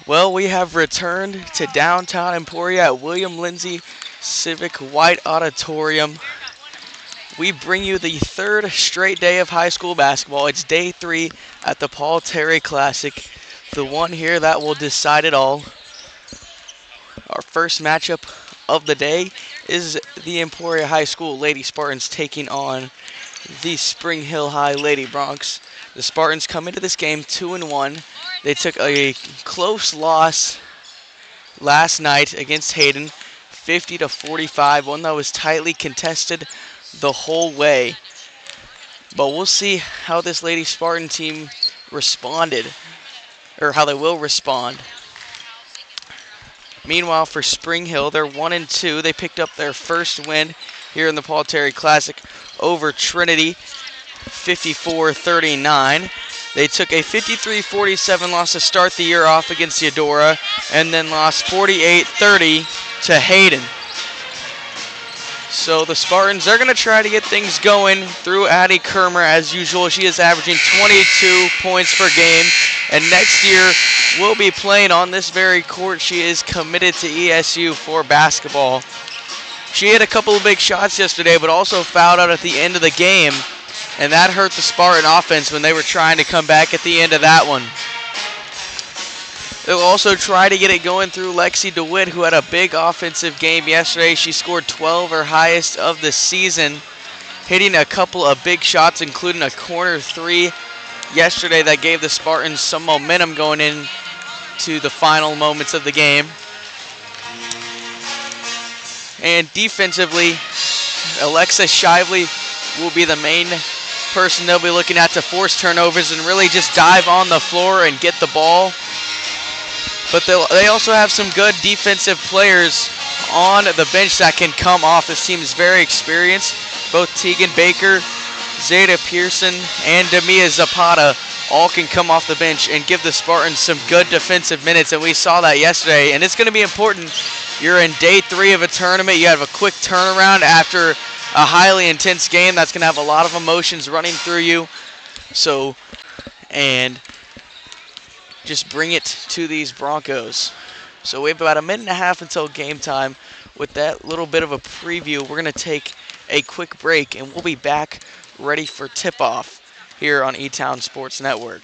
Well, we have returned to downtown Emporia at William Lindsay Civic White Auditorium. We bring you the third straight day of high school basketball. It's day 3 at the Paul Terry Classic, the one here that will decide it all. Our first matchup of the day is the Emporia High School Lady Spartans taking on the Spring Hill High Lady Broncs. The Spartans come into this game 2-1. They took a close loss last night against Hayden, 50-45, one that was tightly contested the whole way. But we'll see how this Lady Spartan team responded, or how they will respond. Meanwhile, for Spring Hill, they're 1-2. They picked up their first win here in the Paul Terry Classic over Trinity, 54-39. They took a 53-47 loss to start the year off against Eudora, and then lost 48-30 to Hayden. So the Spartans, they're going to try to get things going through Addie Kermer as usual. She is averaging 22 points per game, and next year will be playing on this very court. She is committed to ESU for basketball. She had a couple of big shots yesterday, but also fouled out at the end of the game, and that hurt the Spartan offense when they were trying to come back at the end of that one. They'll also try to get it going through Lexi DeWitt, who had a big offensive game yesterday. She scored 12, her highest of the season, hitting a couple of big shots, including a corner 3 yesterday that gave the Spartans some momentum going into the final moments of the game. And defensively, Alexa Shively will be the main person they'll be looking at to force turnovers and really just dive on the floor and get the ball. But they also have some good defensive players on the bench that can come off. This team is very experienced. Both Tegan Baker, Zeta Pearson, and Demia Zapata all can come off the bench and give the Spartans some good defensive minutes, and we saw that yesterday. And it's going to be important. You're in day 3 of a tournament. You have a quick turnaround after a highly intense game that's going to have a lot of emotions running through you. And just bring it to these Broncos. So we have about a minute and a half until game time. With that little bit of a preview, we're going to take a quick break, and we'll be back ready for tip-off here on E-Town Sports Network.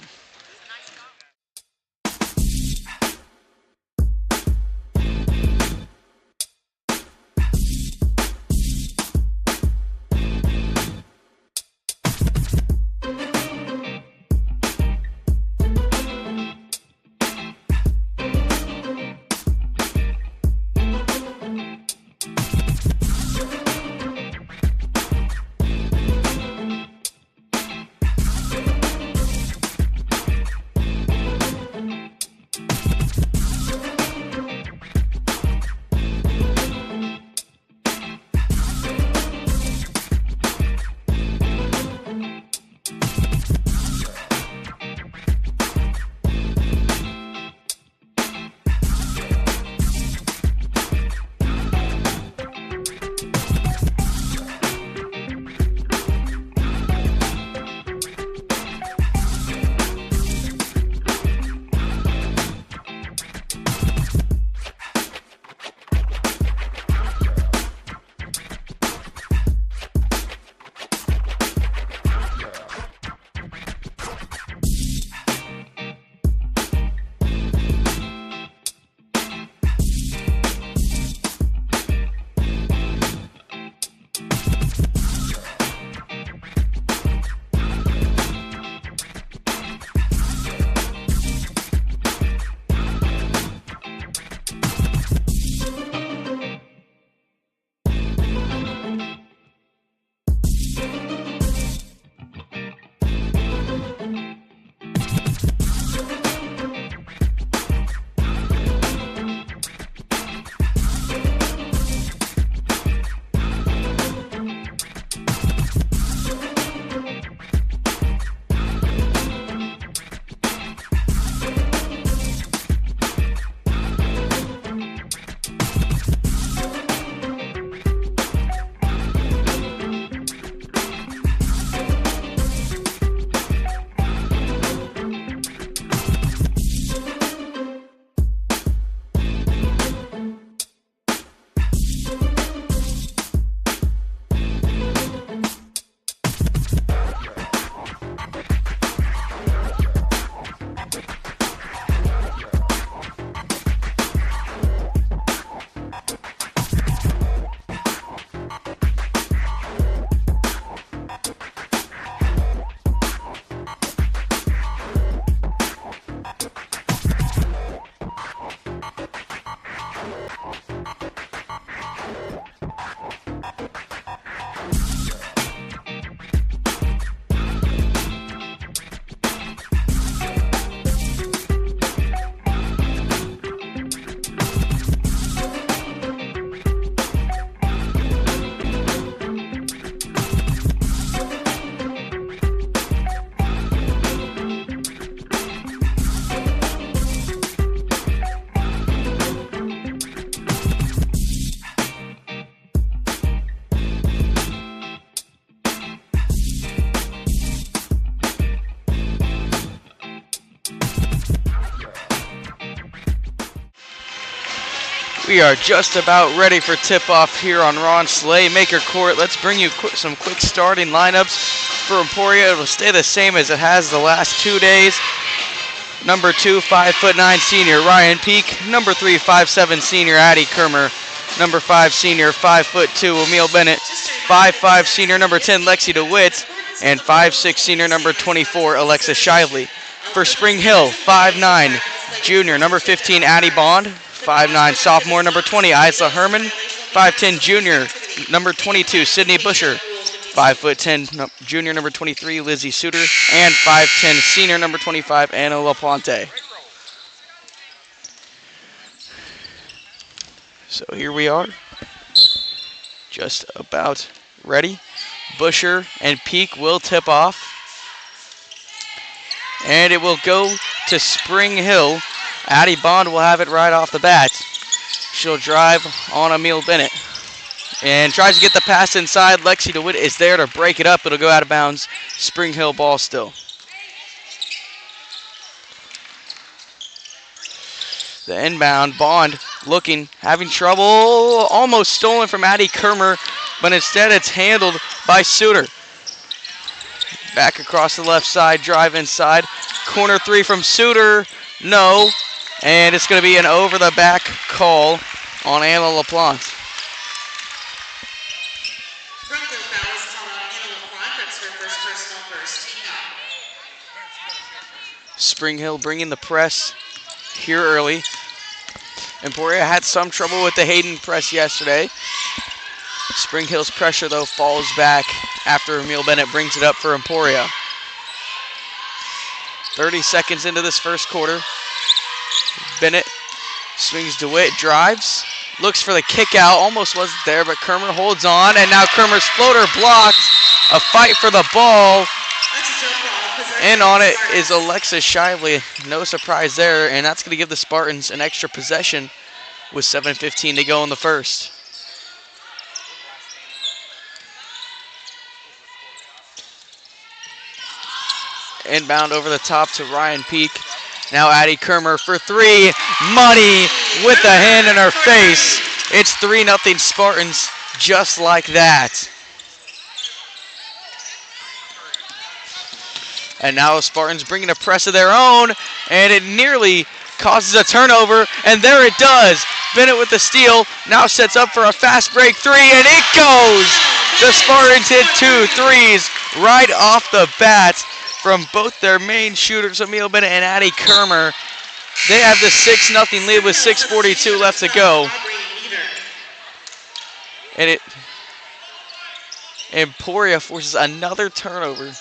We are just about ready for tip-off here on Ron Slay Maker Court. Let's bring you some quick starting lineups for Emporia. It will stay the same as it has the last 2 days. Number 2, 5'9" senior Ryan Peak. Number 3, 5'7" senior Addie Kermer. Number 5, senior 5'2" Emil Bennett. 5'5" senior number 10 Lexi DeWitt. And 5'6" senior number 24 Alexa Shively. For Spring Hill, 5'9" junior number 15 Addie Bond. 5'9" sophomore number 20 Isla Herman. 5'10" junior number 22 Sydney Busher. 5'10" junior number 23 Lizzie Suter. And 5'10" senior number 25 Anna LaPlante. So here we are, just about ready. Busher and Peak will tip off. And it will go to Spring Hill. Addie Bond will have it right off the bat. She'll drive on Emil Bennett. And tries to get the pass inside. Lexi DeWitt is there to break it up. It'll go out of bounds. Spring Hill ball still. The inbound, Bond looking, having trouble. Almost stolen from Addie Kermer, but instead it's handled by Suter. Back across the left side, drive inside. Corner 3 from Suter. No. And it's going to be an over-the-back call on Anna LaPlante. Spring Hill bringing the press here early. Emporia had some trouble with the Hayden press yesterday. Spring Hill's pressure, though, falls back after Emil Bennett brings it up for Emporia. 30 seconds into this first quarter. Bennett swings DeWitt, drives, looks for the kick out, almost wasn't there, but Kermer holds on, and now Kermer's floater blocked. A fight for the ball. And on it is Alexa Shively. No surprise there, and that's going to give the Spartans an extra possession with 7:15 to go in the first. Inbound over the top to Ryan Peak. Now Addie Kermer for 3. Money with the hand in her face. It's 3-0 Spartans just like that. And now the Spartans bringing a press of their own, and it nearly causes a turnover, and there it does. Bennett with the steal, now sets up for a fast break 3, and it goes! The Spartans hit 2 threes right off the bat from both their main shooters, Emil Bennett and Addie Kermer. They have the 6-0 lead with 6:42 left to go. And Emporia forces another turnover.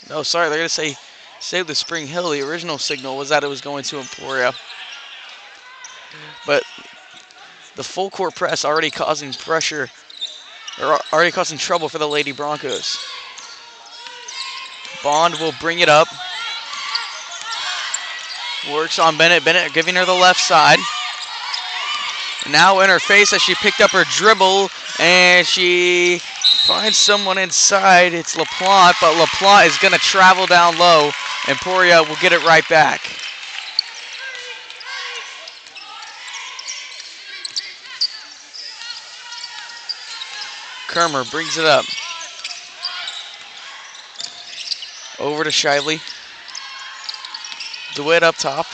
No, sorry, they're going to say save the Spring Hill. The original signal was that it was going to Emporia. But the full court press already causing pressure, or already causing trouble for the Lady Broncos. Bond will bring it up. Works on Bennett. Bennett giving her the left side. Now in her face as she picked up her dribble, and she finds someone inside. It's LaPlante, but LaPlante is going to travel down low. Emporia will get it right back. Kermer brings it up. Over to Shively. DeWitt up top.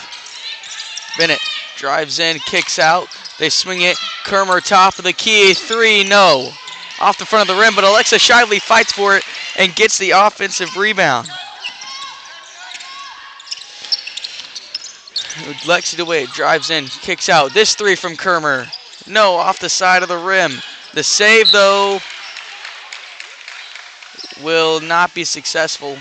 Bennett drives in, kicks out. They swing it. Kermer top of the key. 3, no. Off the front of the rim, but Alexa Shively fights for it and gets the offensive rebound. Lexi DeWitt drives in, kicks out. This 3 from Kermer. No, off the side of the rim. The save, though, will not be successful.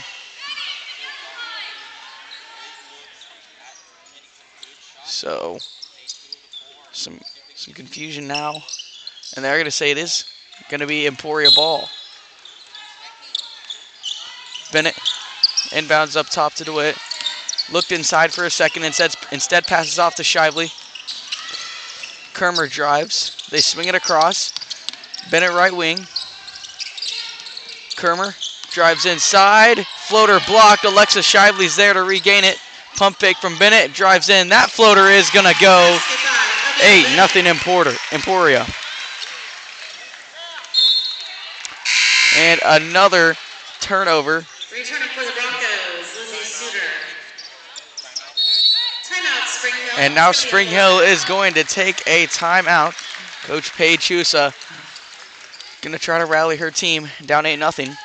So, some confusion now. And they're going to say it is going to be Emporia ball. Bennett inbounds up top to DeWitt. Looked inside for a second, instead passes off to Shively. Kermer drives. They swing it across. Bennett right wing. Kermer drives inside. Floater blocked. Alexa Shively's there to regain it. Pump fake from Bennett. Drives in. That floater is going to go. 8-0 Emporia. And another turnover. Returning for the Broncos, Lizzie Suter. Timeout, Spring Hill. And now Spring Hill is going to take a timeout. Coach Paige Chusa going to try to rally her team down 8-0.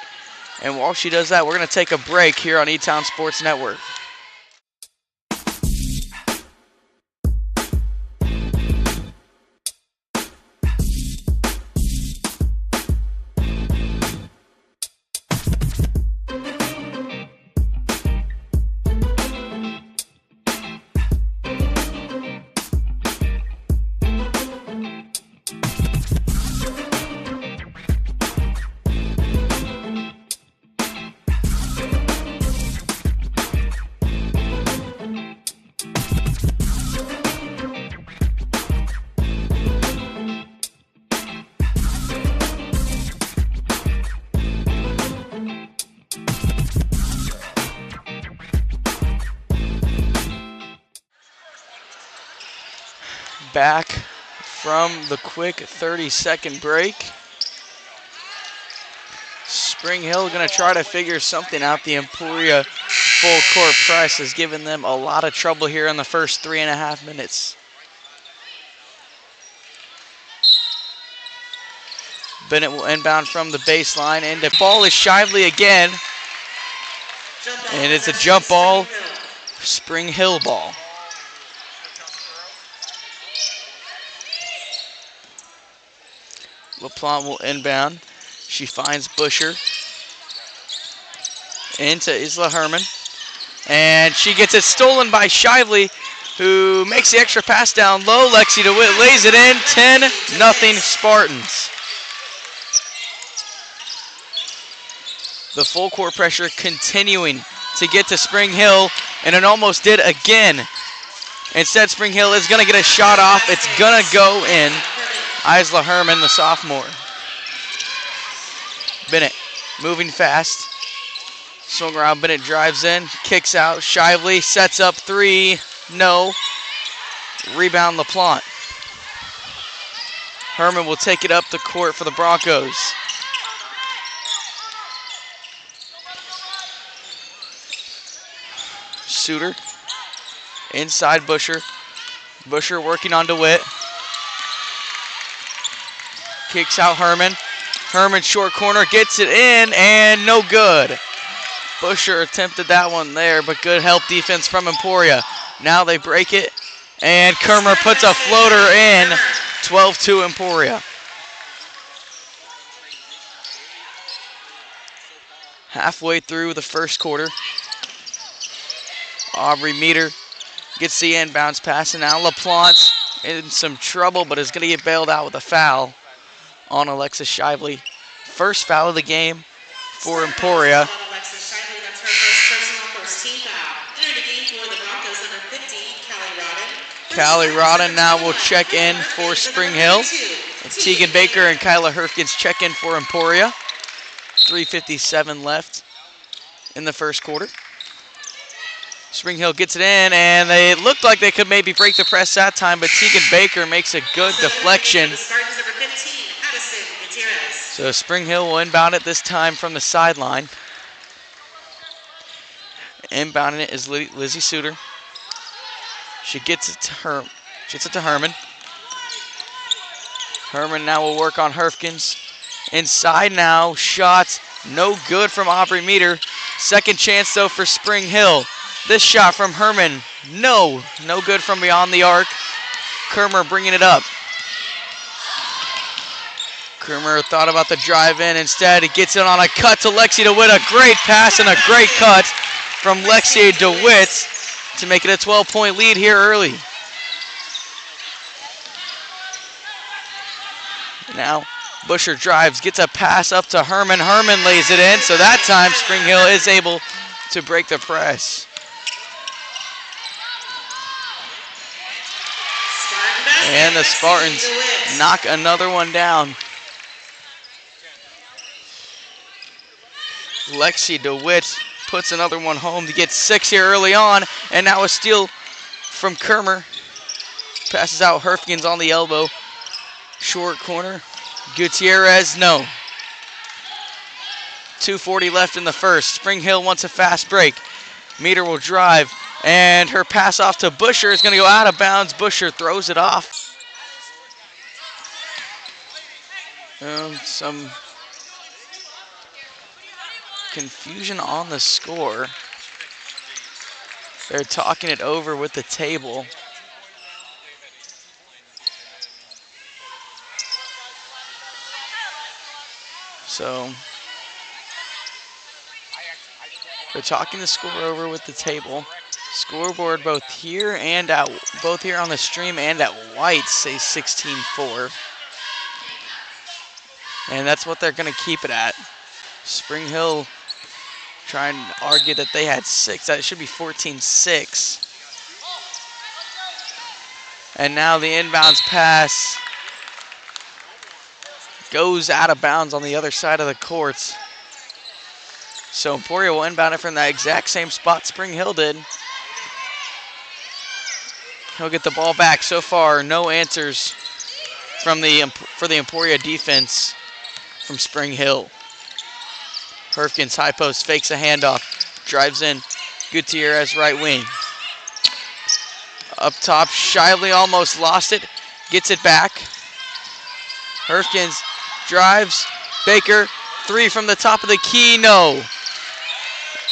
And while she does that, we're going to take a break here on E-Town Sports Network. Back from the quick 30-second break. Spring Hill going to try to figure something out. The Emporia full court press has given them a lot of trouble here in the first 3.5 minutes. Bennett will inbound from the baseline, and the ball is Shively again. And it's a jump ball, Spring Hill ball. LaPlante will inbound. She finds Busher into Isla Herman. And she gets it stolen by Shively, who makes the extra pass down low. Lexi DeWitt lays it in. 10-0 Spartans. The full court pressure continuing to get to Spring Hill, and it almost did again. Instead, Spring Hill is going to get a shot off. It's going to go in. Isla Herman, the sophomore. Bennett moving fast. Swung around, Bennett drives in, kicks out. Shively sets up three. No. Rebound LaPlante. Herman will take it up the court for the Broncos. Suter inside Busher. Busher working on DeWitt. Kicks out Herman. Herman short corner gets it in and no good. Busher attempted that one there, but good help defense from Emporia. Now they break it, and Kermer puts a floater in. 12-2 Emporia. Halfway through the first quarter. Aubrey Meter gets the inbounds pass, and now LaPlante in some trouble, but is going to get bailed out with a foul on Alexis Shively. First foul of the game for Emporia. Alexis Shively, that's her first team foul. Entering the game for the Broncos, number 15, Callie Rodden. Callie Rodden now will check in for Spring Hill. Tegan Baker and Kyla Herfkins check in for Emporia. 3:57 left in the first quarter. Spring Hill gets it in, and they looked like they could maybe break the press that time, but Tegan Baker makes a good deflection. So Spring Hill will inbound it this time from the sideline. Inbounding it is Lizzie Suter. She gets it to Herman. Herman now will work on Herfkins. Inside now, shots no good from Aubrey Meter. Second chance though for Spring Hill. This shot from Herman, no good from beyond the arc. Kermer bringing it up. Kermer thought about the drive in. Instead, he gets it on a cut to Lexi DeWitt. A great pass and a great cut from Lexi DeWitt to make it a 12-point lead here early. Now, Busher drives, gets a pass up to Herman. Herman lays it in, so that time Spring Hill is able to break the press. And the Spartans knock another one down. Lexi DeWitt puts another one home to get 6 here early on, and now a steal from Kermer. Passes out. Herfgens on the elbow. Short corner. Gutierrez, no. 2:40 left in the first. Spring Hill wants a fast break. Meter will drive, and her pass off to Busher is going to go out of bounds. Busher throws it off. Some confusion on the score. They're talking it over with the table. So they're talking the score over with the table. Scoreboard both here and both here on the stream and at White say 16-4. And that's what they're going to keep it at. Spring Hill trying to argue that they had 6. That should be 14-6. And now the inbounds pass goes out of bounds on the other side of the courts. So Emporia will inbound it from that exact same spot Spring Hill did. He'll get the ball back. So far, no answers for the Emporia defense from Spring Hill. Herfgens high post fakes a handoff, drives in. Gutierrez right wing. Up top, Shively almost lost it, gets it back. Herfgens drives. Baker, 3 from the top of the key, no.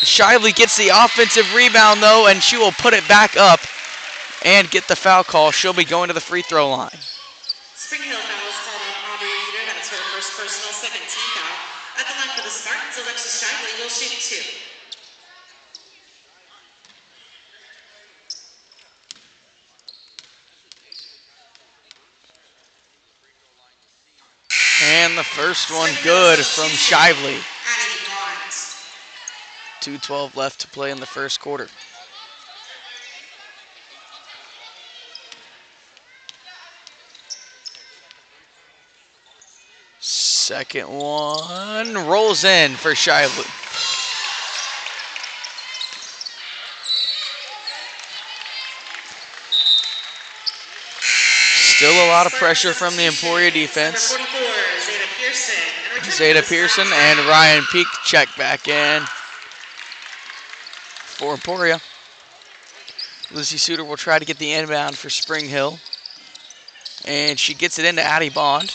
Shively gets the offensive rebound though, and she will put it back up and get the foul call. She'll be going to the free throw line. Spring Hill foul is called on Aubrey Meter. That's her first personal, second team foul. At the line for the Spartans, Alexis Shively will shoot 2. And the first one good from Shively. Addie Bond. 2:12 left to play in the first quarter. Second one rolls in for Shively. Still a lot of pressure from the Emporia defense. Number 44, Zeta Pearson. And returning Zeta to the Pearson sideline. and Ryan Peak check back in for Emporia. Lucy Suter will try to get the inbound for Spring Hill. And she gets it into Addie Bond,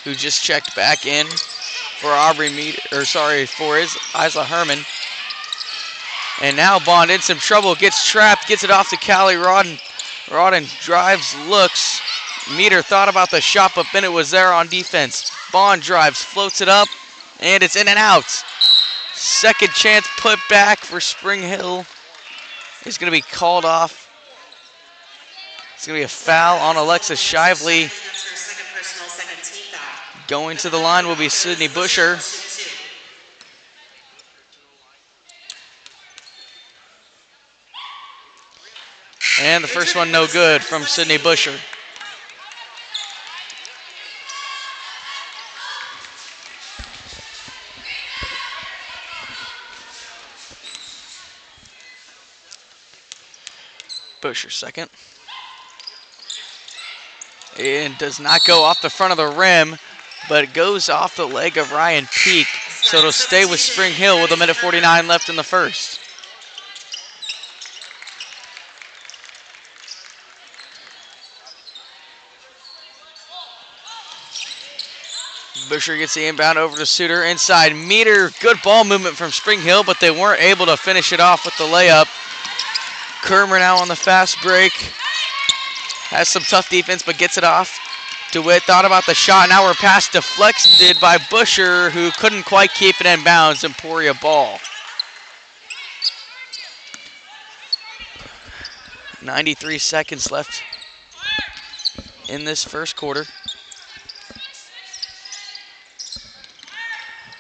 who just checked back in for for Isla Herman. And now Bond in some trouble, gets trapped, gets it off to Callie Rodden. Rodden drives, looks. Meter thought about the shot, but Bennett was there on defense. Bond drives, floats it up, and it's in and out. Second chance put back for Spring Hill is going to be called off. It's going to be a foul on Alexis Shively. That's her second personal, second team foul. Going to the line will be Sydney Busher. And the first one no good from Sydney Busher. Busher second. And does not go off the front of the rim, but it goes off the leg of Ryan Peak. So it'll stay with Spring Hill with 1:49 left in the first. Busher gets the inbound over to Suter. Inside, Meter. Good ball movement from Spring Hill, but they weren't able to finish it off with the layup. Kermer now on the fast break. Has some tough defense, but gets it off. DeWitt thought about the shot. Now we're pass deflected by Busher, who couldn't quite keep it in bounds. Emporia ball. 93 seconds left in this first quarter.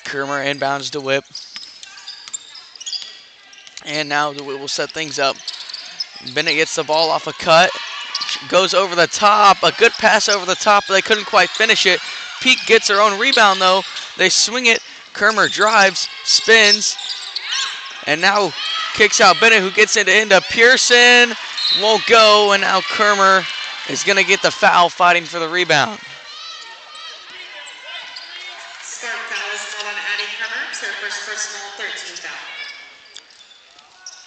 Kermer inbounds DeWitt. And now DeWitt will set things up. Bennett gets the ball off a cut. Goes over the top. A good pass over the top, but they couldn't quite finish it. Peak gets her own rebound, though. They swing it. Kermer drives, spins, and now kicks out Bennett, who gets it into Pearson. Won't go, and now Kermer is going to get the foul fighting for the rebound. Spartan foul is called on Addie Kermer. It's her first personal 13th foul.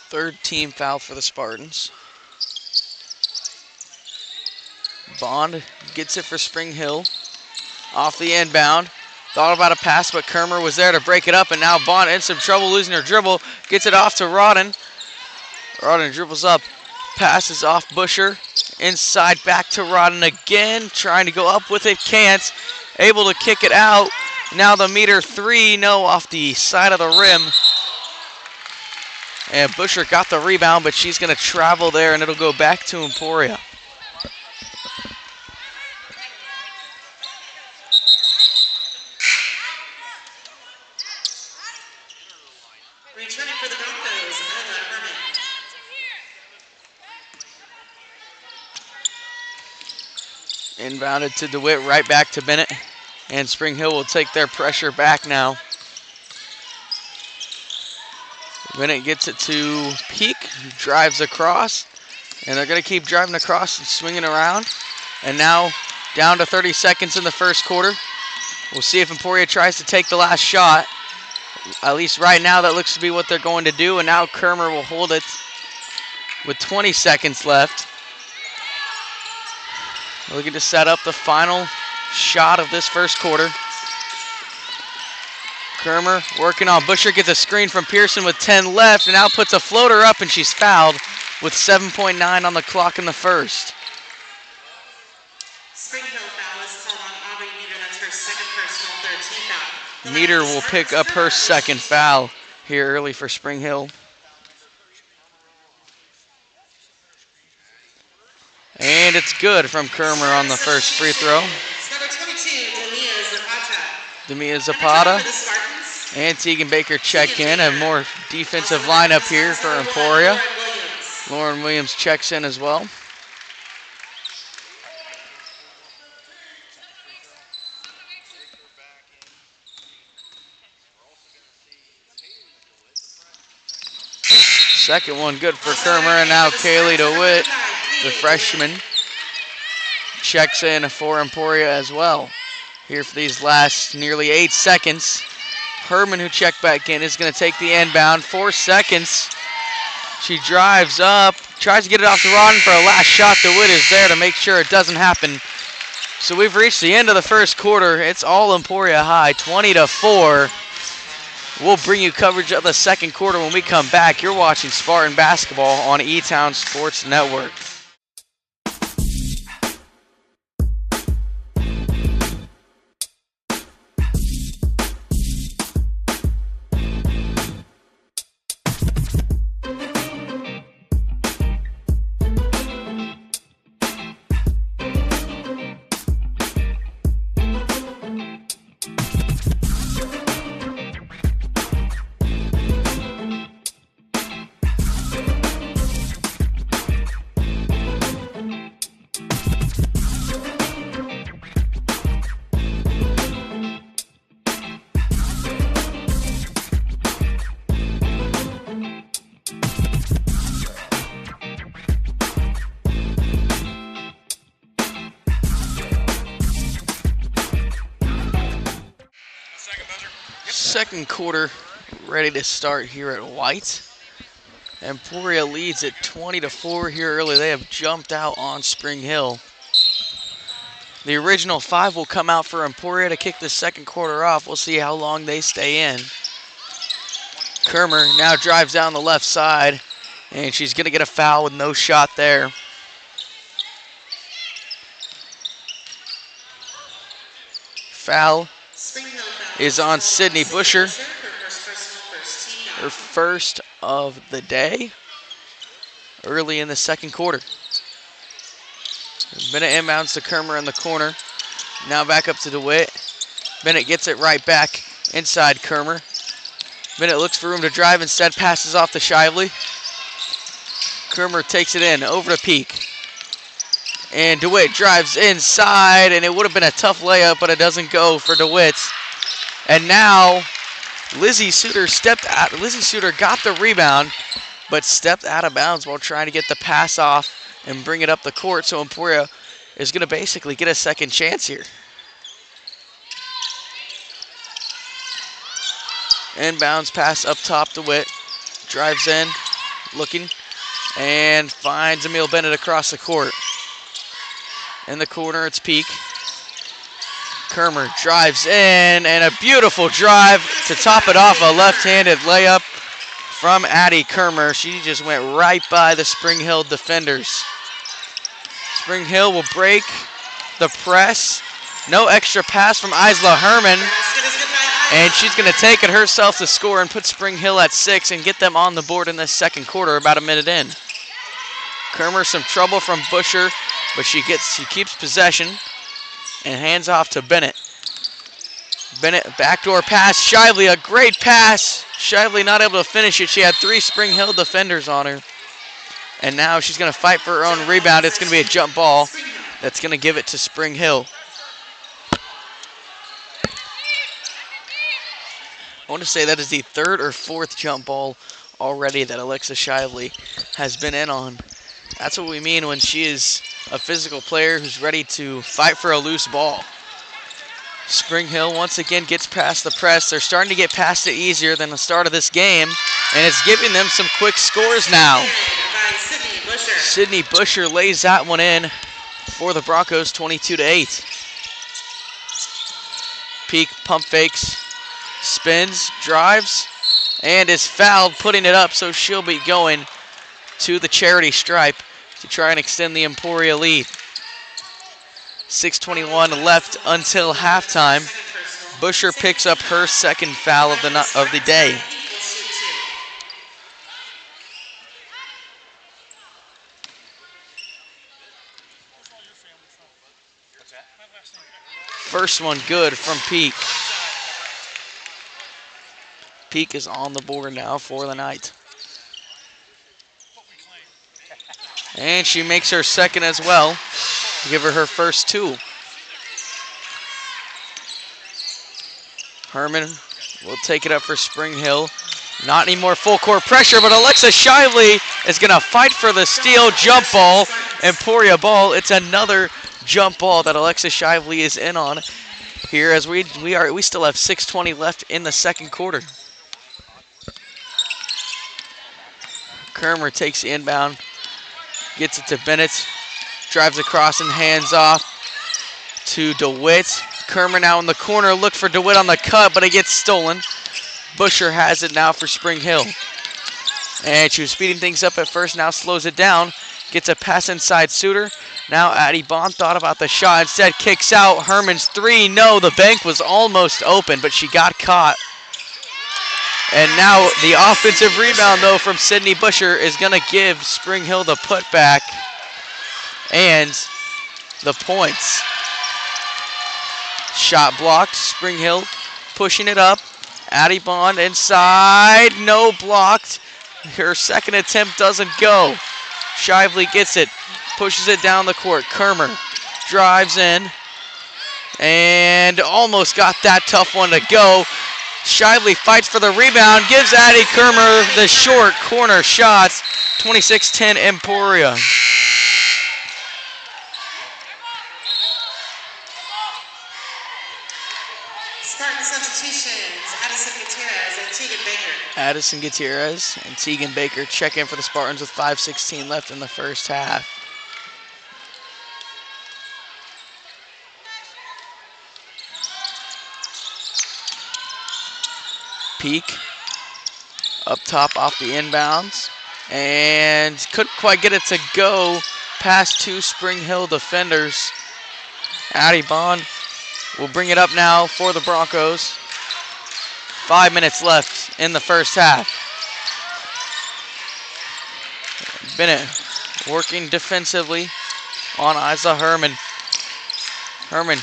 Third team foul for the Spartans. Bond gets it for Spring Hill. Off the inbound. Thought about a pass, but Kermer was there to break it up, and now Bond in some trouble losing her dribble. Gets it off to Rodden. Rodden dribbles up, passes off Busher. Inside back to Rodden again, trying to go up with it, can't. Able to kick it out. Now the meter three, no, off the side of the rim. And Busher got the rebound, but she's going to travel there, and it'll go back to Emporia. Returning for the Broncos, Ella Herman. Inbounded to DeWitt, right back to Bennett. And Spring Hill will take their pressure back now. Bennett gets it to Peak, drives across. And they're going to keep driving across and swinging around. And now down to 30 seconds in the first quarter. We'll see if Emporia tries to take the last shot. At least right now that looks to be what they're going to do. And now Kermer will hold it with 20 seconds left. Looking to set up the final shot of this first quarter. Kermer working on Busher, gets a screen from Pearson with 10 left, and now puts a floater up, and she's fouled with 7.9 on the clock in the first. Spring Hill foul is called on Aubrey Meter. That's her second personal 13th foul. Meter will pick up her second foul here early for Spring Hill. And it's good from Kermer on the first free throw. It's number 22, Demia Zapata. Demia Zapata and Tegan Baker check in. A more defensive lineup here for Emporia. Lauren Williams checks in as well. Second one good for Kermer, and now Kaylee DeWitt, the freshman, checks in for Emporia as well. Here for these last nearly 8 seconds. Herman, who checked back in, is going to take the inbound. 4 seconds. She drives up, tries to get it off the run for a last shot. DeWitt is there to make sure it doesn't happen. So we've reached the end of the first quarter. It's all Emporia high, 20-4. We'll bring you coverage of the second quarter when we come back. You're watching Spartan Basketball on E-Town Sports Network. Second quarter ready to start here at White. Emporia leads at 20-4 here early. They have jumped out on Spring Hill. The original 5 will come out for Emporia to kick the second quarter off. We'll see how long they stay in. Kermer now drives down the left side, and she's going to get a foul with no shot there. Foul is on Sydney Busher. Her first of the day early in the second quarter. Bennett inbounds to Kermer in the corner. Now back up to DeWitt. Bennett gets it right back inside Kermer. Bennett looks for room to drive, instead passes off to Shively. Kermer takes it in, over to Peak. And DeWitt drives inside, and it would have been a tough layup, but it doesn't go for DeWitt. And now Lizzie Suter Lizzie Suter got the rebound, but stepped out of bounds while trying to get the pass off and bring it up the court. So Emporia is going to basically get a second chance here. Inbounds pass up top to Witt. Drives in, looking, and finds Emil Bennett across the court. In the corner, it's Peak. Kermer drives in, and a beautiful drive to top it off, a left-handed layup from Addie Kermer. She just went right by the Spring Hill defenders. Spring Hill will break the press. No extra pass from Isla Herman. And she's going to take it herself to score and put Spring Hill at 6 and get them on the board in this second quarter, about a minute in. Kermer some trouble from Busher, but she keeps possession and hands off to Bennett. Bennett, backdoor pass. Shively, a great pass. Shively not able to finish it. She had 3 Spring Hill defenders on her. And now she's going to fight for her own rebound. It's going to be a jump ball that's going to give it to Spring Hill. I want to say that is the 3rd or 4th jump ball already that Alexa Shively has been in on. That's what we mean when she is a physical player who's ready to fight for a loose ball. Spring Hill once again gets past the press. They're starting to get past it easier than the start of this game, and it's giving them some quick scores now. Sydney Busher lays that one in for the Broncos, 22-8. Peak pump fakes. Spins, drives, and is fouled, putting it up, so she'll be going to the charity stripe to try and extend the Emporia lead. 6:21 left until halftime. Busher picks up her second foul of the day. First one good from Peak. Peak is on the board now for the night. And she makes her second as well. Give her her first 2. Herman will take it up for Spring Hill. Not any more full court pressure, but Alexa Shively is going to fight for the steal. Jump ball, Emporia ball. It's another jump ball that Alexa Shively is in on here, as we still have 6:20 left in the second quarter. Kermer takes the inbound, gets it to Bennett, drives across and hands off to DeWitt. Kermer now in the corner, look for DeWitt on the cut, but it gets stolen. Busher has it now for Spring Hill. And she was speeding things up at first, now slows it down. Gets a pass inside Suter. Now Addie Bond thought about the shot, instead kicks out. Herman's 3, no, the bank was almost open, but she got caught. And now the offensive rebound, though, from Sydney Busher is going to give Spring Hill the putback and the points. Shot blocked. Spring Hill pushing it up. Addie Bond inside. No, blocked. Her second attempt doesn't go. Shively gets it. Pushes it down the court. Kermer drives in. And almost got that tough one to go. Shively fights for the rebound, gives Addie Kermer the short corner shots. 26-10 Emporia. Spartan substitutions, Addison Gutierrez and Tegan Baker check in for the Spartans with 5:16 left in the first half. Peak up top off the inbounds and couldn't quite get it to go past 2 Spring Hill defenders. Addie Bond will bring it up now for the Broncos. 5 minutes left in the first half. Bennett working defensively on Isa Herman. Herman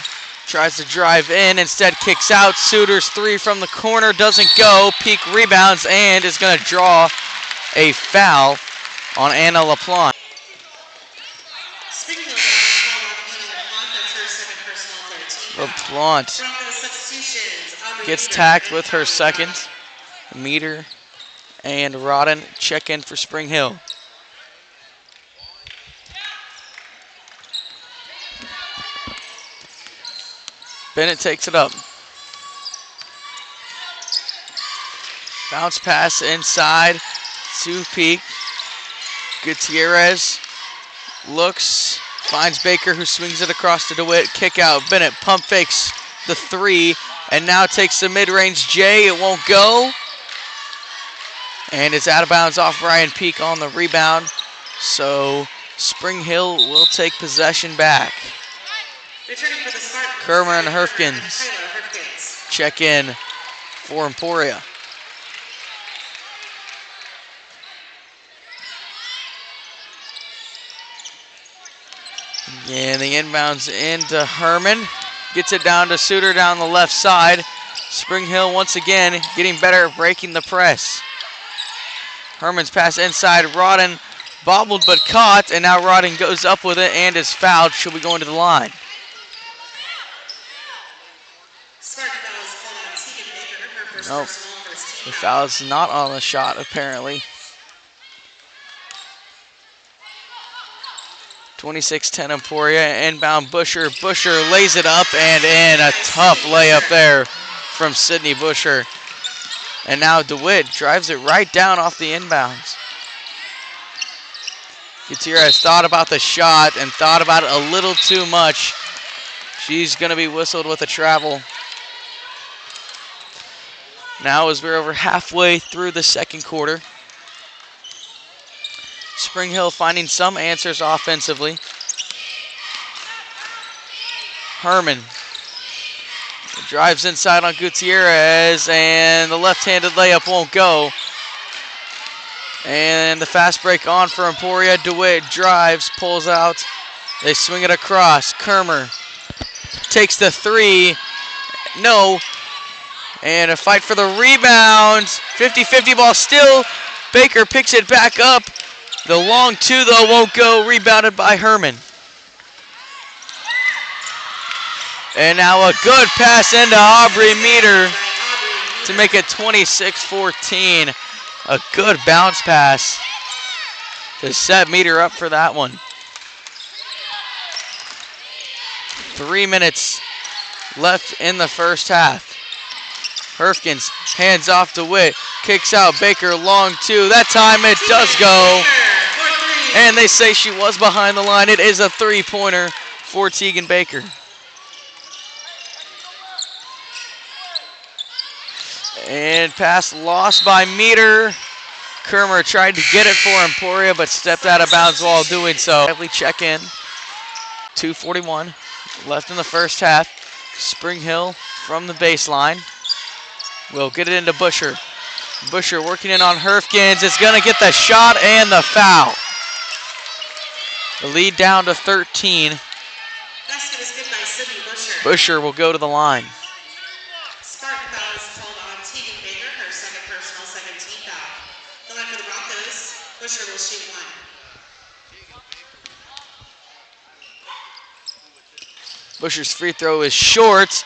tries to drive in, instead kicks out. Suter's 3 from the corner doesn't go. Peak rebounds and is going to draw a foul on Anna LaPlante. LaPlante gets tacked with her second. Meter and Rodden check in for Spring Hill. Bennett takes it up. Bounce pass inside to Peak. Gutierrez looks, finds Baker, who swings it across to DeWitt. Kick out. Bennett pump fakes the three and now takes the mid-range J. It won't go. And it's out of bounds off Ryan Peak on the rebound. So Spring Hill will take possession back. Returning for the Spartans, Kermer and Herfkins Tyler Herfkins. check in for Emporia. And the inbounds into Herman. Gets it down to Suter down the left side. Spring Hill once again getting better at breaking the press. Herman's pass inside. Rodden bobbled but caught, and now Rodden goes up with it and is fouled. She'll be going to the line. Spartan foul is called on Tegan Baker, her first Nope. personal, first team The foul. foul is not on the shot, apparently. 26-10 Emporia. Inbound Busher. Busher lays it up and in. A tough layup there from Sydney Busher. And now DeWitt drives it right down off the inbounds. Gutierrez thought about the shot and thought about it a little too much. She's going to be whistled with a travel. Now as we're over halfway through the second quarter, Spring Hill finding some answers offensively. Herman drives inside on Gutierrez, and the left-handed layup won't go. And the fast break on for Emporia. DeWitt drives, pulls out. They swing it across. Kermer takes the three. No. And a fight for the rebound. 50-50 ball still. Baker picks it back up. The long two, though, won't go. Rebounded by Herman. And now a good pass into Aubrey Meter to make it 26-14. A good bounce pass to set Meter up for that one. 3 minutes left in the first half. Herfkins hands off to Witt, kicks out Baker, long two. That time it does go. And they say she was behind the line. It is a three-pointer for Tegan Baker. And pass lost by Meter. Kermer tried to get it for Emporia, but stepped out of bounds while doing so. Lively check in. 2:41 left in the first half. Spring Hill from the baseline. Will get it into Busher. Busher working in on Herfkins. It's going to get the shot and the foul. The lead down to 13. Basket is good by Sydney Busher. Busher will go to the line. Spartan foul is called on Tegan Baker, her second personal, second team foul. The line for the Broncos, Busher will shoot one. Busher's free throw is short.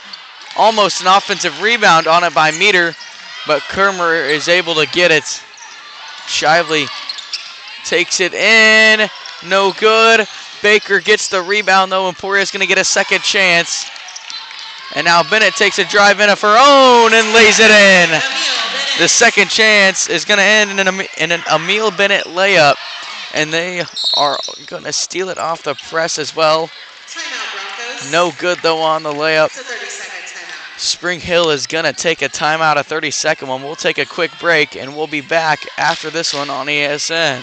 Almost an offensive rebound on it by Meter, but Kermer is able to get it. Shively takes it in. No good. Baker gets the rebound, though. Emporia's going to get a second chance. And now Bennett takes a drive in of her own and lays it in. The second chance is going to end in an Emil Bennett layup. And they are going to steal it off the press as well. Timeout, Broncos. No good, though, on the layup. It's a 30-second timeout. Spring Hill is going to take a timeout, a 30-second one. We'll take a quick break, and we'll be back after this one on ESN.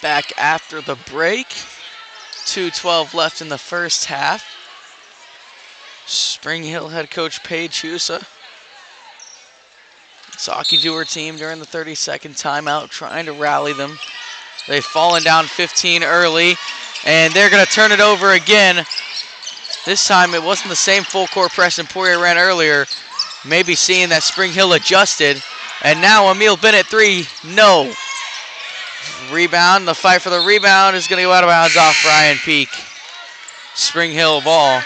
Back after the break. 2:12 left in the first half. Spring Hill head coach Paige Husa talking to her team during the 30-second timeout, trying to rally them. They've fallen down 15 early, and they're going to turn it over again. This time it wasn't the same full court press Emporia ran earlier. Maybe seeing that Spring Hill adjusted. And now Emil Bennett 3, no. Rebound, the fight for the rebound is going to go out of bounds off Ryan Peak. Spring Hill ball.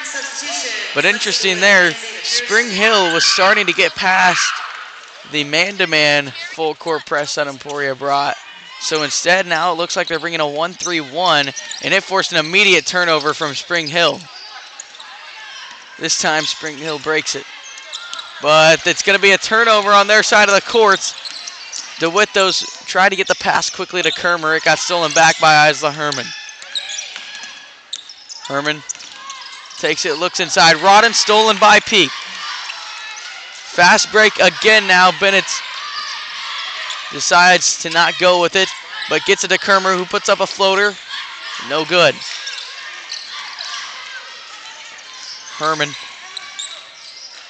But interesting there, Spring Hill was starting to get past the man-to-man full court press that Emporia brought. So instead now it looks like they're bringing a 1-3-1, and it forced an immediate turnover from Spring Hill. This time Spring Hill breaks it. But it's going to be a turnover on their side of the court. DeWitt, tried to get the pass quickly to Kermer. It got stolen back by Isla Herman. Herman takes it, looks inside. Rodden stolen by Peak. Fast break again now. Bennett decides to not go with it, but gets it to Kermer, who puts up a floater. No good. Herman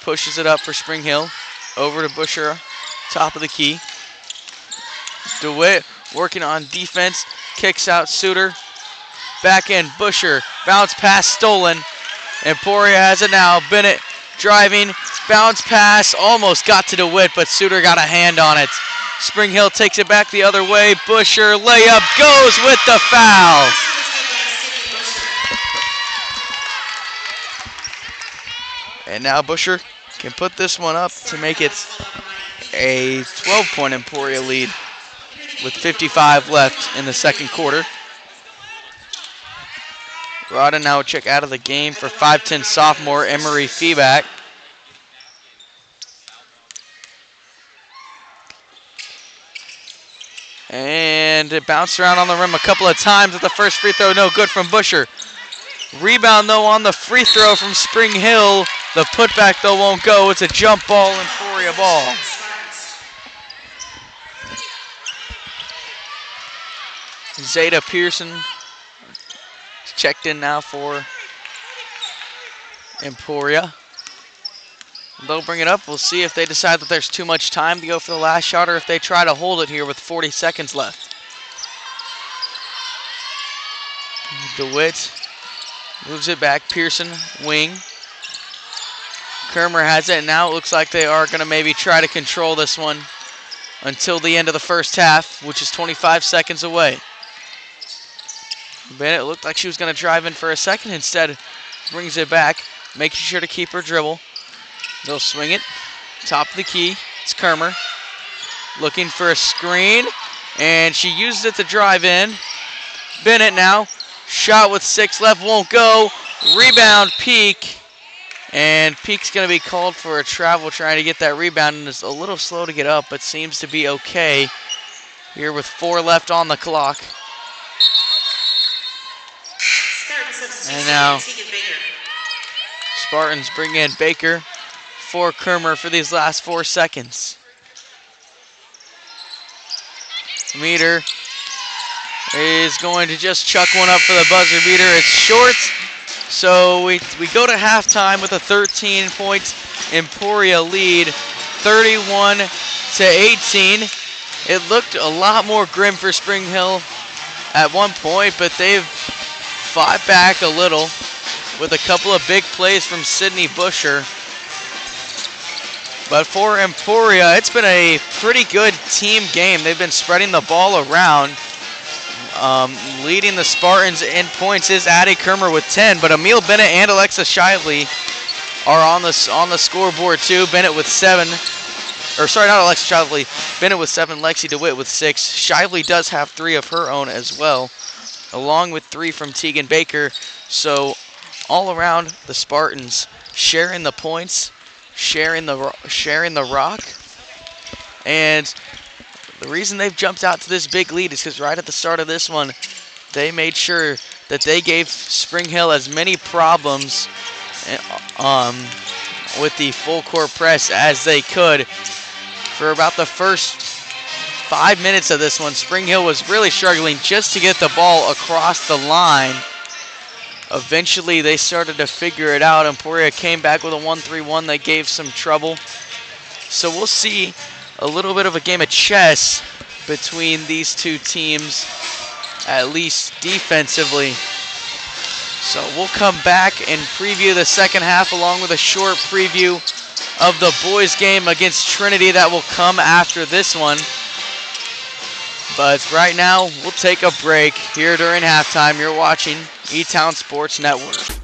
pushes it up for Spring Hill. Over to Busher, top of the key. DeWitt working on defense. Kicks out Suter. Back in, Busher. Bounce pass stolen. Emporia has it now. Bennett driving. Bounce pass. Almost got to DeWitt, but Suter got a hand on it. Spring Hill takes it back the other way. Busher layup goes with the foul. And now Busher can put this one up to make it a 12-point Emporia lead with 55 left in the second quarter. Rodden now check out of the game for 5'10" sophomore Emery Feeback. And it bounced around on the rim a couple of times at the first free throw. No good from Busher. Rebound, though, on the free throw from Spring Hill. The putback, though, won't go. It's a jump ball, Emporia ball. Zeta Pearson checked in now for Emporia. They'll bring it up. We'll see if they decide that there's too much time to go for the last shot or if they try to hold it here with 40 seconds left. DeWitt moves it back. Pearson, wing. Kermer has it, and now it looks like they are going to maybe try to control this one until the end of the first half, which is 25 seconds away. Bennett looked like she was going to drive in for a second. Instead, brings it back, making sure to keep her dribble. They'll swing it. Top of the key. It's Kermer. Looking for a screen, and she used it to drive in. Bennett now. Shot with 6 left, won't go. Rebound, Peak. And Peak's going to be called for a travel trying to get that rebound, and is a little slow to get up, but seems to be okay here with 4 left on the clock. And now Spartans bring in Baker for Kermer for these last 4 seconds. Meter is going to just chuck one up for the buzzer beater. It's short. So we go to halftime with a 13-point Emporia lead, 31-18. It looked a lot more grim for Spring Hill at one point, but they've fought back a little with a couple of big plays from Sydney Busher. But for Emporia, it's been a pretty good team game. They've been spreading the ball around. Leading the Spartans in points is Addie Kermer with 10, but Emil Bennett and Alexa Shively are on the scoreboard too. Bennett with 7. Or sorry, not Alexa Shively. Bennett with 7, Lexi DeWitt with 6. Shively does have 3 of her own as well, along with 3 from Tegan Baker. So all around, the Spartans sharing the points, sharing the rock, and the reason they've jumped out to this big lead is because right at the start of this one, they made sure that they gave Spring Hill as many problems with the full court press as they could. For about the first 5 minutes of this one, Spring Hill was really struggling just to get the ball across the line. Eventually, they started to figure it out. Emporia came back with a 1-3-1 that gave some trouble. So we'll see a little bit of a game of chess between these two teams, at least defensively. So we'll come back and preview the second half along with a short preview of the boys game against Trinity that will come after this one. But right now, we'll take a break here during halftime. You're watching E-Town Sports Network.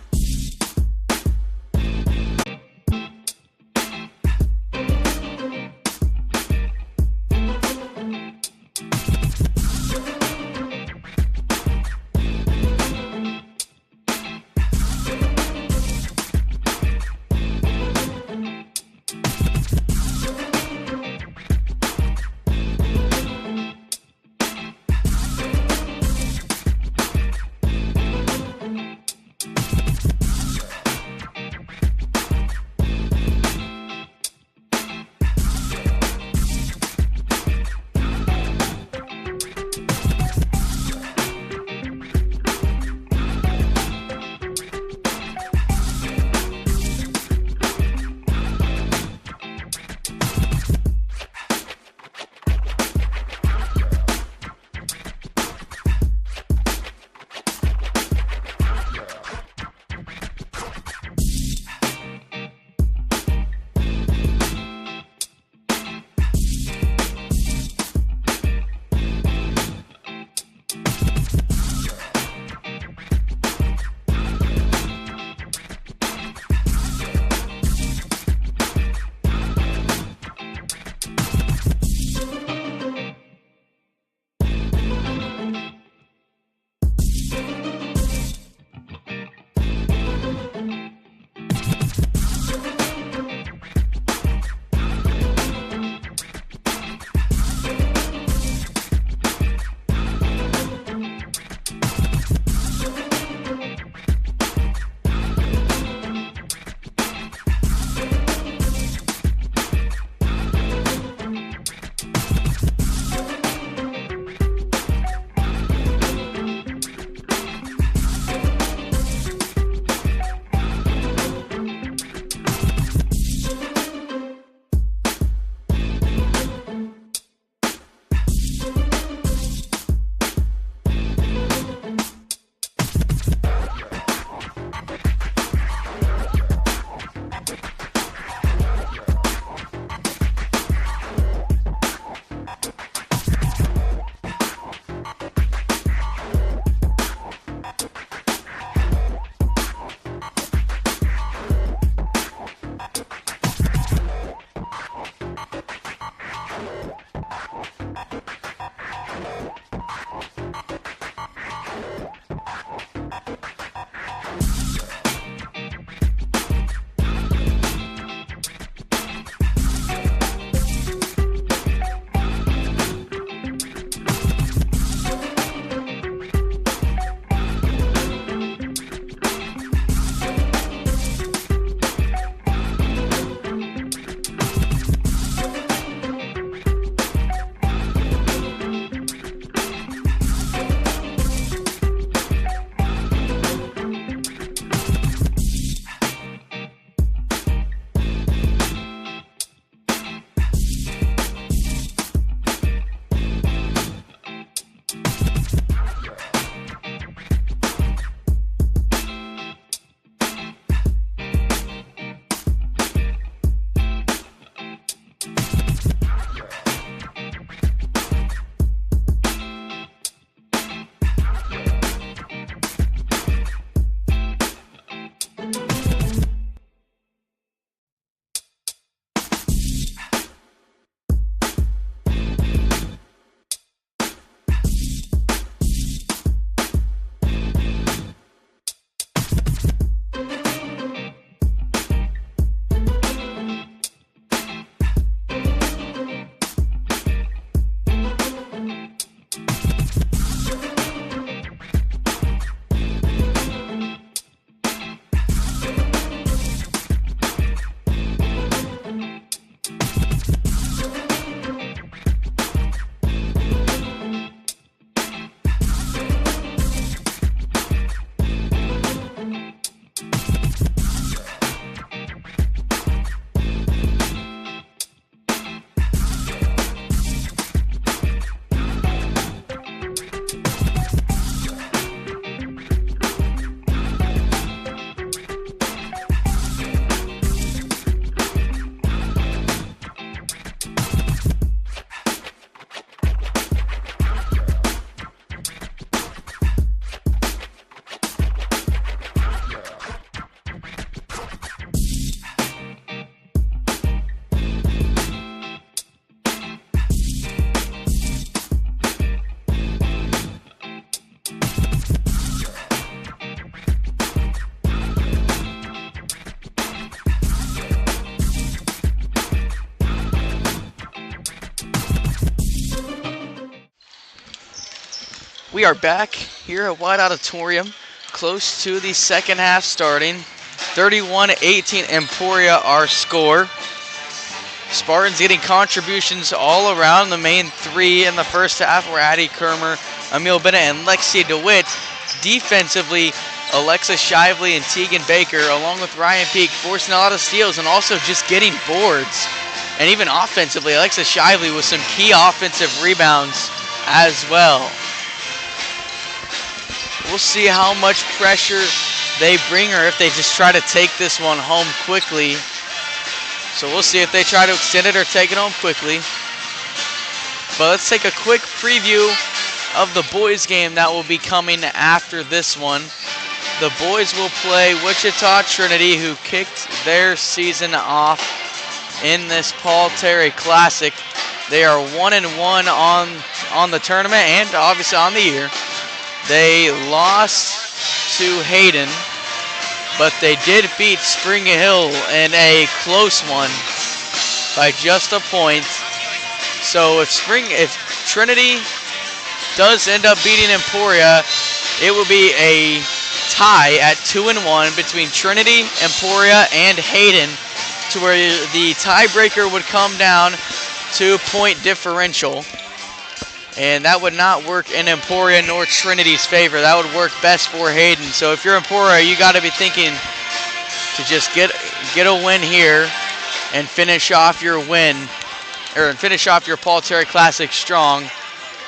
We are back here at White Auditorium, close to the second half starting. 31-18 Emporia our score. Spartans getting contributions all around. The main three in the first half were Addie Kermer, Emil Bennett, and Lexia DeWitt. Defensively, Alexa Shively and Tegan Baker, along with Ryan Peak, forcing a lot of steals and also just getting boards. And even offensively, Alexa Shively with some key offensive rebounds as well. We'll see how much pressure they bring her if they just try to take this one home quickly. So we'll see if they try to extend it or take it home quickly. But let's take a quick preview of the boys game that will be coming after this one. The boys will play Wichita Trinity, who kicked their season off in this Paul Terry Classic. They are 1-1 on the tournament and obviously on the year. They lost to Hayden, but they did beat Spring Hill in a close one by just a point. So if Trinity does end up beating Emporia, it will be a tie at 2-1 between Trinity, Emporia, and Hayden, to where the tiebreaker would come down to point differential. And that would not work in Emporia nor Trinity's favor. That would work best for Hayden. So if you're Emporia, you got to be thinking to just get a win here and finish off your win, or finish off your Paul Terry Classic strong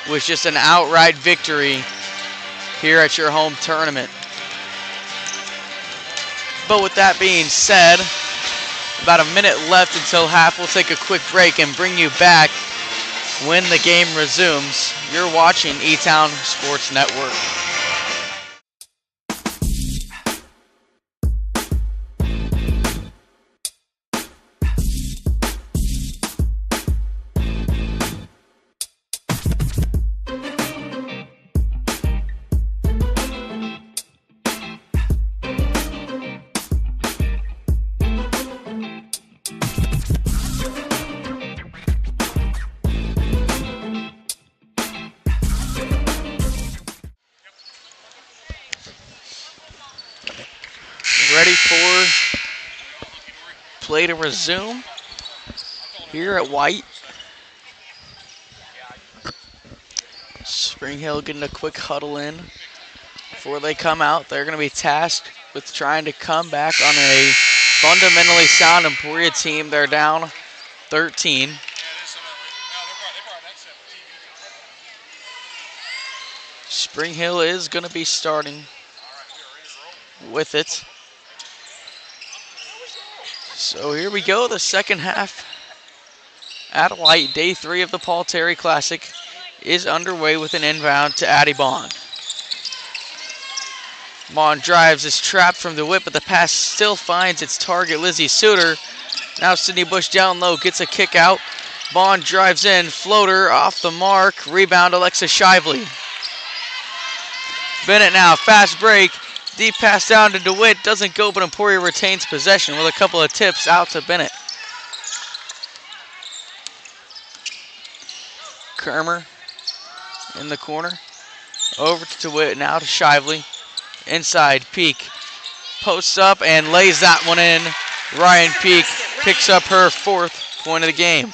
with just an outright victory here at your home tournament. But with that being said, about a minute left until half. We'll take a quick break and bring you back when the game resumes. You're watching E-Town Sports Network. Ready for play to resume here at White. Spring Hill getting a quick huddle in before they come out. They're going to be tasked with trying to come back on a fundamentally sound Emporia team. They're down 13. Spring Hill is going to be starting with it. So here we go, the second half at White. Day 3 of the Paul Terry Classic is underway with an inbound to Addie Bond. Bond drives, is trapped from DeWitt, but the pass still finds its target, Lizzie Suter. Now Sydney Bush down low, gets a kick out. Bond drives in, floater off the mark, rebound Alexa Shively. Bennett now, fast break. Deep pass down to DeWitt, doesn't go, but Emporia retains possession with a couple of tips out to Bennett. Kermer in the corner, over to DeWitt, now to Shively. Inside, Peak posts up and lays that one in. Ryan Peak picks up her 4th point of the game.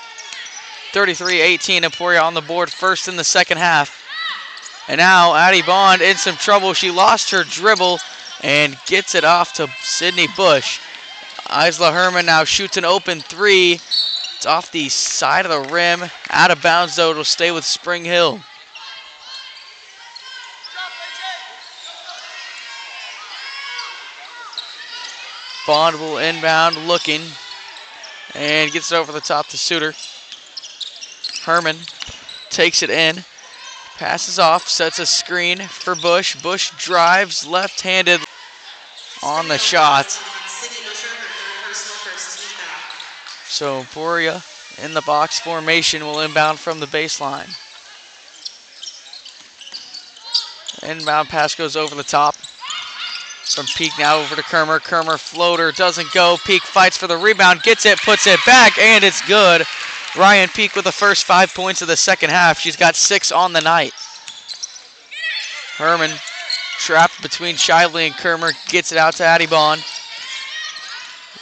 33-18, Emporia on the board, first in the second half. And now Addie Bond in some trouble. She lost her dribble and gets it off to Sydney Bush. Isla Herman now shoots an open 3. It's off the side of the rim. Out of bounds, though. It'll stay with Spring Hill. Bond will inbound, looking, and gets it over the top to Suter. Herman takes it in. Passes off, sets a screen for Bush. Bush drives left-handed on the shot. So Emporia in the box formation will inbound from the baseline. Inbound pass goes over the top. From Peak now over to Kermer. Kermer floater doesn't go. Peak fights for the rebound, gets it, puts it back, and it's good. Ryan Peak with the first 5 points of the second half. She's got 6 on the night. Herman trapped between Shively and Kermer, gets it out to Addie Bond.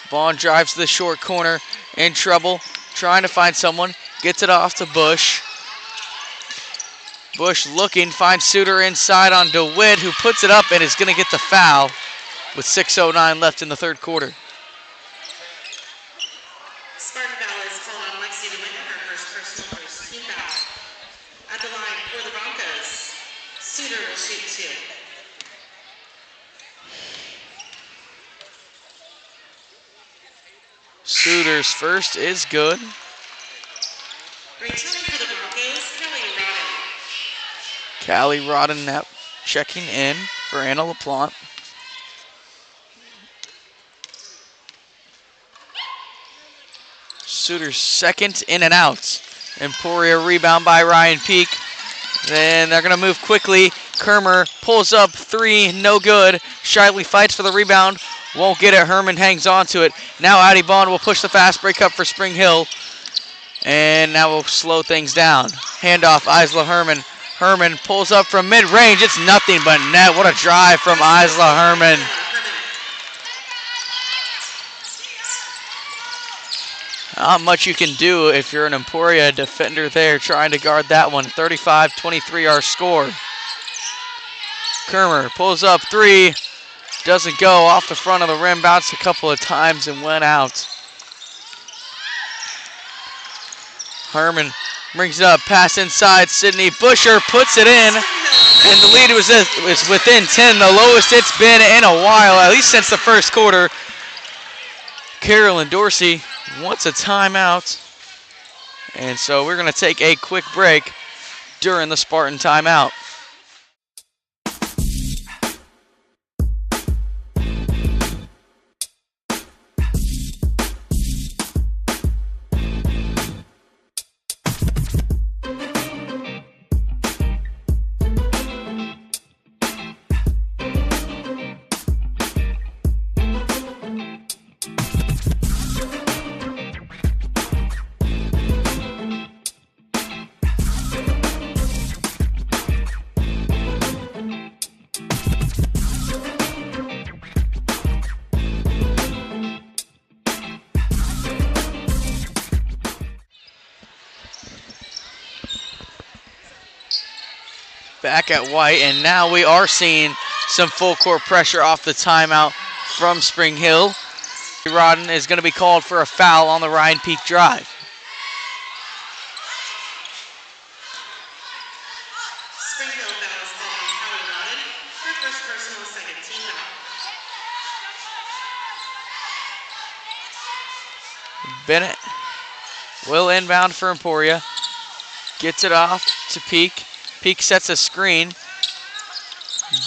Bond drives to the short corner, in trouble, trying to find someone, gets it off to Bush. Bush looking, finds Suter inside on DeWitt, who puts it up and is going to get the foul with 6:09 left in the third quarter. Spartan foul is called on Lexi DeWitt, her first personal first team foul. At the line for the Broncos, Suter will shoot 2. Suter's first is good. Returning for the Broncos, Kelly Rodden. Callie Rodden now checking in for Anna LaPlante. Suter's second in and out. Emporia rebound by Ryan Peak. Then they're going to move quickly. Kermer pulls up 3, no good. Shively fights for the rebound, won't get it. Herman hangs on to it. Now Addie Bond will push the fast break up for Spring Hill. And now we'll slow things down. Handoff, Isla Herman. Herman pulls up from mid-range. It's nothing but net. What a drive from Isla Herman. Not much you can do if you're an Emporia defender there trying to guard that one. 35-23 our score. Kermer pulls up 3. Doesn't go off the front of the rim. Bounced a couple of times and went out. Herman brings it up. Pass inside. Sydney Busher puts it in. And the lead was within 10. The lowest it's been in a while, at least since the first quarter. Carolyn Dorsey wants a timeout. And so we're going to take a quick break during the Spartan timeout. Back at White, and now we are seeing some full court pressure off the timeout from Spring Hill. Rodden is going to be called for a foul on the Ryan Peak drive. Spring Hill foul is called on Kelly Rodden, her first personal second team foul. Bennett will inbound for Emporia. Gets it off to Peak. Peak sets a screen.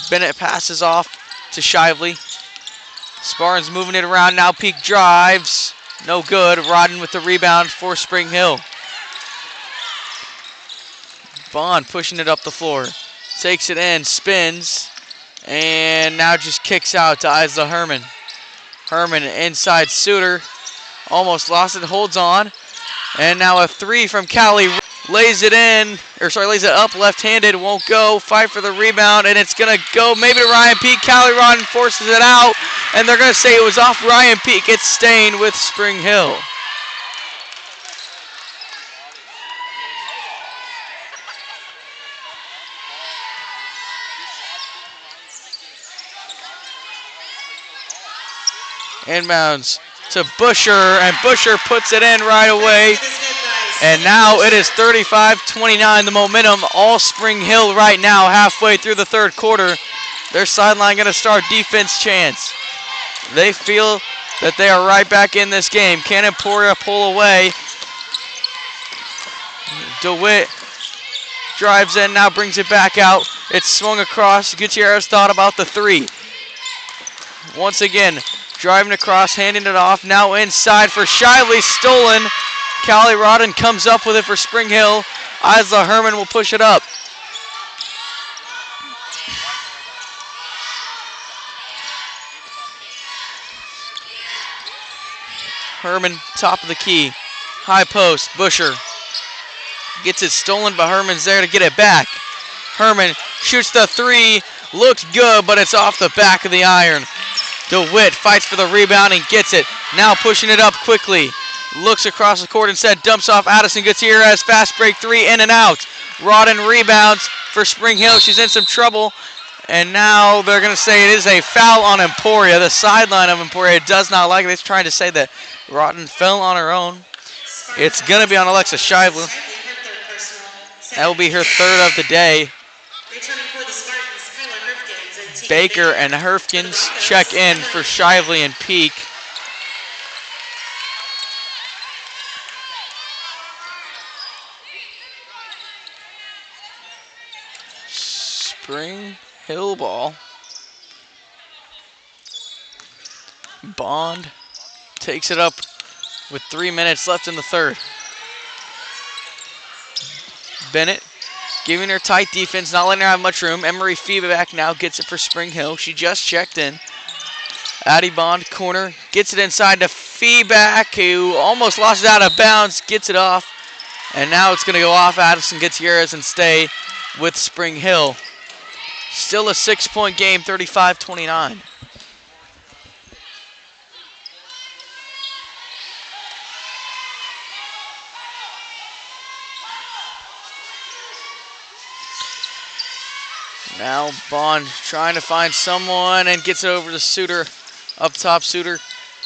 Bennett passes off to Shively. Spartans moving it around now. Peak drives. No good. Rodden with the rebound for Spring Hill. Bond pushing it up the floor. Takes it in, spins, and now just kicks out to Isla Herman. Herman inside Suter. Almost lost it, holds on. And now a 3 from Callie. Lays it up left-handed, won't go. Fight for the rebound, and it's going to go maybe to Ryan Peak. Callie Rodden forces it out, and they're going to say it was off Ryan Peak. It's staying with Spring Hill. Inbounds to Busher, and Busher puts it in right away. And now it is 35-29, the momentum all Spring Hill right now, halfway through the third quarter. Their sideline going to start defense chants. They feel that they are right back in this game. Can Emporia pull away? DeWitt drives in, now brings it back out. It's swung across. Gutierrez thought about the 3. Once again, driving across, handing it off. Now inside for Shively, stolen. Callie Rodden comes up with it for Spring Hill. Isla Herman will push it up. Herman, top of the key. High post, Busher. Gets it stolen, but Herman's there to get it back. Herman shoots the three, looks good, but it's off the back of the iron. DeWitt fights for the rebound and gets it. Now pushing it up quickly. Looks across the court instead, dumps off Addison Gutierrez. Fast break three, in and out. Rodden rebounds for Spring Hill. She's in some trouble. And now they're going to say it is a foul on Emporia. The sideline of Emporia does not like it. It's trying to say that Rodden fell on her own. It's going to be on Alexa Shively. That will be her third of the day. Baker and Herfkins check in for Shively and Peak. Spring Hill ball. Bond takes it up with 3 minutes left in the third. Bennett giving her tight defense, not letting her have much room. Emery Feeback now gets it for Spring Hill. She just checked in. Addie Bond, corner, gets it inside to Feeback, who almost lost it out of bounds, gets it off. And now it's going to go off Addison Gutierrez and stay with Spring Hill. Still a 6-point game, 35-29. Now Bond trying to find someone and gets it over to Suter. Up top, Suter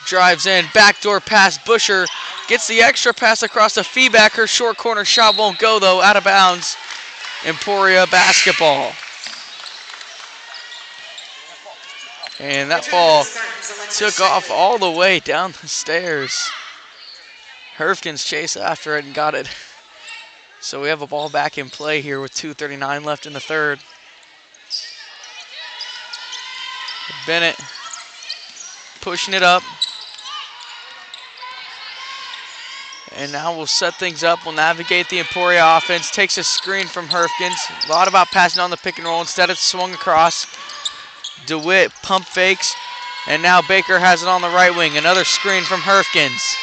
drives in. Backdoor pass, Busher gets the extra pass across the Feeback. Her short corner shot won't go though, out of bounds. Emporia basketball. And that ball took off all the way down the stairs. Herfkins chased after it and got it. So we have a ball back in play here with 2:39 left in the third. Bennett pushing it up. And now we'll set things up. We'll navigate the Emporia offense. Takes a screen from Herfkins. A lot about passing on the pick and roll. Instead it's swung across. DeWitt pump fakes. And now Baker has it on the right wing. Another screen from Herfkins.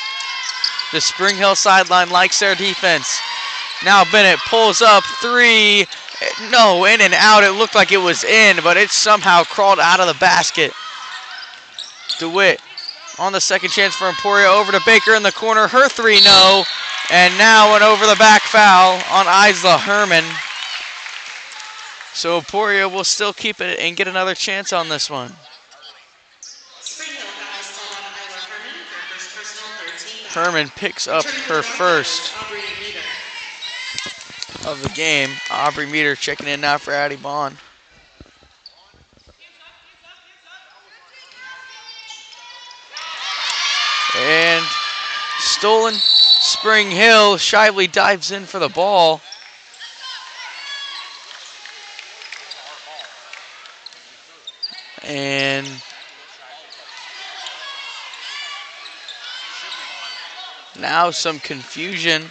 The Spring Hill sideline likes their defense. Now Bennett pulls up three. No, in and out. It looked like it was in, but it somehow crawled out of the basket. DeWitt on the second chance for Emporia. Over to Baker in the corner. Her three, no. And now an over-the-back foul on Isla Herman. So Emporia will still keep it and get another chance on this one. Herman picks up her first of the game. Aubrey Meter checking in now for Addie Bond. And stolen. Spring Hill. Shively dives in for the ball. And now some confusion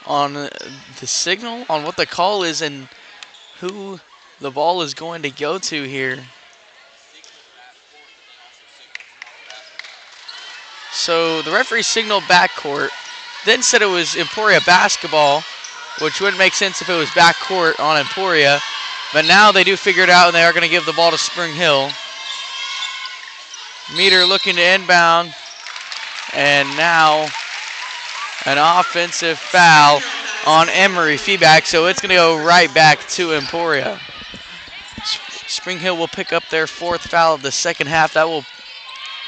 on the signal, on what the call is and who the ball is going to go to here. So the referee signaled backcourt, then said it was Emporia basketball, which wouldn't make sense if it was backcourt on Emporia. But now they do figure it out, and they are going to give the ball to Spring Hill. Meter looking to inbound. And now an offensive foul on Emery Feeback, so it's going to go right back to Emporia. Spring Hill will pick up their fourth foul of the second half. That will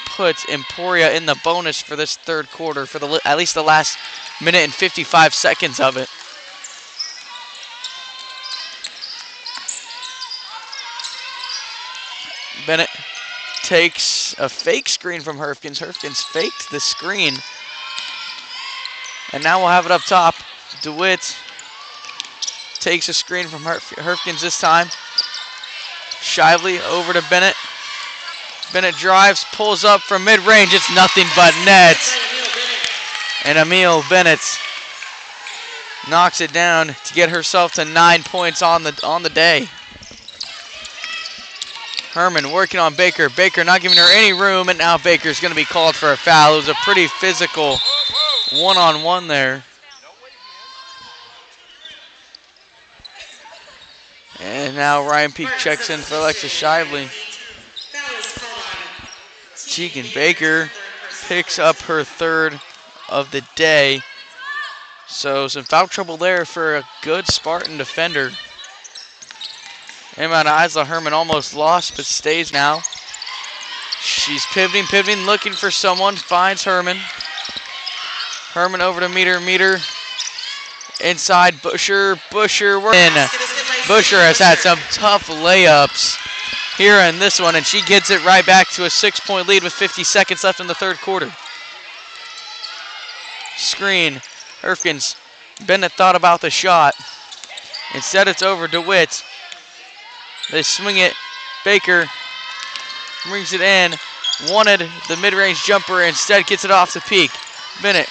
put Emporia in the bonus for this third quarter, for at least the last minute and 55 seconds of it. Bennett takes a fake screen from Herfkins. Herfkins faked the screen. And now we'll have it up top. DeWitt takes a screen from Herfkins this time. Shively over to Bennett. Bennett drives, pulls up from mid-range. It's nothing but net. And Emil Bennett knocks it down to get herself to 9 points on the day. Herman working on Baker. Baker not giving her any room, and now Baker's going to be called for a foul. It was a pretty physical one-on-one there. And now Ryan Peak checks in for Alexis Shively. Foul is called on Tegan Baker picks up her third of the day. So some foul trouble there for a good Spartan defender. Emma Isla Herman almost lost, but stays now. She's pivoting, looking for someone. Finds Herman. Herman over to Meter. Inside Busher. We're in. Busher has had some tough layups here in this one, and she gets it right back to a 6-point lead with 50 seconds left in the third quarter. Screen. Herfkins. Bennett thought about the shot. Instead, it's over DeWitt. They swing it. Baker brings it in. Wanted the mid-range jumper. Instead, gets it off to Peak. Bennett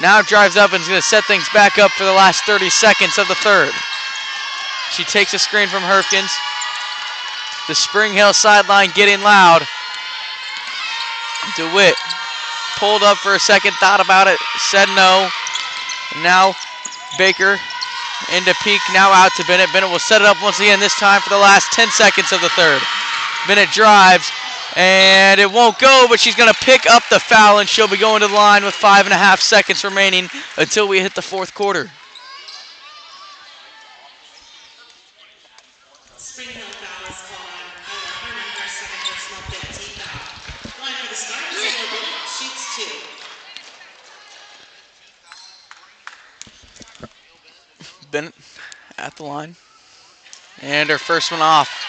now drives up and is going to set things back up for the last 30 seconds of the third. She takes a screen from Herfkins. The Spring Hill sideline getting loud. DeWitt pulled up for a second, thought about it, said no. Now Baker into Peak, now out to Bennett. Bennett will set it up once again, this time for the last 10 seconds of the third. Bennett drives, and it won't go, but she's going to pick up the foul, and she'll be going to the line with 5.5 seconds remaining until we hit the fourth quarter. Spring Hill foul is called on Isla Herman, her second personal 15 foul. Line for the start is Isla Bennett, shoots 2. Bennett at the line. And her first one off.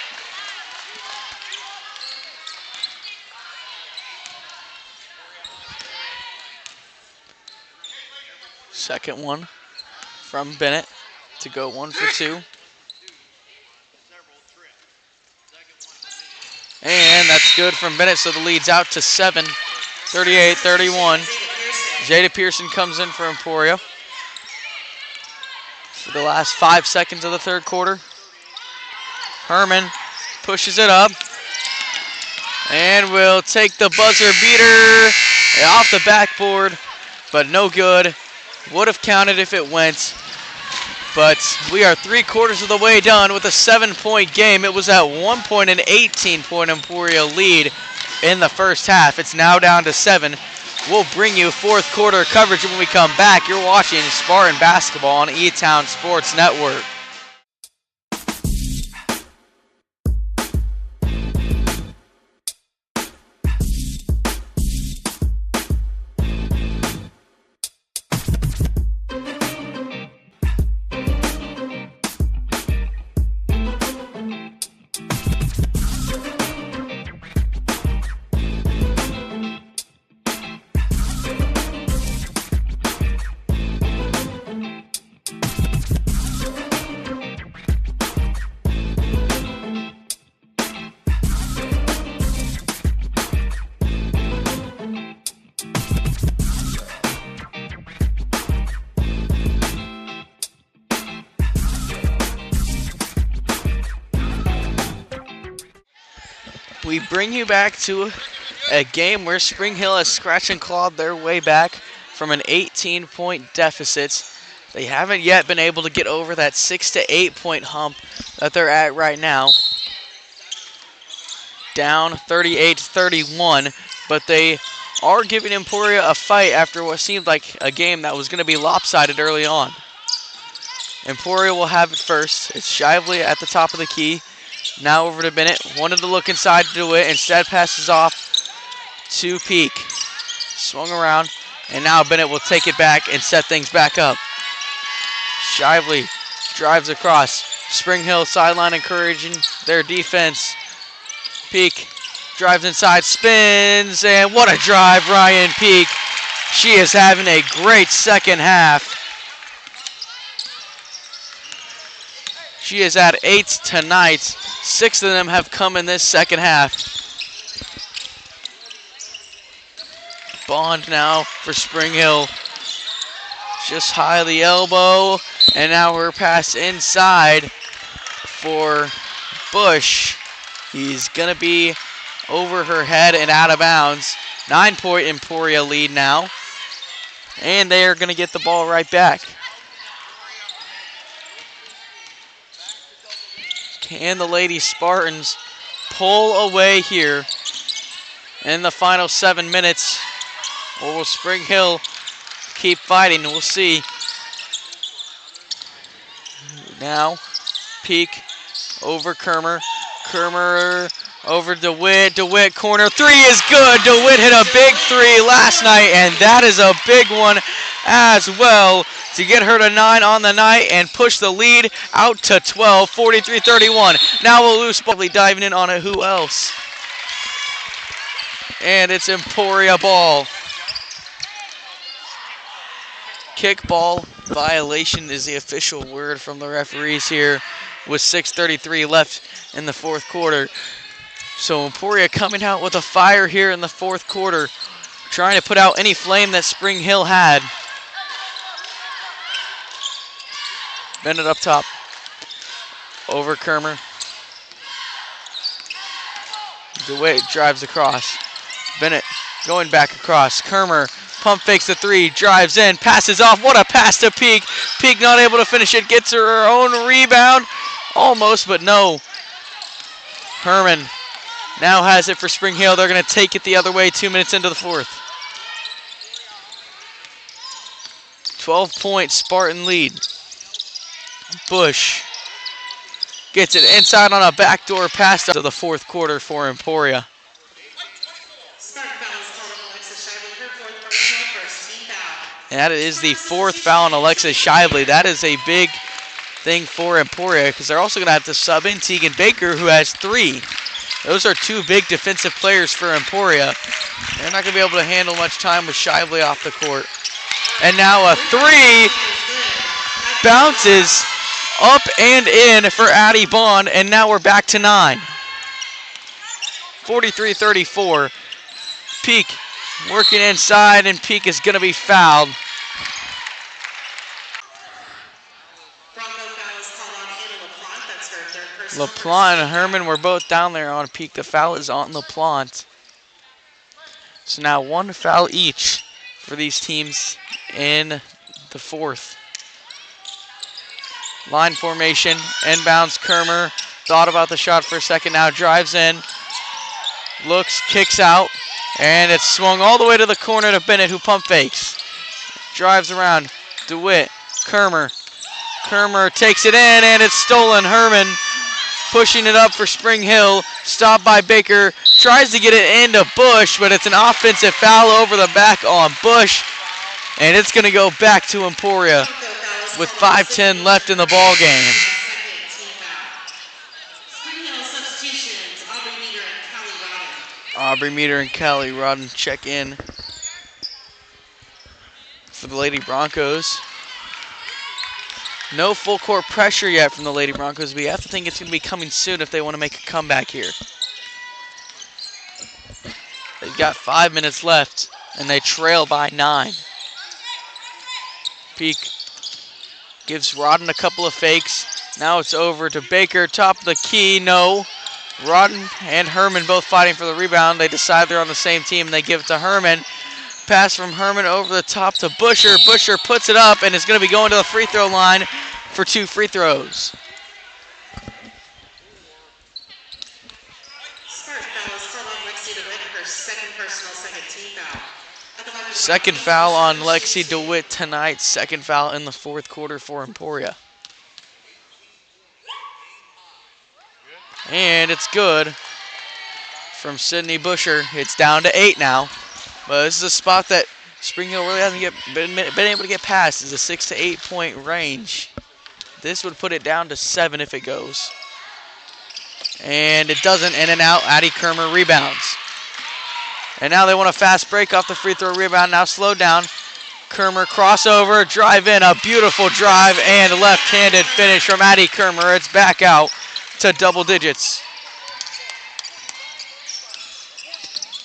Second one from Bennett to go 1 for 2. And that's good from Bennett, so the lead's out to 7, 38-31. Jada Pearson comes in for Emporia for the last 5 seconds of the third quarter. Herman pushes it up and will take the buzzer beater off the backboard, but no good. Would have counted if it went, but we are 3/4 of the way done with a 7-point game. It was at 1 point an 18-point Emporia lead in the first half. It's now down to 7. We'll bring you fourth quarter coverage when we come back. You're watching Spartan Basketball on E-Town Sports Network. We bring you back to a game where Spring Hill has scratched and clawed their way back from an 18-point deficit. They haven't yet been able to get over that 6 to 8 point hump that they're at right now. Down 38-31, but they are giving Emporia a fight after what seemed like a game that was going to be lopsided early on. Emporia will have it first. It's Shively at the top of the key. Now over to Bennett. Wanted to look inside to do it. Instead passes off to Peak. Swung around. And now Bennett will take it back and set things back up. Shively drives across. Spring Hill sideline encouraging their defense. Peak drives inside, spins, and what a drive, Ryan Peak. She is having a great second half. She is at 8 tonight. 6 of them have come in this second half. Bond now for Spring Hill. Just high the elbow. And now her pass inside for Bush. He's going to be over her head and out of bounds. 9-point Emporia lead now. And they are going to get the ball right back. Can the Lady Spartans pull away here in the final 7 minutes? Or will Spring Hill keep fighting? We'll see. Now, Peak over Kermer. Kermer over DeWitt. DeWitt corner three is good. DeWitt hit a big three last night, and that is a big one as well to get her to 9 on the night and push the lead out to 12, 43-31. Now we'll lose. Probably diving in on it. Who else? And it's Emporia ball. Kickball violation is the official word from the referees here with 6:33 left in the fourth quarter. So Emporia coming out with a fire here in the fourth quarter, trying to put out any flame that Spring Hill had. Bennett up top. Over Kermer. DeWitt drives across. Bennett going back across. Kermer pump fakes the three, drives in, passes off. What a pass to Peak. Peak not able to finish it, gets her own rebound. Almost, but no. Herman now has it for Spring Hill. They're going to take it the other way 2 minutes into the fourth. 12-point Spartan lead. Bush gets it inside on a backdoor pass to the fourth quarter for Emporia. And that is the fourth foul on Alexis Shively. That is a big thing for Emporia because they're also going to have to sub in Tegan Baker, who has 3. Those are 2 big defensive players for Emporia. They're not going to be able to handle much time with Shively off the court. And now a 3 bounces up and in for Addie Bond, and now we're back to 9. 43-34. Peak working inside, and Peak is going to be fouled. LaPlante and Herman were both down there on Peak. The foul is on LaPlante. So now 1 foul each for these teams in the fourth. Line formation, inbounds. Kermer thought about the shot for a second, now drives in, looks, kicks out, and it's swung all the way to the corner to Bennett, who pump fakes. Drives around, DeWitt, Kermer. Kermer takes it in, and it's stolen. Herman pushing it up for Spring Hill, stopped by Baker, tries to get it into Bush, but it's an offensive foul over the back on Bush, and it's going to go back to Emporia with 5:10 left in the ball game. Aubrey Meter and Callie Rodden check in for the Lady Broncos. No full court pressure yet from the Lady Broncos, but you have to think it's going to be coming soon if they want to make a comeback here. They've got 5 minutes left, and they trail by 9. Peak gives Rodden a couple of fakes. Now it's over to Baker, top of the key, no. Rodden and Herman both fighting for the rebound. They decide they're on the same team, and they give it to Herman. Pass from Herman over the top to Busher. Busher puts it up, and is going to be going to the free throw line for 2 free throws. Second foul on Lexi DeWitt tonight. Second foul in the fourth quarter for Emporia. And it's good from Sydney Busher. It's down to 8 now. But this is a spot that Spring Hill really hasn't been able to get past. It's a 6 to 8 point range. This would put it down to 7 if it goes. And it doesn't. In and out. Addie Kermer rebounds. And now they want a fast break off the free throw rebound. Now slowed down. Kermer crossover, drive in. A beautiful drive and left-handed finish from Addie Kermer. It's back out to double digits.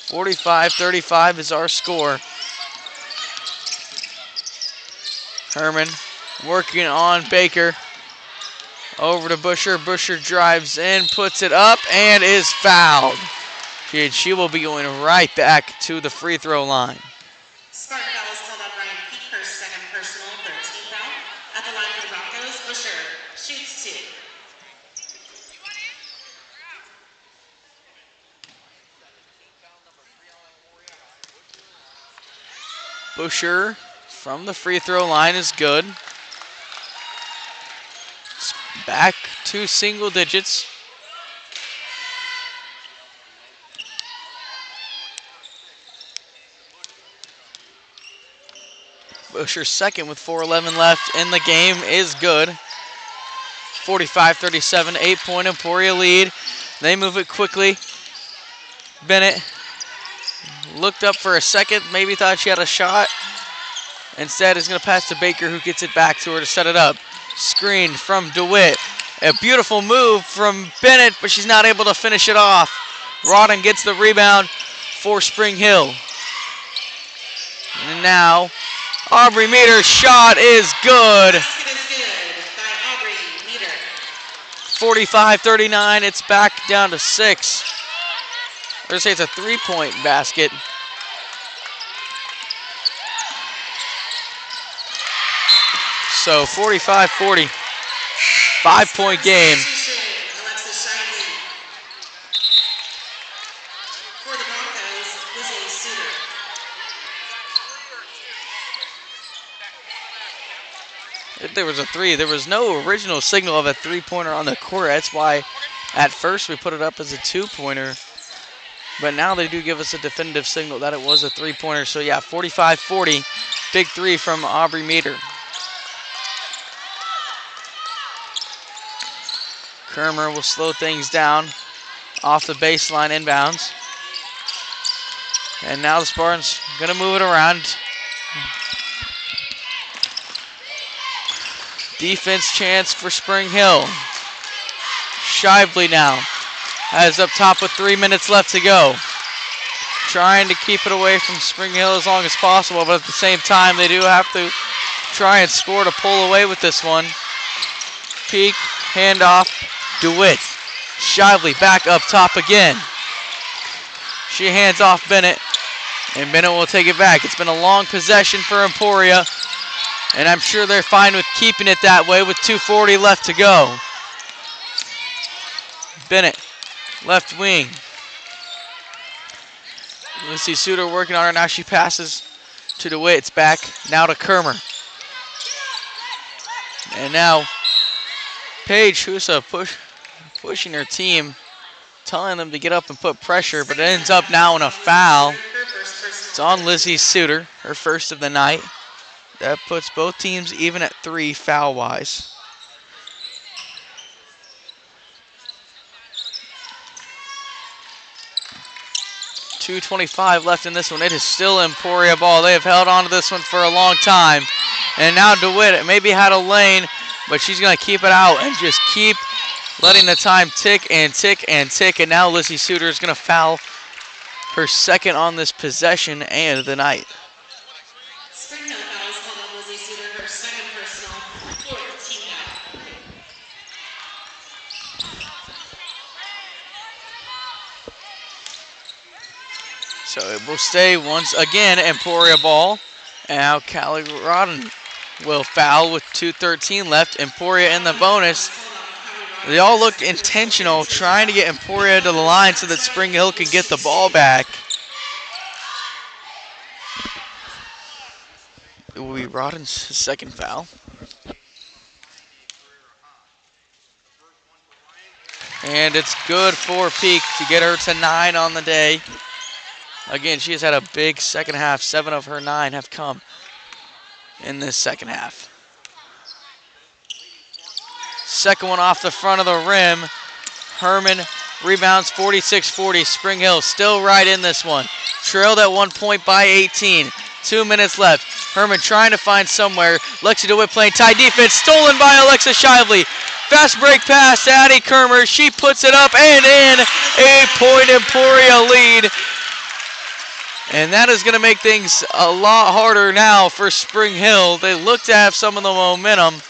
45-35 is our score. Herman working on Baker. Over to Busher. Busher drives in, puts it up, and is fouled. She will be going right back to the free throw line. Spartan foul is called on Ryan Peak, her second personal for team foul. At the line for the Broncos, Busher shoots 2. Busher from the free throw line is good. It's back to single digits. Busher second with 4:11 left in the game is good. 45-37, 8-point Emporia lead. They move it quickly. Bennett looked up for a second, maybe thought she had a shot. Instead, is going to pass to Baker, who gets it back to her to set it up. Screen from DeWitt. A beautiful move from Bennett, but she's not able to finish it off. Rodden gets the rebound for Spring Hill. And now, Aubrey Meter's shot is good. Basket is good by Aubrey Meter. 45-39, it's back down to 6. I'm going to say it's a three-point basket. So 45-40, 5-point game. Alexis Shively. For the Broncos, Lizzie Suter. If there was a three, there was no original signal of a three-pointer on the court. That's why at first we put it up as a two-pointer. But now they do give us a definitive signal that it was a three-pointer. So yeah, 45-40, big three from Aubrey Meter. Kermer will slow things down off the baseline inbounds. And now the Spartans going to move it around. Defense chance for Spring Hill. Shively now has up top with 3 minutes left to go. Trying to keep it away from Spring Hill as long as possible, but at the same time they do have to try and score to pull away with this one. Peek, handoff, DeWitt. Shively back up top again. She hands off Bennett, and Bennett will take it back. It's been a long possession for Emporia, and I'm sure they're fine with keeping it that way with 2:40 left to go. Bennett, left wing. Lucy Suter working on her. Now she passes to DeWitt. It's back now to Kermer. And now Paige Husa pushing her team, telling them to get up and put pressure, but it ends up now in a foul. It's on Lizzie Suter, her first of the night. That puts both teams even at 3 foul-wise. .225 left in this one. It is still Emporia ball. They have held on to this one for a long time. And now DeWitt maybe had a lane, but she's going to keep it out and just keep letting the time tick and tick and tick. And now Lizzie Suter is going to foul her second on this possession and of the night. Spring Hill fouls called on Lizzie Suter, her second personal, fourth team foul. So it will stay once again Emporia ball. And now Callie Rodden will foul with 2:13 left. Emporia in the bonus. They all looked intentional, trying to get Emporia to the line so that Spring Hill could get the ball back. It will be Rodden's second foul. And it's good for Peak to get her to 9 on the day. Again, she has had a big second half. 7 of her 9 have come in this second half. Second one off the front of the rim. Herman rebounds 46-40. Spring Hill still right in this one. Trailed at 1 point by 18. 2 minutes left. Herman trying to find somewhere. Lexi DeWitt playing tight defense. Stolen by Alexa Shively. Fast break pass to Addie Kermer. She puts it up and in. 8-point Emporia lead. And that is going to make things a lot harder now for Spring Hill. They look to have some of the momentum,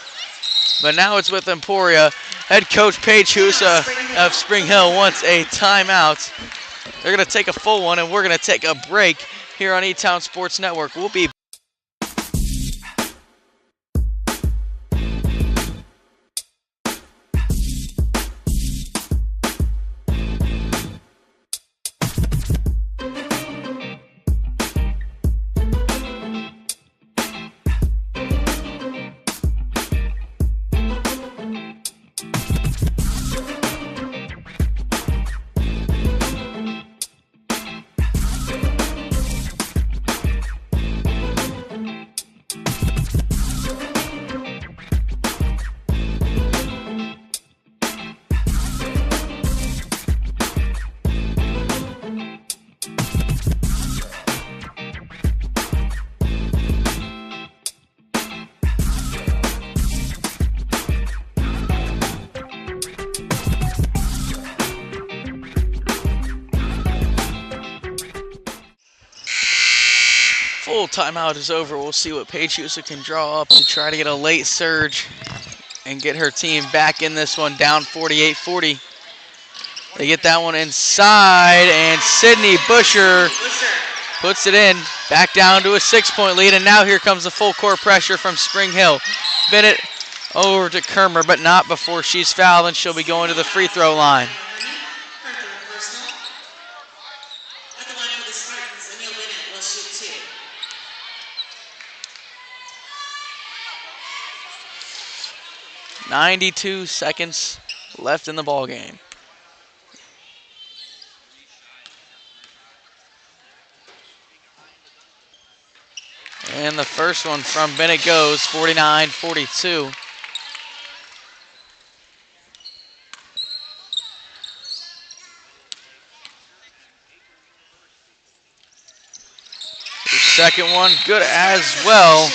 but now it's with Emporia. Head coach Paige Husa of Spring Hill wants a timeout. They're going to take a full one, and we're going to take a break here on E-Town Sports Network. We'll be full timeout is over. We'll see what Paige Houston can draw up to try to get a late surge and get her team back in this one, down 48-40. They get that one inside, and Sydney Busher puts it in, back down to a 6-point lead, and now here comes the full court pressure from Spring Hill. Bennett over to Kermer, but not before she's fouled, and she'll be going to the free throw line. At the line for the Spartans, Emil Bennett will shoot 2. 92 seconds left in the ball game. And the first one from Bennett goes 49-42. The second one good as well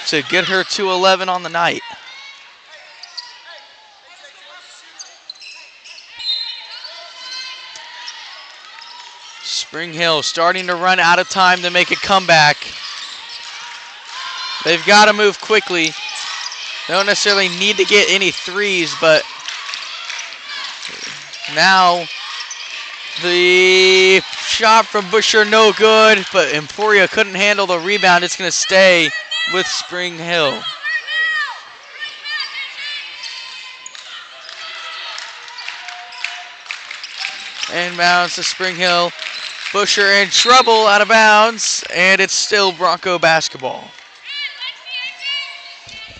to get her to 11 on the night. Spring Hill starting to run out of time to make a comeback. They've got to move quickly. They don't necessarily need to get any threes, but now the shot from Busher no good, but Emporia couldn't handle the rebound. It's going to stay with Spring Hill. Inbounds to Spring Hill. Busher in trouble, out of bounds, and it's still Bronco basketball.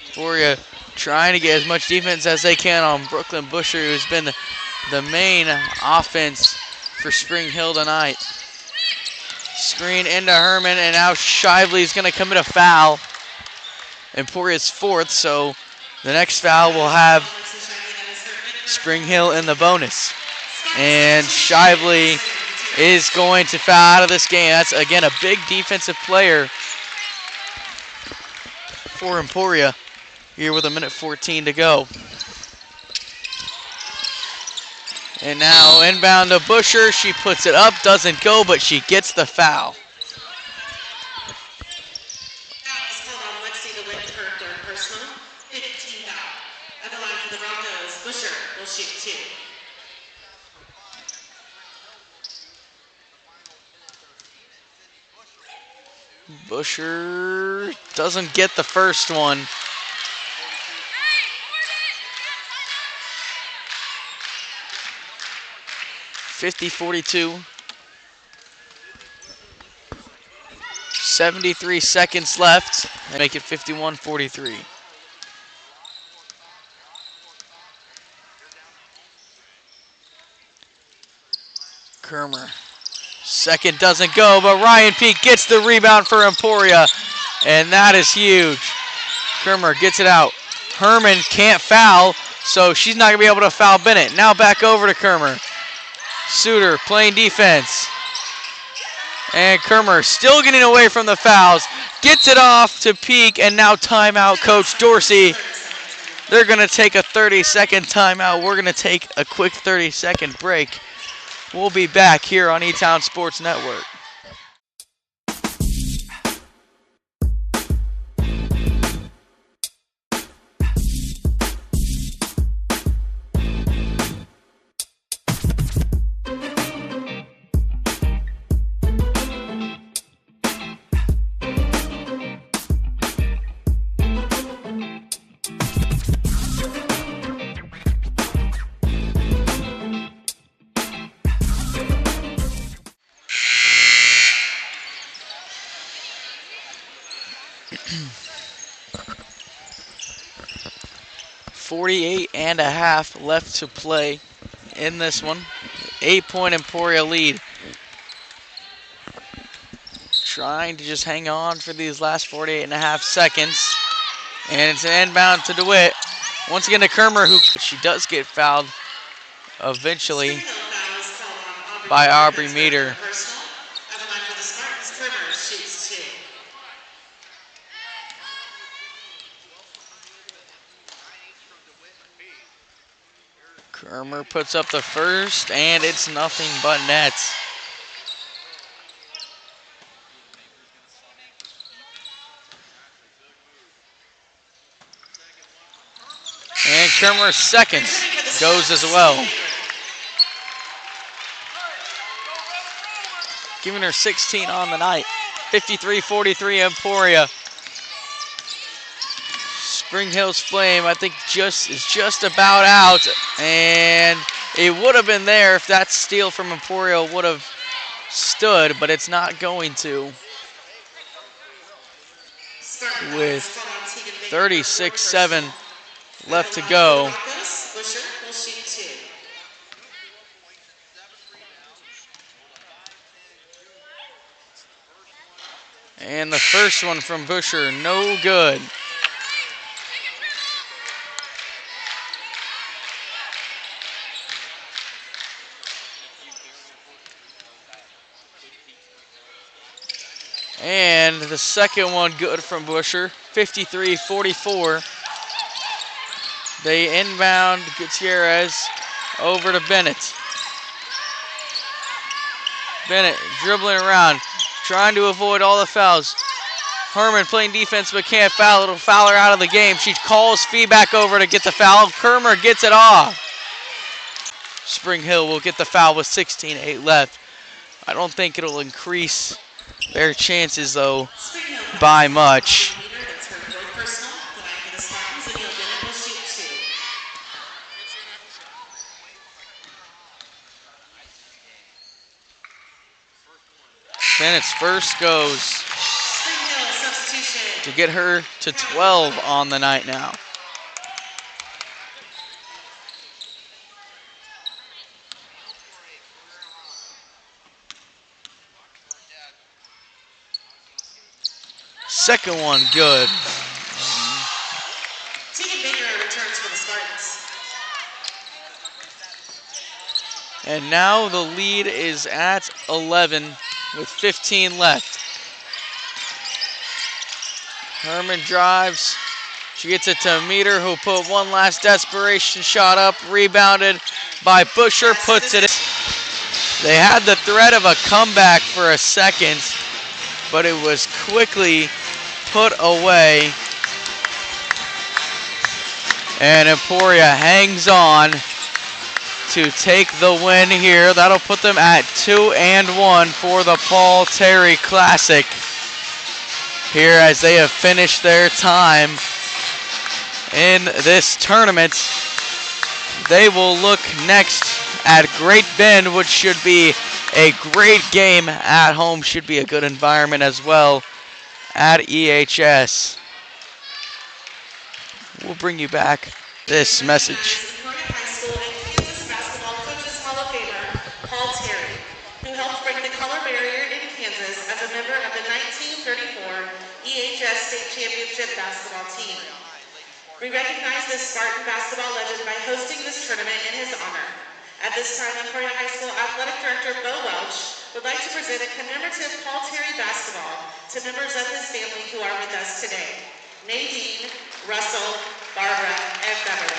Emporia trying to get as much defense as they can on Brooklyn Busher, who's been the main offense for Spring Hill tonight. Screen into Herman, and now Shively's going to commit a foul. Emporia's 4th, so the next foul will have Spring Hill in the bonus. And Shively is going to foul out of this game. That's, again, a big defensive player for Emporia here with 1:14 to go. And now inbound to Busher. She puts it up, doesn't go, but she gets the foul. Foul is called on Lexi DeWitt for her 3rd personal. 15 foul. At the line for the Broncos, Busher will shoot 2. Busher doesn't get the first one. (50-42). 73 seconds left. Make it 51-43. Kermer. Second doesn't go, but Ryan Peak gets the rebound for Emporia, and that is huge. Kermer gets it out. Herman can't foul, so she's not going to be able to foul Bennett. Now back over to Kermer. Suter playing defense. And Kermer still getting away from the fouls. Gets it off to Peak, and now timeout, Coach Dorsey. They're going to take a 30-second timeout. We're going to take a quick 30-second break. We'll be back here on E-Town Sports Network. .48.5 left to play in this one. 8-point Emporia lead. Trying to just hang on for these last 48.5 seconds. And it's an inbound to DeWitt. Once again to Kermer, who she does get fouled eventually by Aubrey Meter. Kermer puts up the first, and it's nothing but nets. Kermer's second goes as well. Giving her 16 on the night. 53-43 Emporia. Spring Hill's Flame, I think, is just about out, and it would have been there if that steal from Emporia would have stood, but it's not going to. With 36-7 left to go. And the first one from Busher, no good. And the second one good from Busher, 53-44. They inbound Gutierrez over to Bennett. Bennett dribbling around, trying to avoid all the fouls. Herman playing defense but can't foul. It'll foul her out of the game. She calls feedback over to get the foul. Kermer gets it off. Spring Hill will get the foul with 16-8 left. I don't think it'll increase their chances, though, by much. Bennett's first goes to get her to 12 on the night now. Second one good. Tegan Baker returns for the Spartans. And now the lead is at 11 with 15 left. Herman drives. She gets it to Meter, who put one last desperation shot up. Rebounded by Busher, puts it in. They had the threat of a comeback for a second, but it was quickly put away. And Emporia hangs on to take the win here. That'll put them at 2-1 for the Paul Terry Classic here as they have finished their time in this tournament. They will look next at Great Bend, which should be a great game at home. Should be a good environment as well at EHS. We'll bring you back this message. EHS State Championship basketball team. We recognize this Spartan basketball legend by hosting this tournament in his honor. At this time, Emporia High School Athletic Director Bo Welch would like to present a commemorative Paul Terry basketball to members of his family who are with us today. Nadine, Russell, Barbara, and Beverly.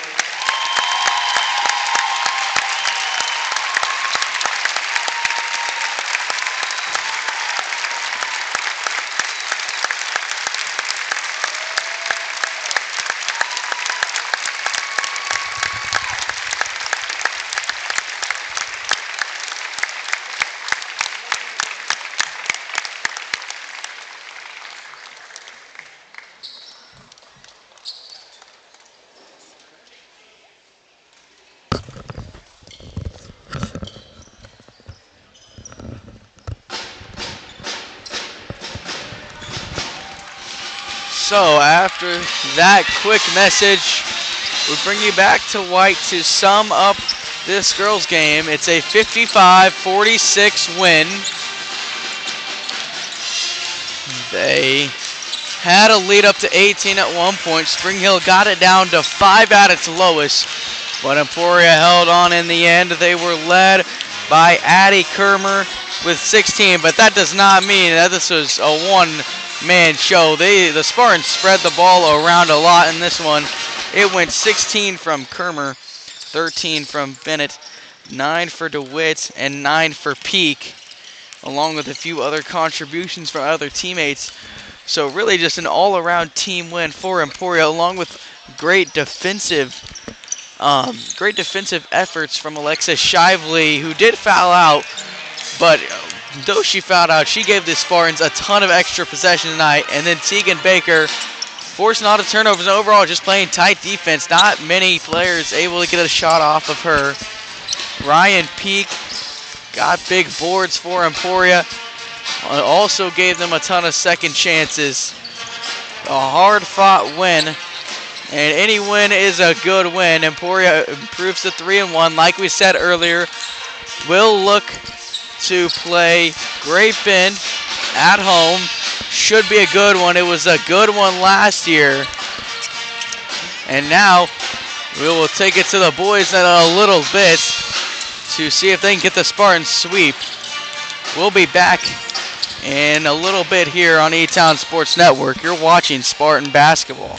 So after that quick message, we bring you back to White to sum up this girls' game. It's a 55-46 win. They had a lead up to 18 at one point. Spring Hill got it down to 5 at its lowest, but Emporia held on in the end. They were led by Addie Kermer with 16, but that does not mean that this was a one-man show. The Spartans spread the ball around a lot in this one. It went 16 from Kermer, 13 from Bennett, 9 for DeWitt, and 9 for Peak, along with a few other contributions from other teammates. So really just an all-around team win for Emporia, along with great defensive Great defensive efforts from Alexis Shively, who did foul out, but though she fouled out, she gave the Spartans a ton of extra possession tonight. And then Tegan Baker forcing all the turnovers. Overall, just playing tight defense. Not many players able to get a shot off of her. Ryan Peak got big boards for Emporia. Also gave them a ton of second chances. A hard-fought win, and any win is a good win. Emporia improves to 3-1. Like we said earlier, we'll look to play Great Bend at home. Should be a good one. It was a good one last year. And now we will take it to the boys in a little bit to see if they can get the Spartans sweep. We'll be back in a little bit here on E-Town Sports Network. You're watching Spartan basketball.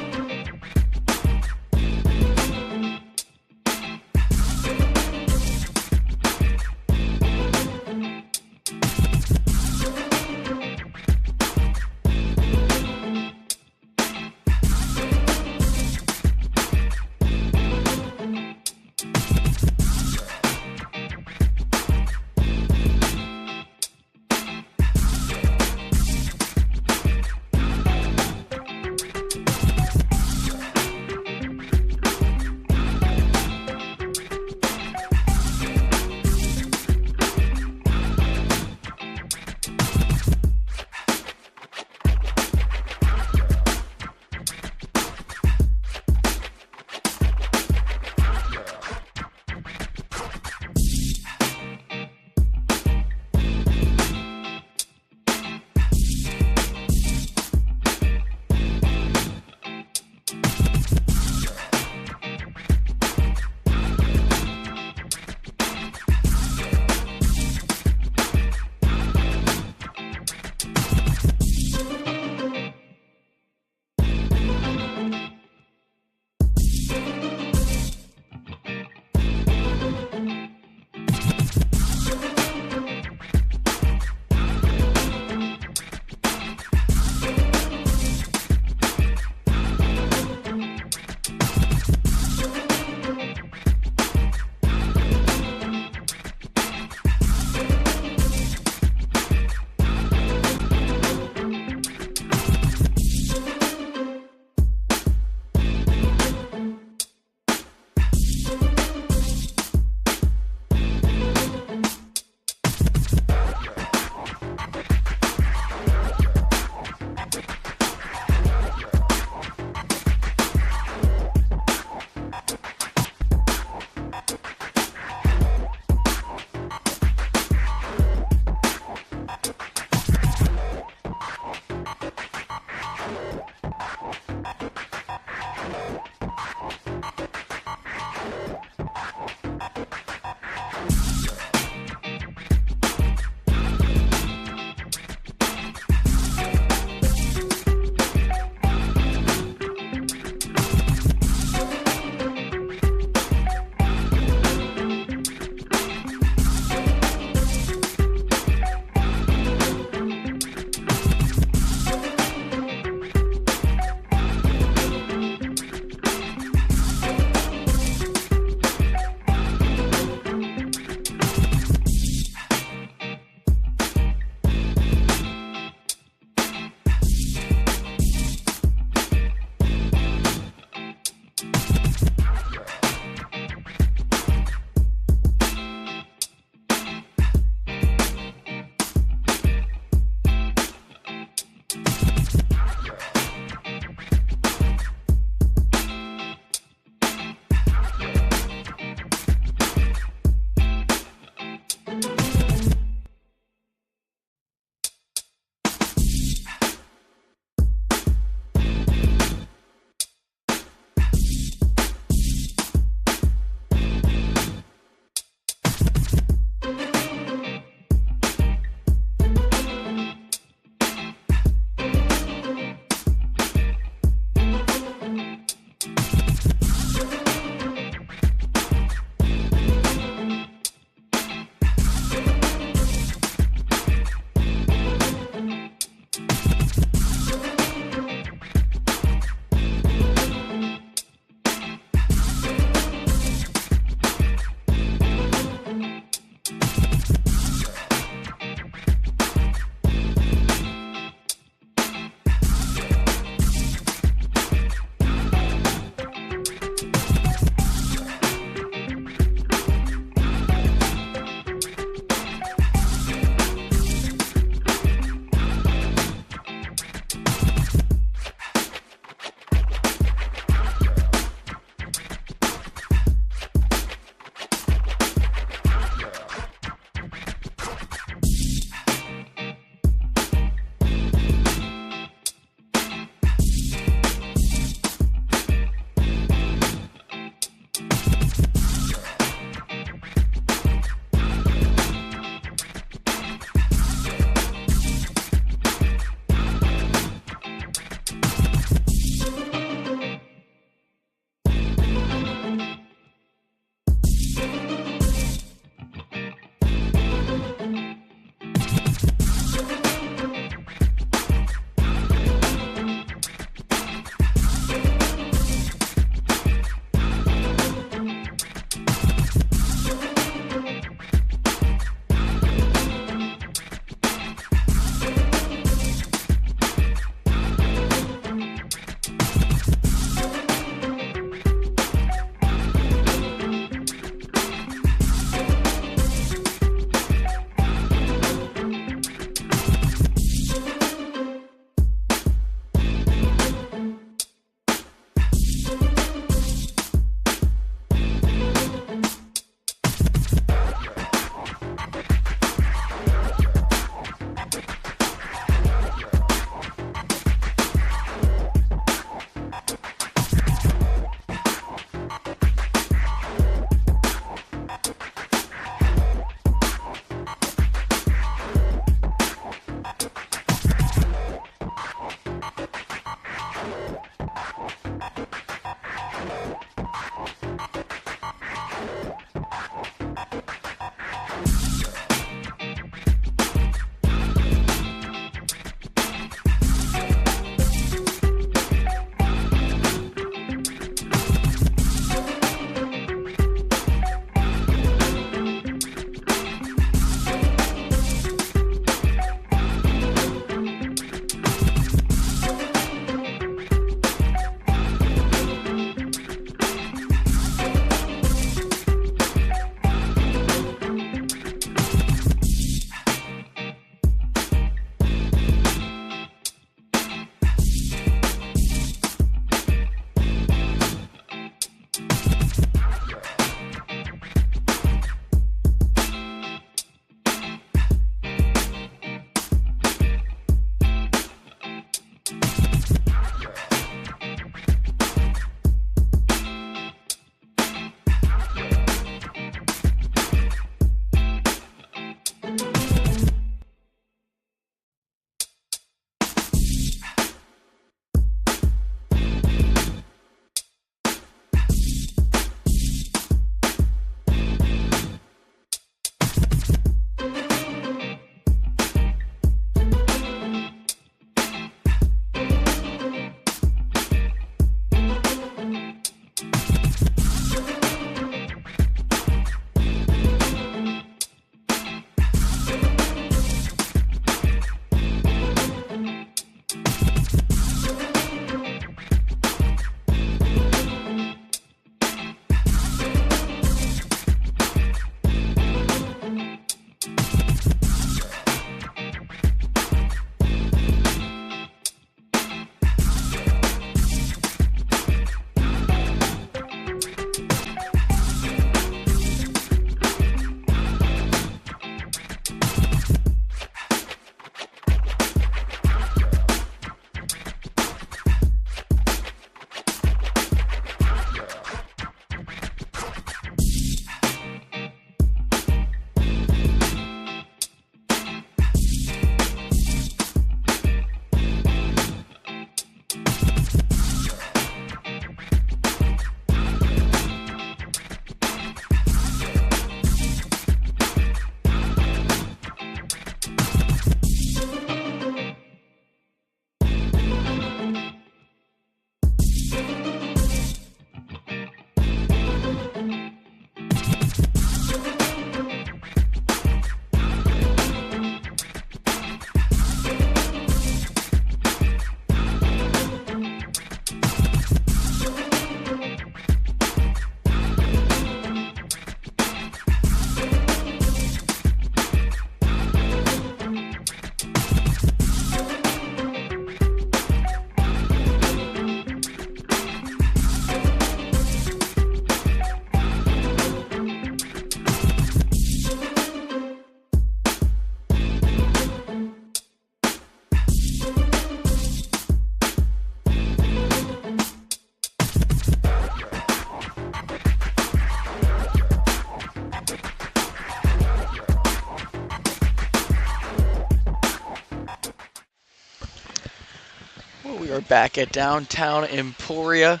We are back at downtown Emporia,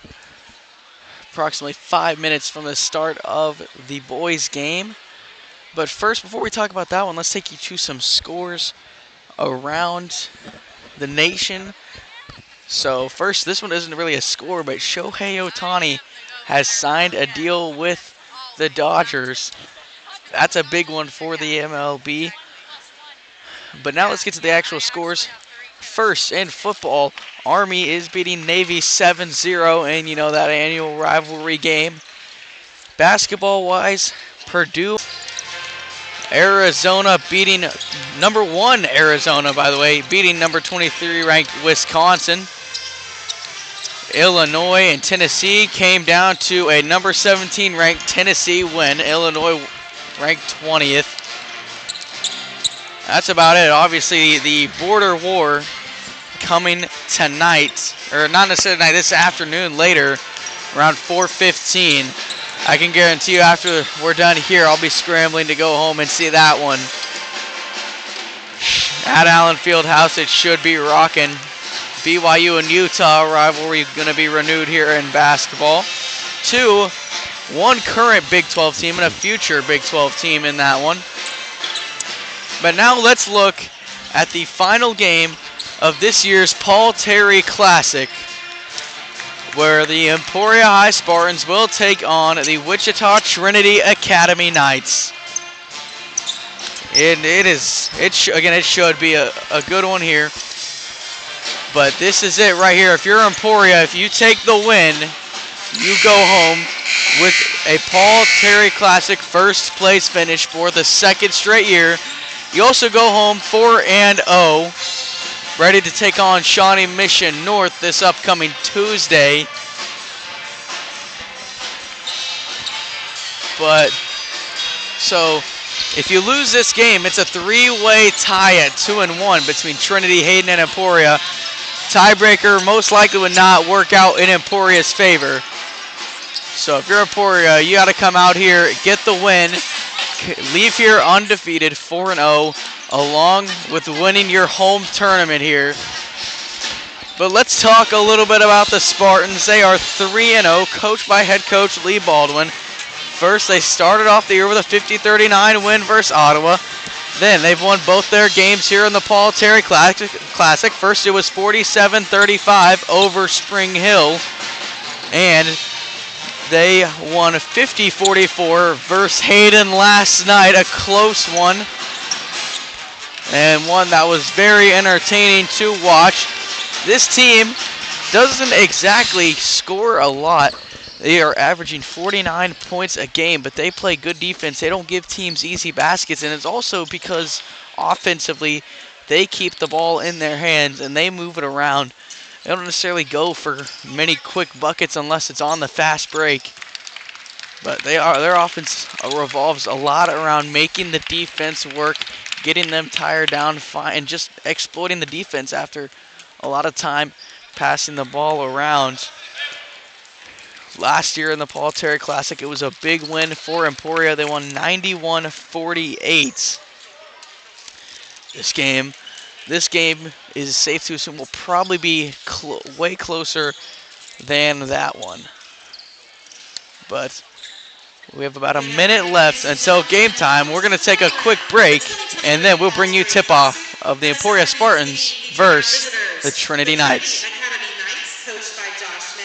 approximately 5 minutes from the start of the boys' game. But first, before we talk about that one, let's take you to some scores around the nation. So first, this one isn't really a score, but Shohei Ohtani has signed a deal with the Dodgers. That's a big one for the MLB. But now let's get to the actual scores. First, in football, Army is beating Navy 7-0 in, that annual rivalry game. Basketball-wise, Purdue, Arizona beating number 1 Arizona, by the way, beating number 23 ranked Wisconsin. Illinois and Tennessee came down to a number 17 ranked Tennessee win. Illinois ranked 20th. That's about it. Obviously, the border war coming tonight, or not necessarily tonight, this afternoon later, around 4:15. I can guarantee you after we're done here, I'll be scrambling to go home and see that one. At Allen Fieldhouse, it should be rocking. BYU and Utah rivalry going to be renewed here in basketball. One current Big 12 team and a future Big 12 team in that one. But now let's look at the final game of this year's Paul Terry Classic, where the Emporia High Spartans will take on the Wichita Trinity Academy Knights. It should be a good one here. But this is it right here. If you're Emporia, if you take the win, you go home with a Paul Terry Classic first place finish for the second straight year. You also go home 4-0, ready to take on Shawnee Mission North this upcoming Tuesday. But, so, if you lose this game, it's a three-way tie at 2-1 between Trinity, Hayden, and Emporia. Tiebreaker most likely would not work out in Emporia's favor. So if you're Emporia, you got to come out here, get the win, leave here undefeated, 4-0, along with winning your home tournament here. But let's talk a little bit about the Spartans. They are 3-0, coached by head coach Lee Baldwin. First, they started off the year with a 50-39 win versus Ottawa. Then they've won both their games here in the Paul Terry Classic. First, it was 47-35 over Spring Hill. And they won 50-44 versus Hayden last night, a close one. And one that was very entertaining to watch. This team doesn't exactly score a lot. They are averaging 49 points a game, but they play good defense. They don't give teams easy baskets, and it's also because offensively they keep the ball in their hands and they move it around. They don't necessarily go for many quick buckets unless it's on the fast break. But their offense revolves a lot around making the defense work, getting them tired down, and just exploiting the defense after a lot of time passing the ball around. Last year in the Paul Terry Classic, it was a big win for Emporia. They won 91-48. This game is safe to assume will probably be way closer than that one. But we have about a minute left until game time. We're going to take a quick break, and then we'll bring you tip-off of the Emporia Spartans versus the Trinity Knights. Academy Knights, coached by Josh May.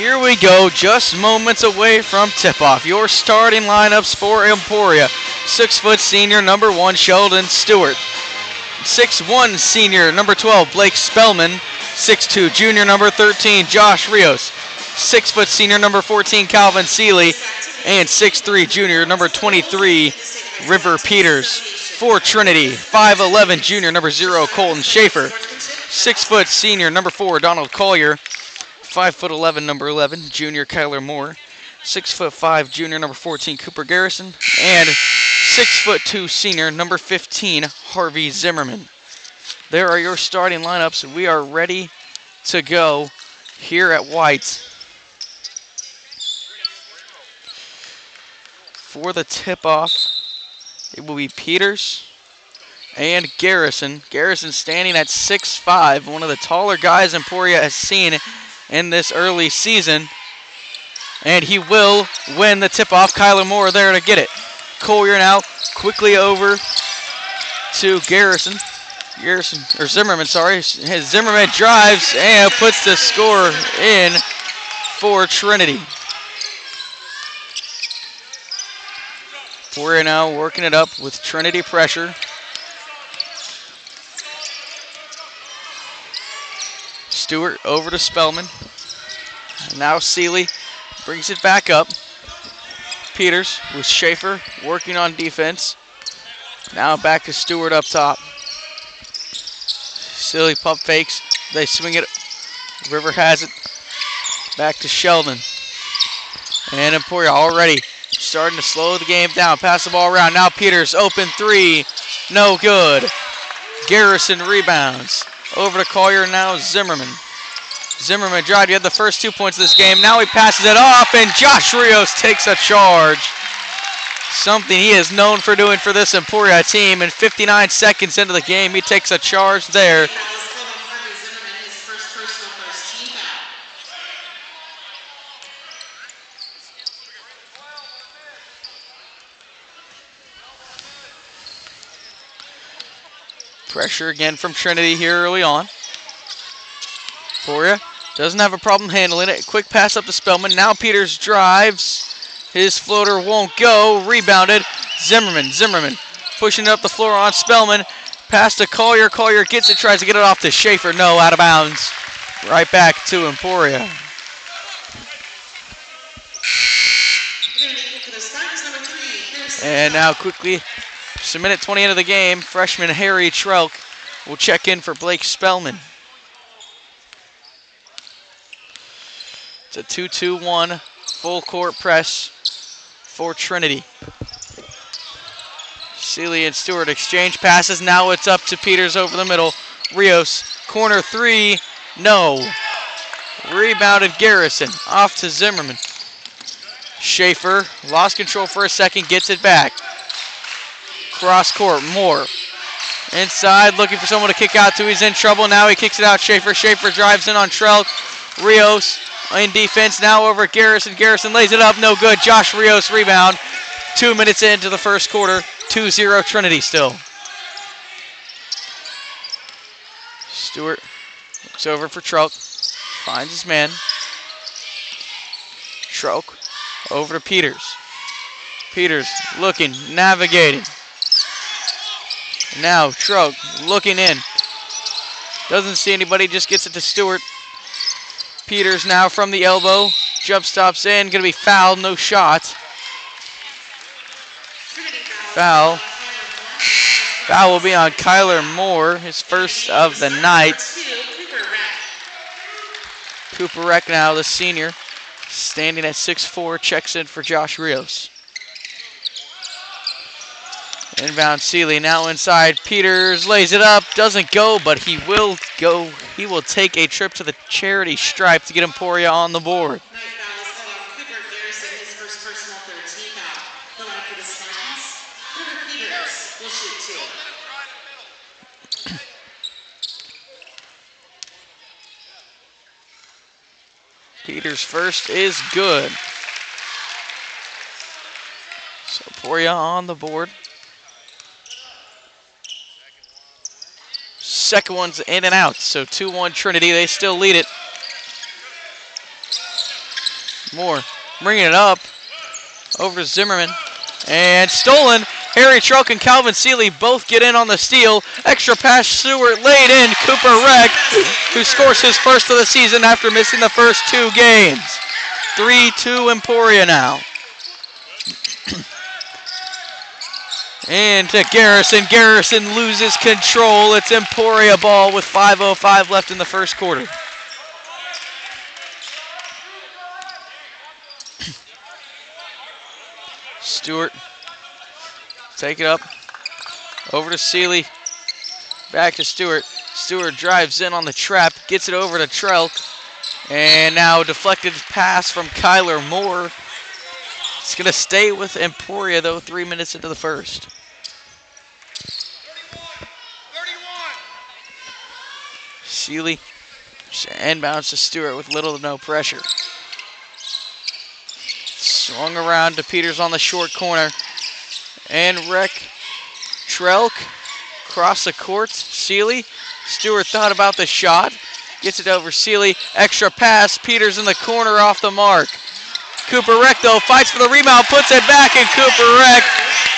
Here we go, just moments away from tip-off. Your starting lineups for Emporia. 6' senior number 1 Sheldon Stewart. 6'1 senior number 12 Blake Spellman. 6'2 junior number 13 Josh Rios. 6' senior number 14 Calvin Seeley. And 6'3 junior number 23 River Peters. For Trinity, 5'11 junior number 0 Colton Schaefer. 6' senior number 4 Donald Collier. 5'11 number 11 junior Kyler Moore. 6'5 junior number 14 Cooper Garrison. And 6'2 senior number 15 Harvey Zimmerman. There are your starting lineups. We are ready to go here at White's. For the tip-off, it will be Peters and Garrison. Garrison standing at 6'5", one of the taller guys Emporia has seen in this early season. And he will win the tip-off. Kyler Moore there to get it. Collier now quickly over to Garrison. Zimmerman, sorry. Zimmerman drives and puts the score in for Trinity. We're now working it up with Trinity pressure. Stewart over to Spellman. Now Seeley brings it back up. Peters with Schaefer working on defense. Now back to Stewart up top. Seeley pump fakes. They swing it. River has it. Back to Sheldon. And Emporia already starting to slow the game down. Pass the ball around. Now Peters, open three. No good. Garrison rebounds. Over to Collier, now Zimmerman. Zimmerman drive. He had the first 2 points of this game. Now he passes it off, and Josh Rios takes a charge. Something he is known for doing for this Emporia team. And 59 seconds into the game, he takes a charge there. Pressure again from Trinity here early on. Emporia doesn't have a problem handling it. Quick pass up to Spellman. Now Peters drives. His floater won't go. Rebounded. Zimmerman pushing it up the floor on Spellman. Pass to Collier. Collier gets it, tries to get it off to Schaefer. No, out of bounds. Right back to Emporia. And now quickly, just a minute 20 into the game, freshman Harry Trelk will check in for Blake Spellman. It's a 2-2-1 full court press for Trinity. Seeley and Stewart exchange passes. Now it's up to Peters over the middle. Rios, corner three, no. Rebounded Garrison, off to Zimmerman. Schaefer lost control for a second, gets it back. Cross court, Moore. Inside, looking for someone to kick out to. He's in trouble. Now he kicks it out. Schaefer drives in on Trelk. Rios in defense. Now over Garrison. Garrison lays it up. No good. Josh Rios rebound. 2 minutes into the first quarter. 2-0 Trinity still. Stewart looks over for Trelk. Finds his man. Trelk over to Peters. Peters looking, navigating. Now Trelk looking in. Doesn't see anybody, just gets it to Stewart. Peters now from the elbow. Jump stops in, gonna be fouled, no shot. Foul. Foul will be on Kyler Moore, his first of the night. Cooper Reck now, the senior, standing at 6'4", checks in for Josh Rios. Inbound Seeley now inside. Peters lays it up, doesn't go, but he will go. He will take a trip to the charity stripe to get Emporia on the board. Peters first is good. So Emporia on the board. Second one's in and out, so 2-1 Trinity. They still lead it. Moore bringing it up over to Zimmerman. And stolen. Harry Trelk and Calvin Seeley both get in on the steal. Extra pass, Stewart laid in. Cooper Reck, who scores his first of the season after missing the first 2 games. 3-2 Emporia now. And to Garrison. Garrison loses control. It's Emporia ball with 5:05 left in the first quarter. Stewart, take it up, over to Seeley, back to Stewart. Stewart drives in on the trap, gets it over to Trelk, and now deflected pass from Kyler Moore. It's going to stay with Emporia, though, 3 minutes into the first. 31. Seeley inbounds to Stewart with little to no pressure. Swung around to Peters on the short corner. And Reck. Trelk. Across the court. Seeley. Stewart thought about the shot. Gets it over Seeley. Extra pass. Peters in the corner off the mark. Cooper Reck, though, fights for the rebound. Puts it back, and Cooper Reck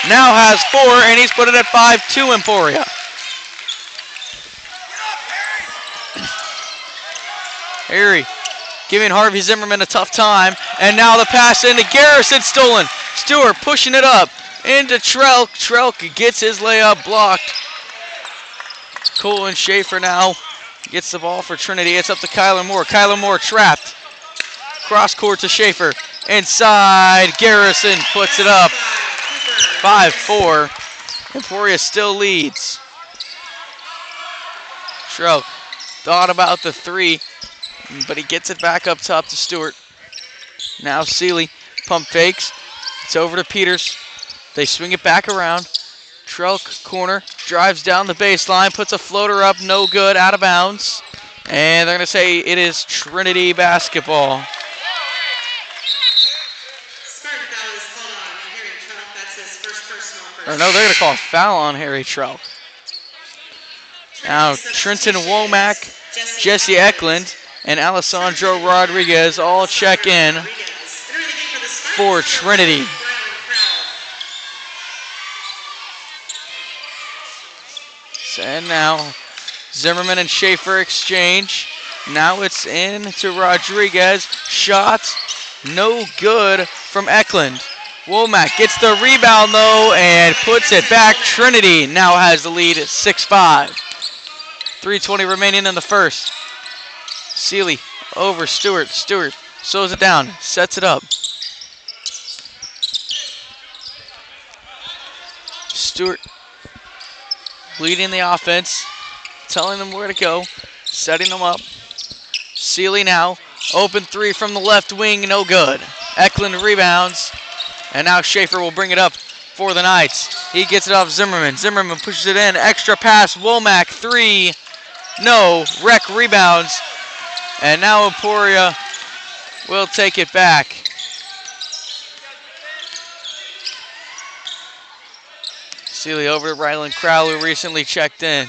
now has 4, and he's put it at 5-2 Emporia. Harry giving Harvey Zimmerman a tough time. And now the pass into Garrison, stolen. Stewart pushing it up into Trelk. Trelk gets his layup blocked. Colin Schaefer now gets the ball for Trinity. It's up to Kyler Moore. Kyler Moore trapped. Cross court to Schaefer. Inside, Garrison puts it up. 5-4. Emporia still leads. Trelk thought about the 3. But he gets it back up top to Stewart. Now Seeley pump fakes. It's over to Peters. They swing it back around. Trelk corner, drives down the baseline, puts a floater up, no good, out of bounds. And they're going to say it is Trinity basketball. Spartan foul is called on Harry Trelk. That's his first personal. Or no, they're going to call a foul on Harry Trelk. Now Trenton Womack, Jesse Eklund, and Alessandro Rodriguez all check in for Trinity. And now Zimmerman and Schaefer exchange. Now it's in to Rodriguez. Shots no good from Eklund. Womack gets the rebound though and puts it back. Trinity now has the lead at 6-5. 3:20 remaining in the first. Seeley over Stewart. Stewart slows it down, sets it up. Stewart leading the offense, telling them where to go, setting them up. Seeley now, open 3 from the left wing, no good. Eklund rebounds, and now Schaefer will bring it up for the Knights. He gets it off Zimmerman. Zimmerman pushes it in, extra pass, Womack 3, no. Reck rebounds. And now Emporia will take it back. Seeley over to Ryland Crowell, who recently checked in.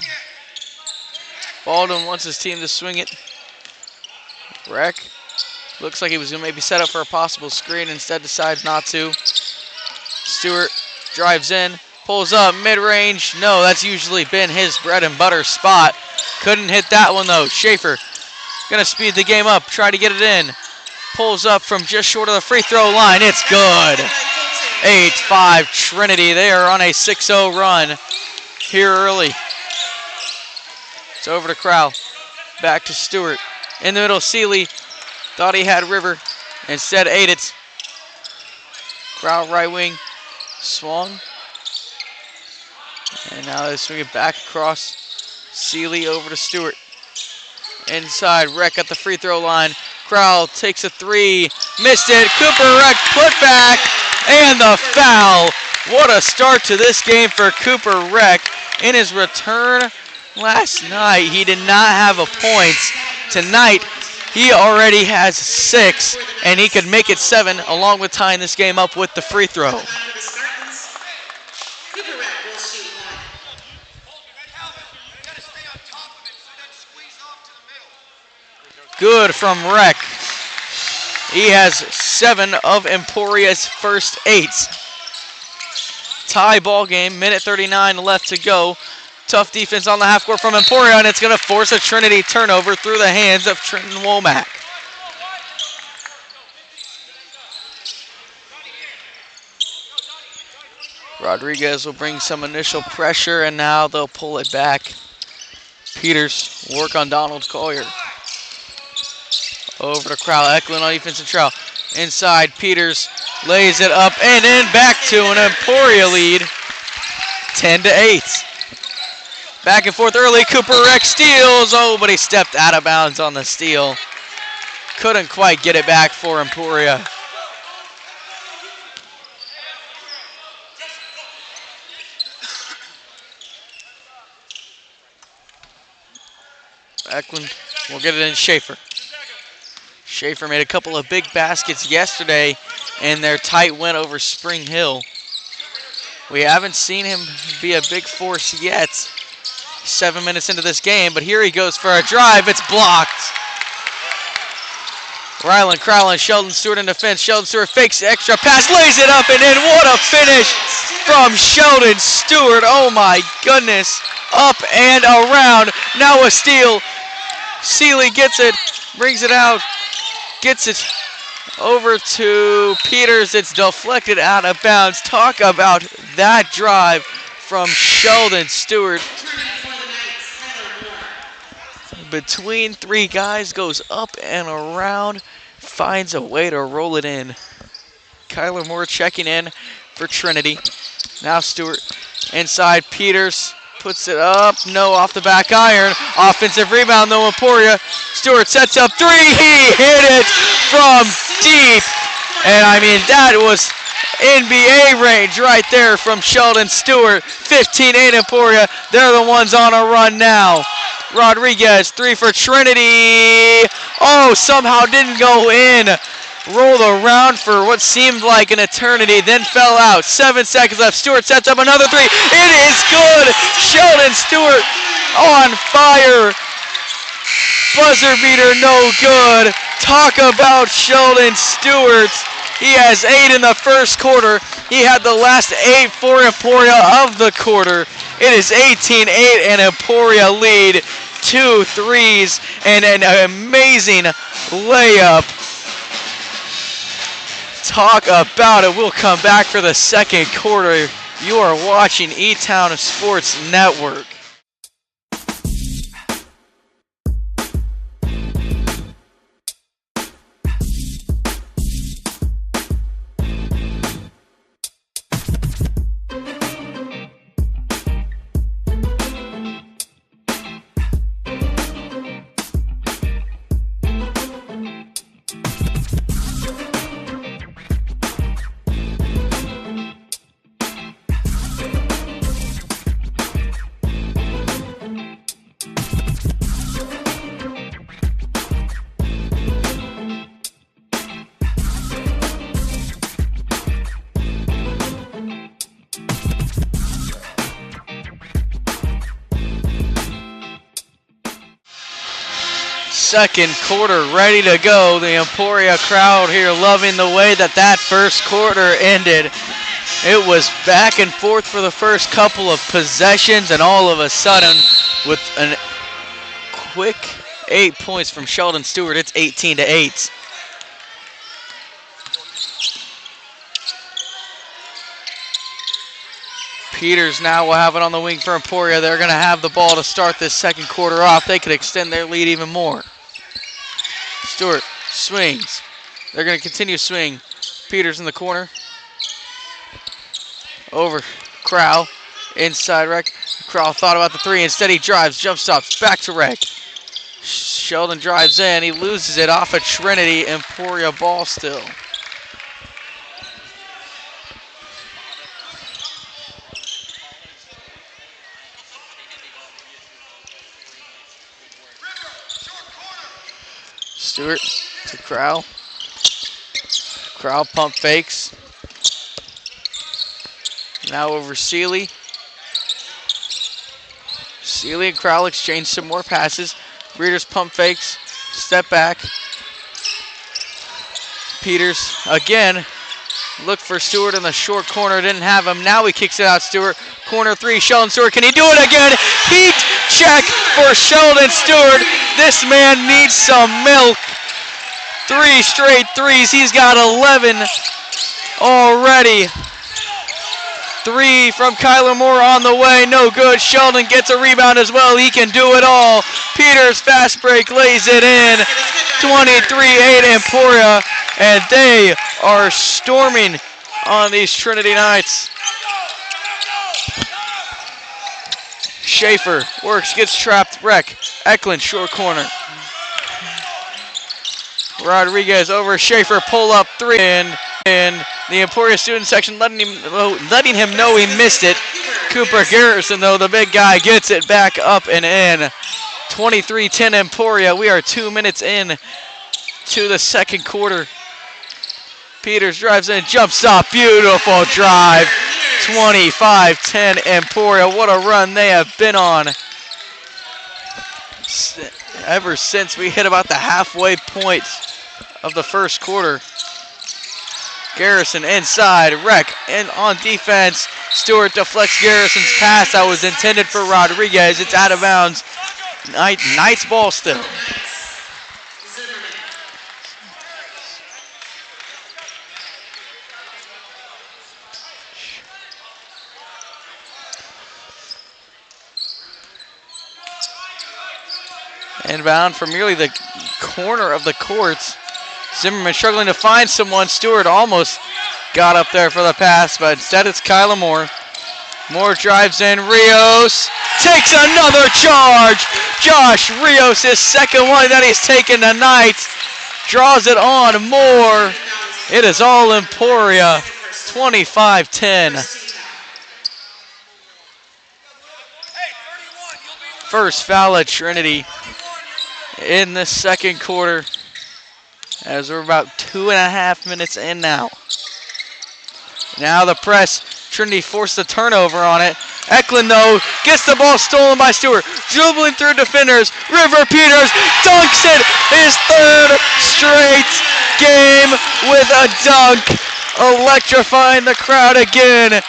Baldwin wants his team to swing it. Reck looks like he was going to maybe set up for a possible screen, instead decides not to. Stewart drives in, pulls up, mid-range. No, that's usually been his bread and butter spot. Couldn't hit that one though. Schaefer gonna speed the game up, try to get it in. Pulls up from just short of the free throw line. It's good. 8-5 Trinity. They are on a 6-0 run here early. It's over to Crowell. Back to Stewart. In the middle, Seeley thought he had River. Instead ate it. Crowell right wing. Swung. And now they swing it back across. Seeley over to Stewart. Inside, Reck at the free throw line. Crowell takes a 3. Missed it. Cooper Reck put back. And the foul. What a start to this game for Cooper Reck. In his return last night, he did not have a point. Tonight, he already has 6, and he could make it 7, along with tying this game up with the free throw. Good from Reck. He has 7 of Emporia's first 8. Tie ball game, minute 39 left to go. Tough defense on the half court from Emporia, and it's going to force a Trinity turnover through the hands of Trenton Womack. Rodriguez will bring some initial pressure, and now they'll pull it back. Peters work on Donald Collier. Over to Crowell. Eklund on defensive trail. Inside, Peters lays it up and in, back to an Emporia lead, 10-8. Back and forth early. Cooper Rex steals. Oh, but he stepped out of bounds on the steal. Couldn't quite get it back for Emporia. Eklund will get it in. Schaefer. Schaefer made a couple of big baskets yesterday in their tight win over Spring Hill. We haven't seen him be a big force yet. 7 minutes into this game, but here he goes for a drive. It's blocked. Ryland Crowell and Sheldon Stewart in defense. Sheldon Stewart fakes the extra pass, lays it up and in. What a finish from Sheldon Stewart. Oh my goodness. Up and around. Now a steal. Seeley gets it, brings it out, gets it over to Peters. It's deflected out of bounds. Talk about that drive from Sheldon Stewart. Between three guys, goes up and around, finds a way to roll it in. Kyler Moore checking in for Trinity. Now Stewart inside. Peters puts it up. No, off the back iron. Offensive rebound though, Emporia. Stewart sets up three. He hit it from deep. And I mean, that was NBA range right there from Sheldon Stewart. 15-8 Emporia. They're the ones on a run now. Rodriguez, three for Trinity. Oh, somehow didn't go in. Rolled around for what seemed like an eternity, then fell out. 7 seconds left. Stewart sets up another three. It is good. Sheldon Stewart on fire. Buzzer beater, no good. Talk about Sheldon Stewart. He has 8 in the first quarter. He had the last 8 for Emporia of the quarter. It is 18-8 and Emporia lead. 2 threes and an amazing layup. Talk about it. We'll come back for the second quarter. You are watching E-Town Sports Network. Second quarter ready to go. The Emporia crowd here loving the way that first quarter ended. It was back and forth for the first couple of possessions, and all of a sudden, with a quick 8 points from Sheldon Stewart, it's 18-8. Peters now will have it on the wing for Emporia. They're going to have the ball to start this second quarter off. They could extend their lead even more. Stewart swings. They're going to continue swing. Peters in the corner. Over Crowell. Inside Rec. Crowell thought about the three. Instead he drives, jump stops, back to Rec. Sheldon drives in. He loses it off of Trinity. Emporia ball still. Stewart to Crowell. Crowell pump fakes. Now over Seeley. Seeley and Crowell exchange some more passes. Breeders pump fakes. Step back. Peters again looked for Stewart in the short corner, didn't have him. Now he kicks it out, Stewart. Corner three, Sheldon Stewart. Can he do it again? Heat check for Sheldon Stewart. This man needs some milk. 3 straight threes. He's got 11 already. 3 from Kyler Moore on the way. No good. Sheldon gets a rebound as well. He can do it all. Peters fast break lays it in. 23-8 Emporia. And they are storming on these Trinity Knights. Schaefer works, gets trapped. Wreck. Eklund, short corner. Rodriguez over Schaefer, pull up 3. And the Emporia student section letting him know he missed it. Cooper Garrison, though, the big guy, gets it back up and in. 23-10 Emporia. We are 2 minutes in to the second quarter. Peters drives in, jump stop, beautiful drive. 25-10 Emporia. What a run they have been on ever since we hit about the halfway point of the first quarter. Garrison inside, Wreck and on defense. Stewart deflects Garrison's pass that was intended for Rodriguez. It's out of bounds. Knights ball still. Inbound from nearly the corner of the courts. Zimmerman struggling to find someone. Stewart almost got up there for the pass, but instead it's Kyler Moore. Moore drives in. Rios takes another charge. Josh Rios, his second one that he's taken tonight. Draws it on Moore. It is all Emporia. 25-10. First foul at Trinity in the second quarter, as we're about 2.5 minutes in now. Now the press. Trinity forced the turnover on it. Eklund, though, gets the ball stolen by Stewart. Dribbling through defenders. River Peters dunks it. His third straight game with a dunk. Electrifying the crowd again.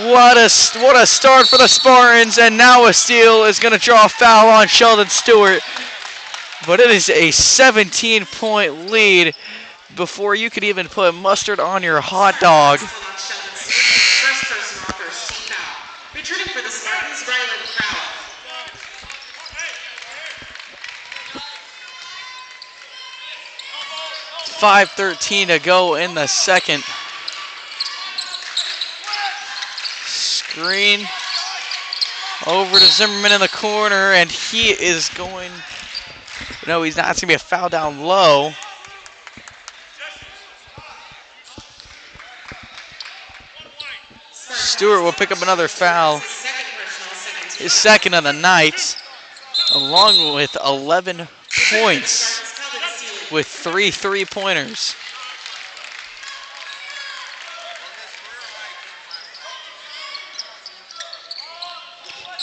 What a start for the Spartans. And now a steal is going to draw a foul on Sheldon Stewart. But it is a 17-point lead before you could even put mustard on your hot dog. First person offers team foul. Returning for the Spartans, Ryland Crowell. 5:13 to go in the second. Screen over to Zimmerman in the corner, and he is going. No, he's not. It's going to be a foul down low. Stewart will pick up another foul. His second of the night, along with 11 points with 3 3-pointers.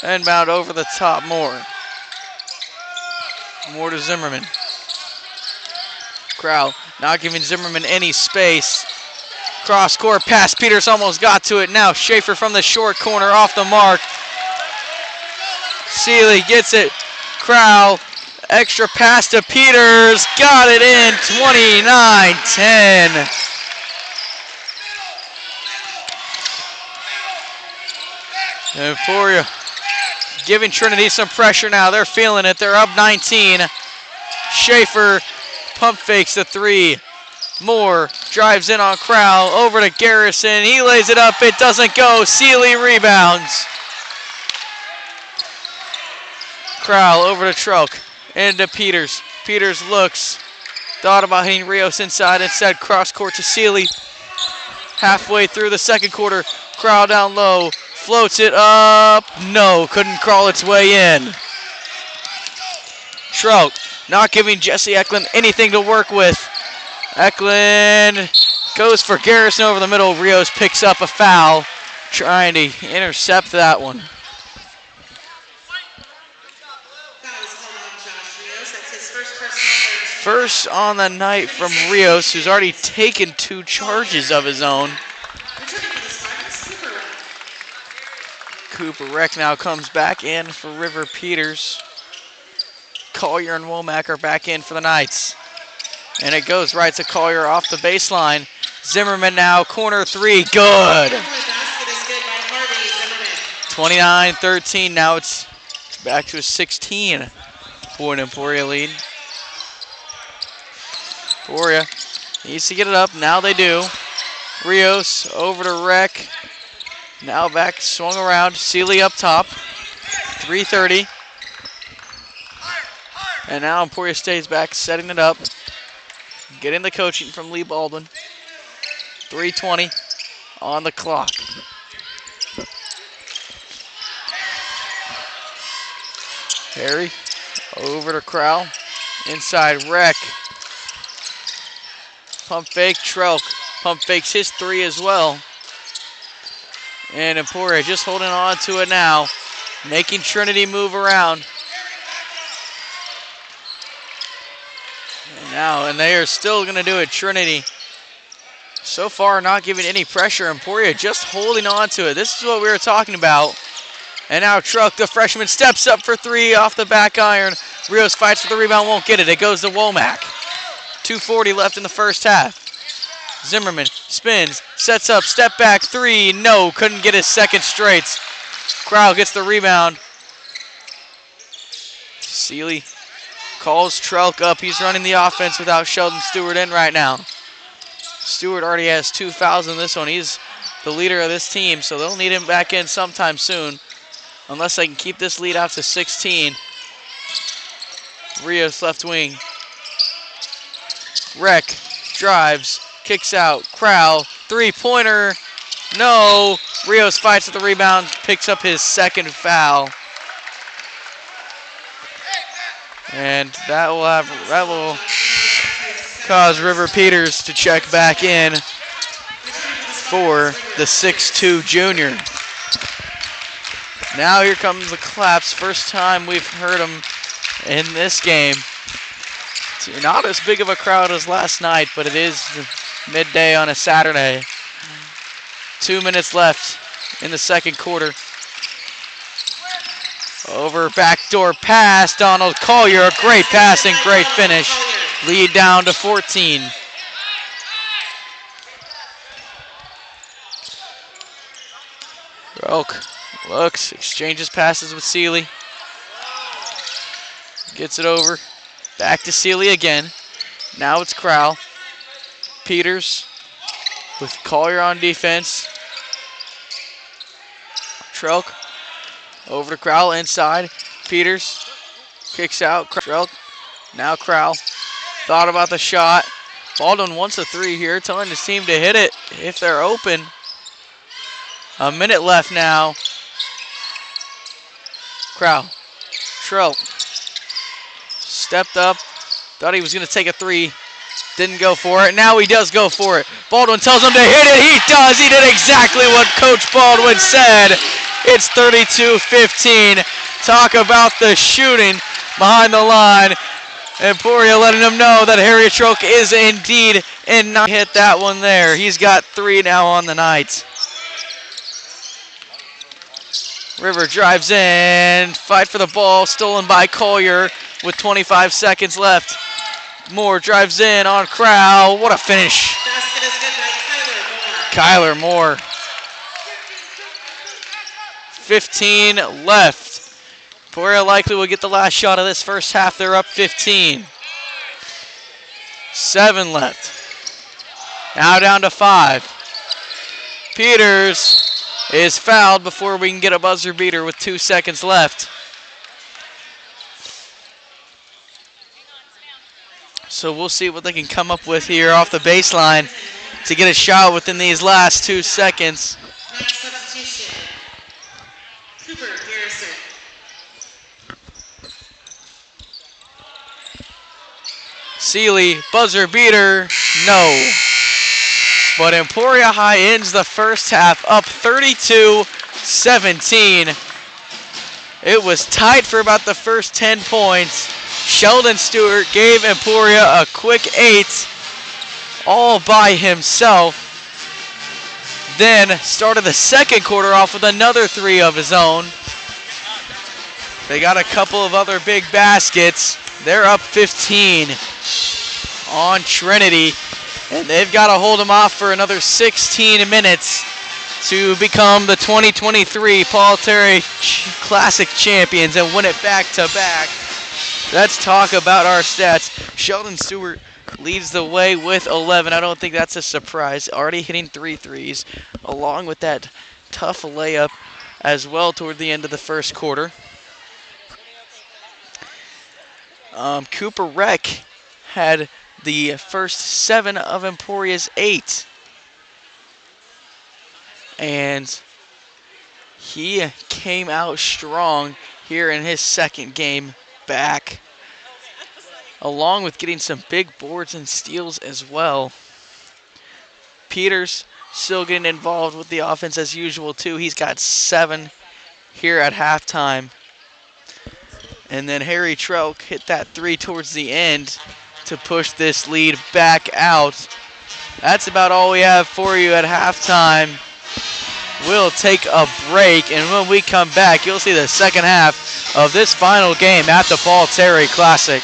Inbound over the top, Moore. Moore to Zimmerman. Crowell not giving Zimmerman any space. Cross court pass. Peters almost got to it. Now Schaefer from the short corner off the mark. Seeley gets it. Crowell. Extra pass to Peters. Got it in. 29-10. Emporia giving Trinity some pressure now. They're feeling it. They're up 19. Schaefer pump fakes the 3. Moore drives in on Crowell. Over to Garrison. He lays it up. It doesn't go. Seeley rebounds. Crowell over to Trelk. Into Peters. Peters looks. Thought about hitting Rios inside. Instead, cross court to Seeley. Halfway through the second quarter. Crowell down low. Floats it up. No, couldn't crawl its way in. Trout not giving Jesse Eklund anything to work with. Eklund goes for Garrison over the middle. Rios picks up a foul, trying to intercept that one. First on the night from Rios, who's already taken 2 charges of his own. Cooper Reck now comes back in for River Peters. Collier and Womack are back in for the Knights. And it goes right to Collier off the baseline. Zimmerman now, corner 3, good. 29-13, now it's back to a 16-point Emporia lead. Emporia needs to get it up, now they do. Rios over to Reck. Now back, swung around, Seeley up top. 3:30. And now Emporia stays back, setting it up. Getting the coaching from Lee Baldwin. 3:20 on the clock. Harry over to Crowell. Inside Reck. Pump fake, Trelk. Pump fakes his 3 as well. And Emporia just holding on to it now. Making Trinity move around. And they are still going to do it. Trinity so far not giving any pressure. Emporia just holding on to it. This is what we were talking about. And now Truck, the freshman, steps up for 3 off the back iron. Rios fights for the rebound, won't get it. It goes to Womack. 2:40 left in the first half. Zimmerman spins, sets up, step back, 3, no, couldn't get his second straight. Crowell gets the rebound. Seeley calls Trelk up. He's running the offense without Sheldon Stewart in right now. Stewart already has 2 fouls in this one. He's the leader of this team, so they'll need him back in sometime soon, unless they can keep this lead out to 16. Rios left wing. Reck drives, kicks out. Crowell, 3-pointer, no. Rios fights with the rebound, picks up his second foul. And that will cause River Peters to check back in for the 6'2 junior. Now here comes the claps. First time we've heard them in this game. It's not as big of a crowd as last night, but it is midday on a Saturday. 2 minutes left in the second quarter. Over backdoor pass, Donald Collier, a great pass and great finish. Lead down to 14. Elk looks, exchanges passes with Seeley. Gets it over. Back to Seeley again. Now it's Crowell. Peters with Collier on defense. Trelk over to Crowell inside. Peters kicks out. Trelk. Now Crowell. Thought about the shot. Baldwin wants a 3 here, telling his team to hit it if they're open. A minute left now. Crowell. Trelk. Stepped up. Thought he was going to take a 3. Didn't go for it. Now he does go for it. Baldwin tells him to hit it. He does. He did exactly what Coach Baldwin said. It's 32-15. Talk about the shooting behind the line. Emporia letting him know that Harriet Trelk is indeed in. Not hit that one there. He's got 3 now on the night. River drives in. Fight for the ball. Stolen by Collier with 25 seconds left. Moore drives in on Crowell. What a finish. Basket is good by Kyler Moore. Kyler Moore. 15 left. Emporia likely will get the last shot of this first half. They're up 15. 7 left. Now down to 5. Peters is fouled before we can get a buzzer beater with 2 seconds left. So we'll see what they can come up with here off the baseline to get a shot within these last 2 seconds. Next substitution. Cooper Garrison. Seeley, buzzer beater, no. But Emporia High ends the first half up 32-17. It was tight for about the first 10 points. Sheldon Stewart gave Emporia a quick 8 all by himself. Then started the second quarter off with another 3 of his own. They got a couple of other big baskets. They're up 15 on Trinity, and they've got to hold them off for another 16 minutes to become the 2023 Paul Terry Classic champions and win it back-to-back. Let's talk about our stats. Sheldon Stewart leads the way with 11. I don't think that's a surprise. Already hitting 3 threes, along with that tough layup as well toward the end of the first quarter. Cooper Reck had the first 7 of Emporia's 8. And he came out strong here in his second game back, along with getting some big boards and steals as well. Peters still getting involved with the offense as usual too. He's got 7 here at halftime. And then Harry Trelk hit that 3 towards the end to push this lead back out. That's about all we have for you at halftime. We'll take a break, and when we come back, you'll see the second half of this final game at the Paul Terry Classic.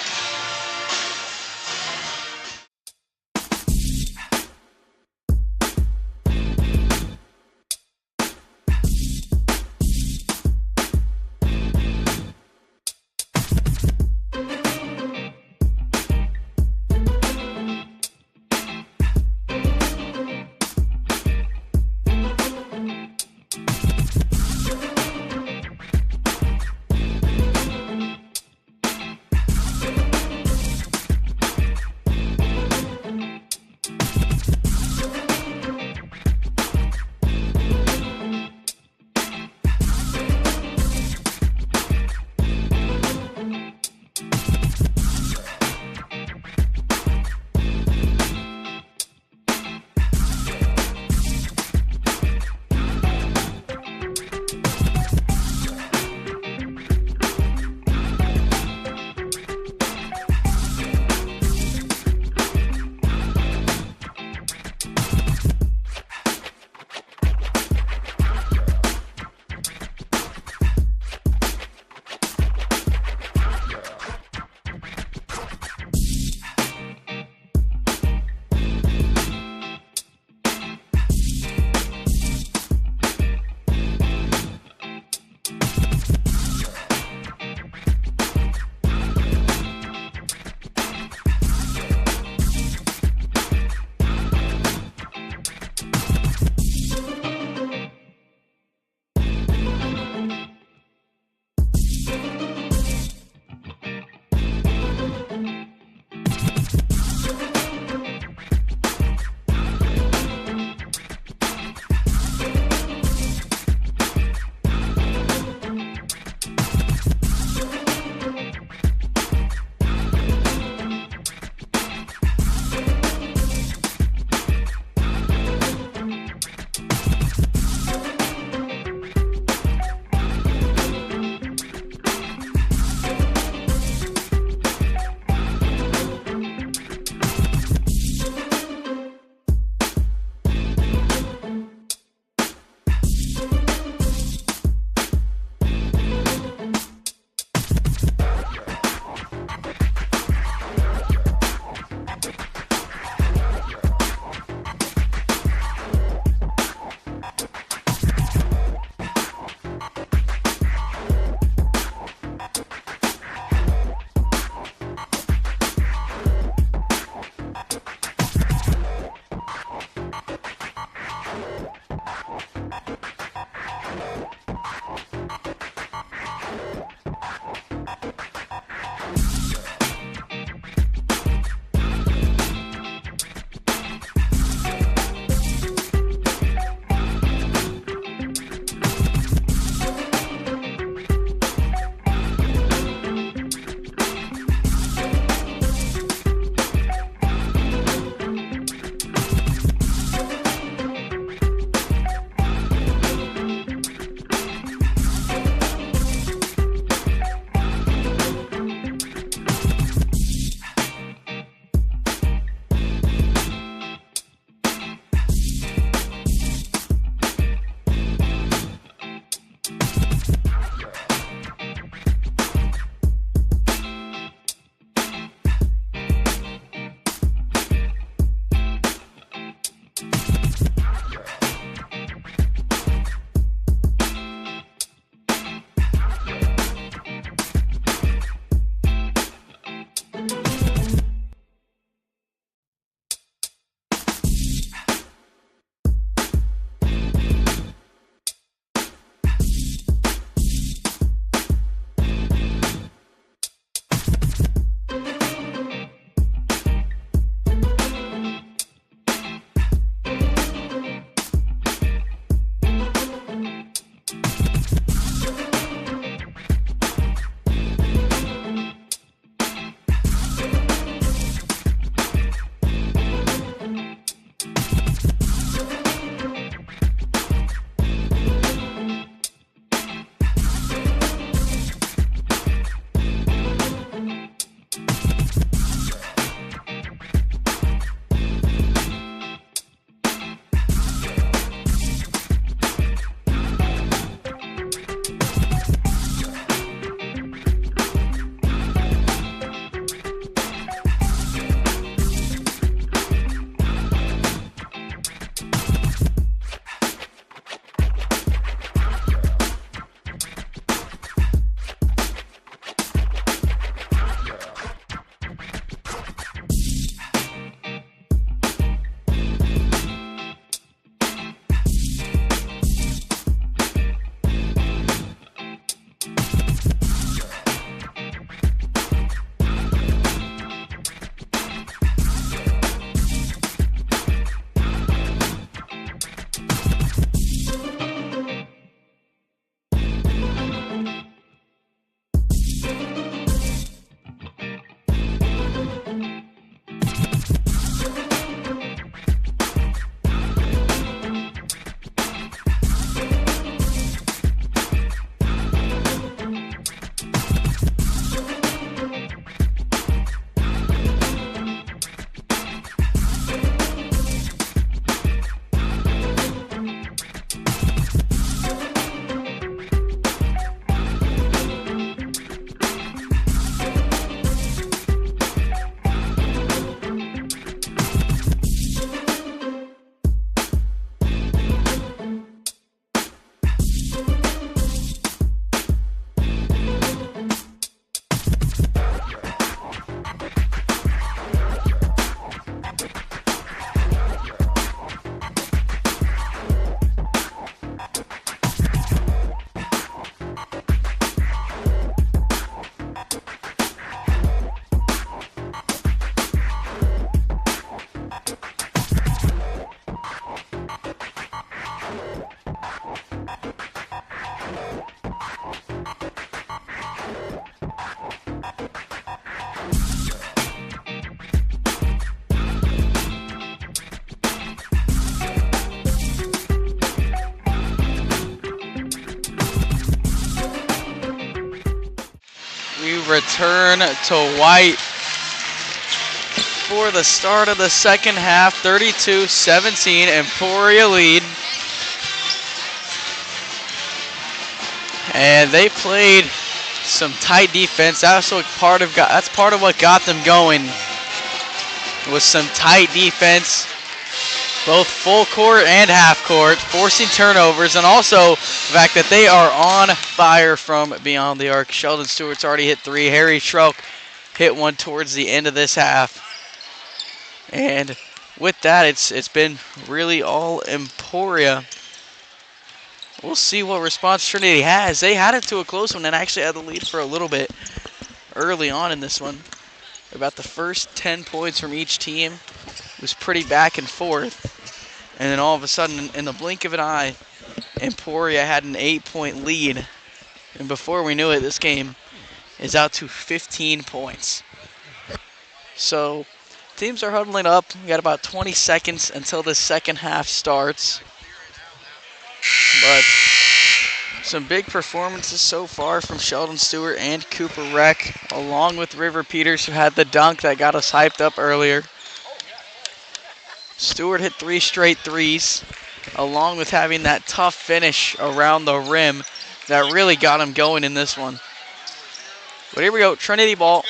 return to White for the start of the second half. 32-17, Emporia lead. And they played some tight defense. That's part of what got them going. Was some tight defense, both full court and half court, forcing turnovers, and also the fact that they are on fire from beyond the arc. Sheldon Stewart's already hit 3. Harry Schrock hit 1 towards the end of this half. And with that, it's been really all Emporia. We'll see what response Trinity has. They had it to a close one and actually had the lead for a little bit early on in this one. About the first 10 points from each team was pretty back and forth. And then all of a sudden, in the blink of an eye, Emporia had an 8-point lead. And before we knew it, this game is out to 15 points. So teams are huddling up. We got about 20 seconds until the second half starts. But some big performances so far from Sheldon Stewart and Cooper Reck, along with River Peters, who had the dunk that got us hyped up earlier. Stewart hit 3 straight threes, along with having that tough finish around the rim that really got him going in this one. But here we go, Trinity ball.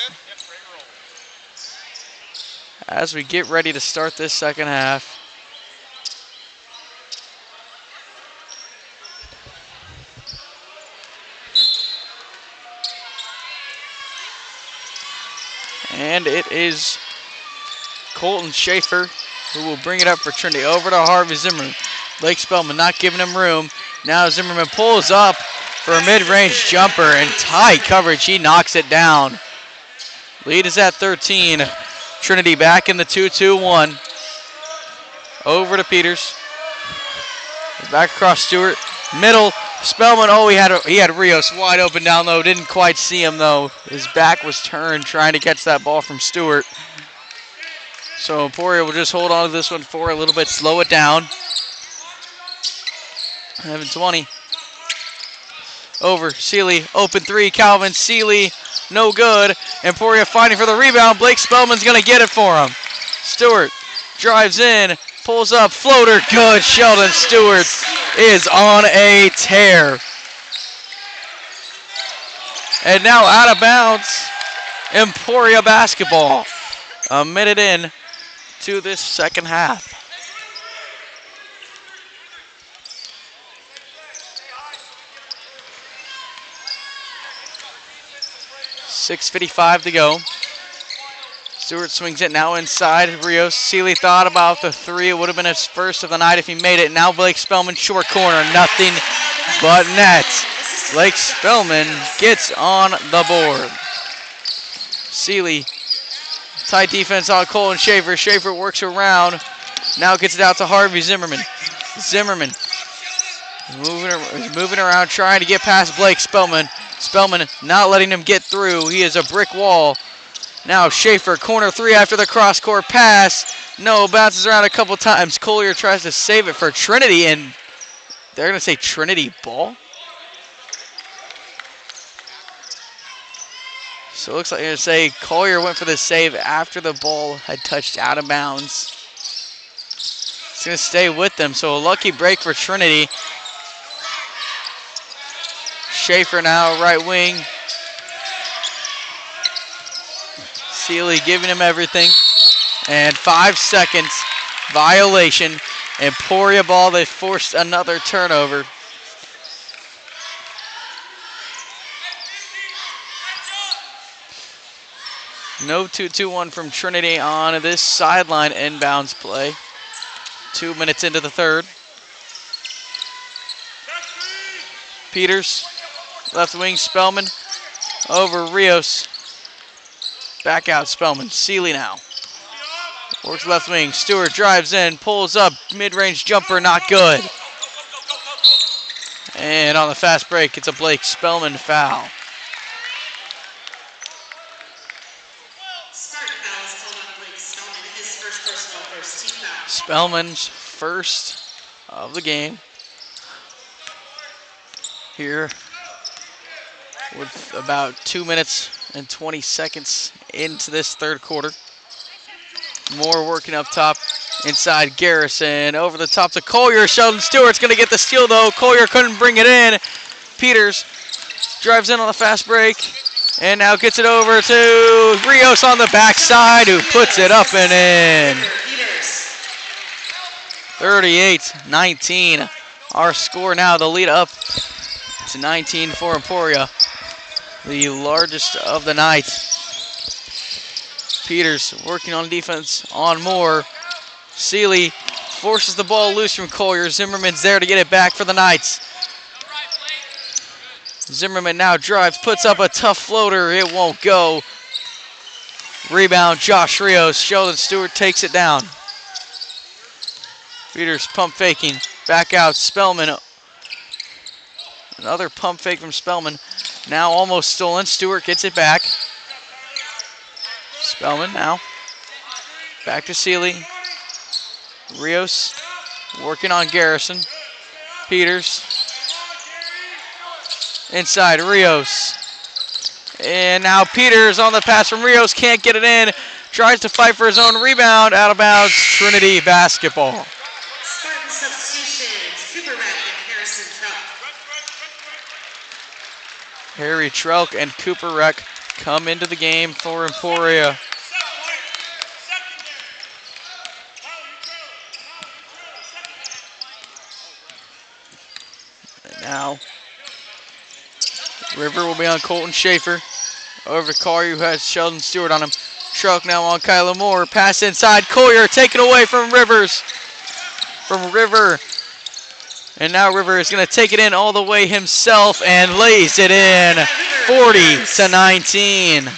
As we get ready to start this second half. And it is Colton Schaefer who will bring it up for Trinity. Over to Harvey Zimmerman. Blake Spellman not giving him room. Now Zimmerman pulls up for a mid-range jumper, and tight coverage. He knocks it down. Lead is at 13. Trinity back in the 2-2-1. Over to Peters. Back across Stewart. Middle. Spellman, he had Rios wide open down low. Didn't quite see him though. His back was turned trying to catch that ball from Stewart. So Emporia will just hold on to this one for a little bit, slow it down. 11-20. Over, Seeley, open 3, Calvin, Seeley, no good. Emporia fighting for the rebound. Blake Spellman's gonna get it for him. Stewart drives in, pulls up, floater, good. Sheldon Stewart is on a tear. And now out of bounds, Emporia basketball. A minute in to this second half. .6:55 to go. Stewart swings it now inside. Rios. Seeley thought about the 3. It would have been his first of the night if he made it. Now Blake Spellman, short corner. Nothing but net. Blake Spellman gets on the board. Seeley. Tight defense on Colin Schaefer. Schaefer works around. Now gets it out to Harvey Zimmerman. Zimmerman moving around, trying to get past Blake Spellman. Spellman not letting him get through. He is a brick wall. Now Schaefer, corner 3 after the cross-court pass. No, bounces around a couple times. Collier tries to save it for Trinity, and they're going to say Trinity ball. So it looks like they're going to say Collier went for the save after the ball had touched out of bounds. It's going to stay with them, so a lucky break for Trinity. Schaefer now, right wing. Seeley giving him everything. And 5 seconds, violation. Emporia ball, they forced another turnover. No 2-2-1 from Trinity on this sideline inbounds play. 2 minutes into the third. Peters, left wing, Spellman, over Rios. Back out Spellman, Seeley now. Works left wing, Stewart drives in, pulls up, mid-range jumper, not good. And on the fast break, it's a Blake Spellman foul. Spellman's first of the game here with about 2 minutes and 20 seconds into this third quarter. Moore working up top inside Garrison. Over the top to Collier. Sheldon Stewart's going to get the steal, though. Collier couldn't bring it in. Peters drives in on the fast break and now gets it over to Rios on the backside, who puts it up and in. 38-19. Our score now, the lead up to 19 for Emporia, the largest of the night. Peters working on defense on Moore. Seeley forces the ball loose from Collier. Zimmerman's there to get it back for the Knights. Zimmerman now drives, puts up a tough floater. It won't go. Rebound, Josh Rios. Sheldon Stewart takes it down. Peters pump faking. Back out, Spellman. Another pump fake from Spellman. Now almost stolen. Stewart gets it back. Spellman now. Back to Seeley. Rios working on Garrison. Peters. Inside, Rios. And now Peters on the pass from Rios. Can't get it in. Tries to fight for his own rebound. Out of bounds. Trinity basketball. Spartan substitutions. Cooper Mack and Harrison Trump. Harry Trelk and Cooper Reck come into the game for Emporia. And now, River will be on Colton Schaefer. Over to Collier, who has Sheldon Stewart on him. Trelk now on Kyla Moore. Pass inside. Collier taken away from Rivers. From River. And now River is going to take it in all the way himself and lays it in. 40-19.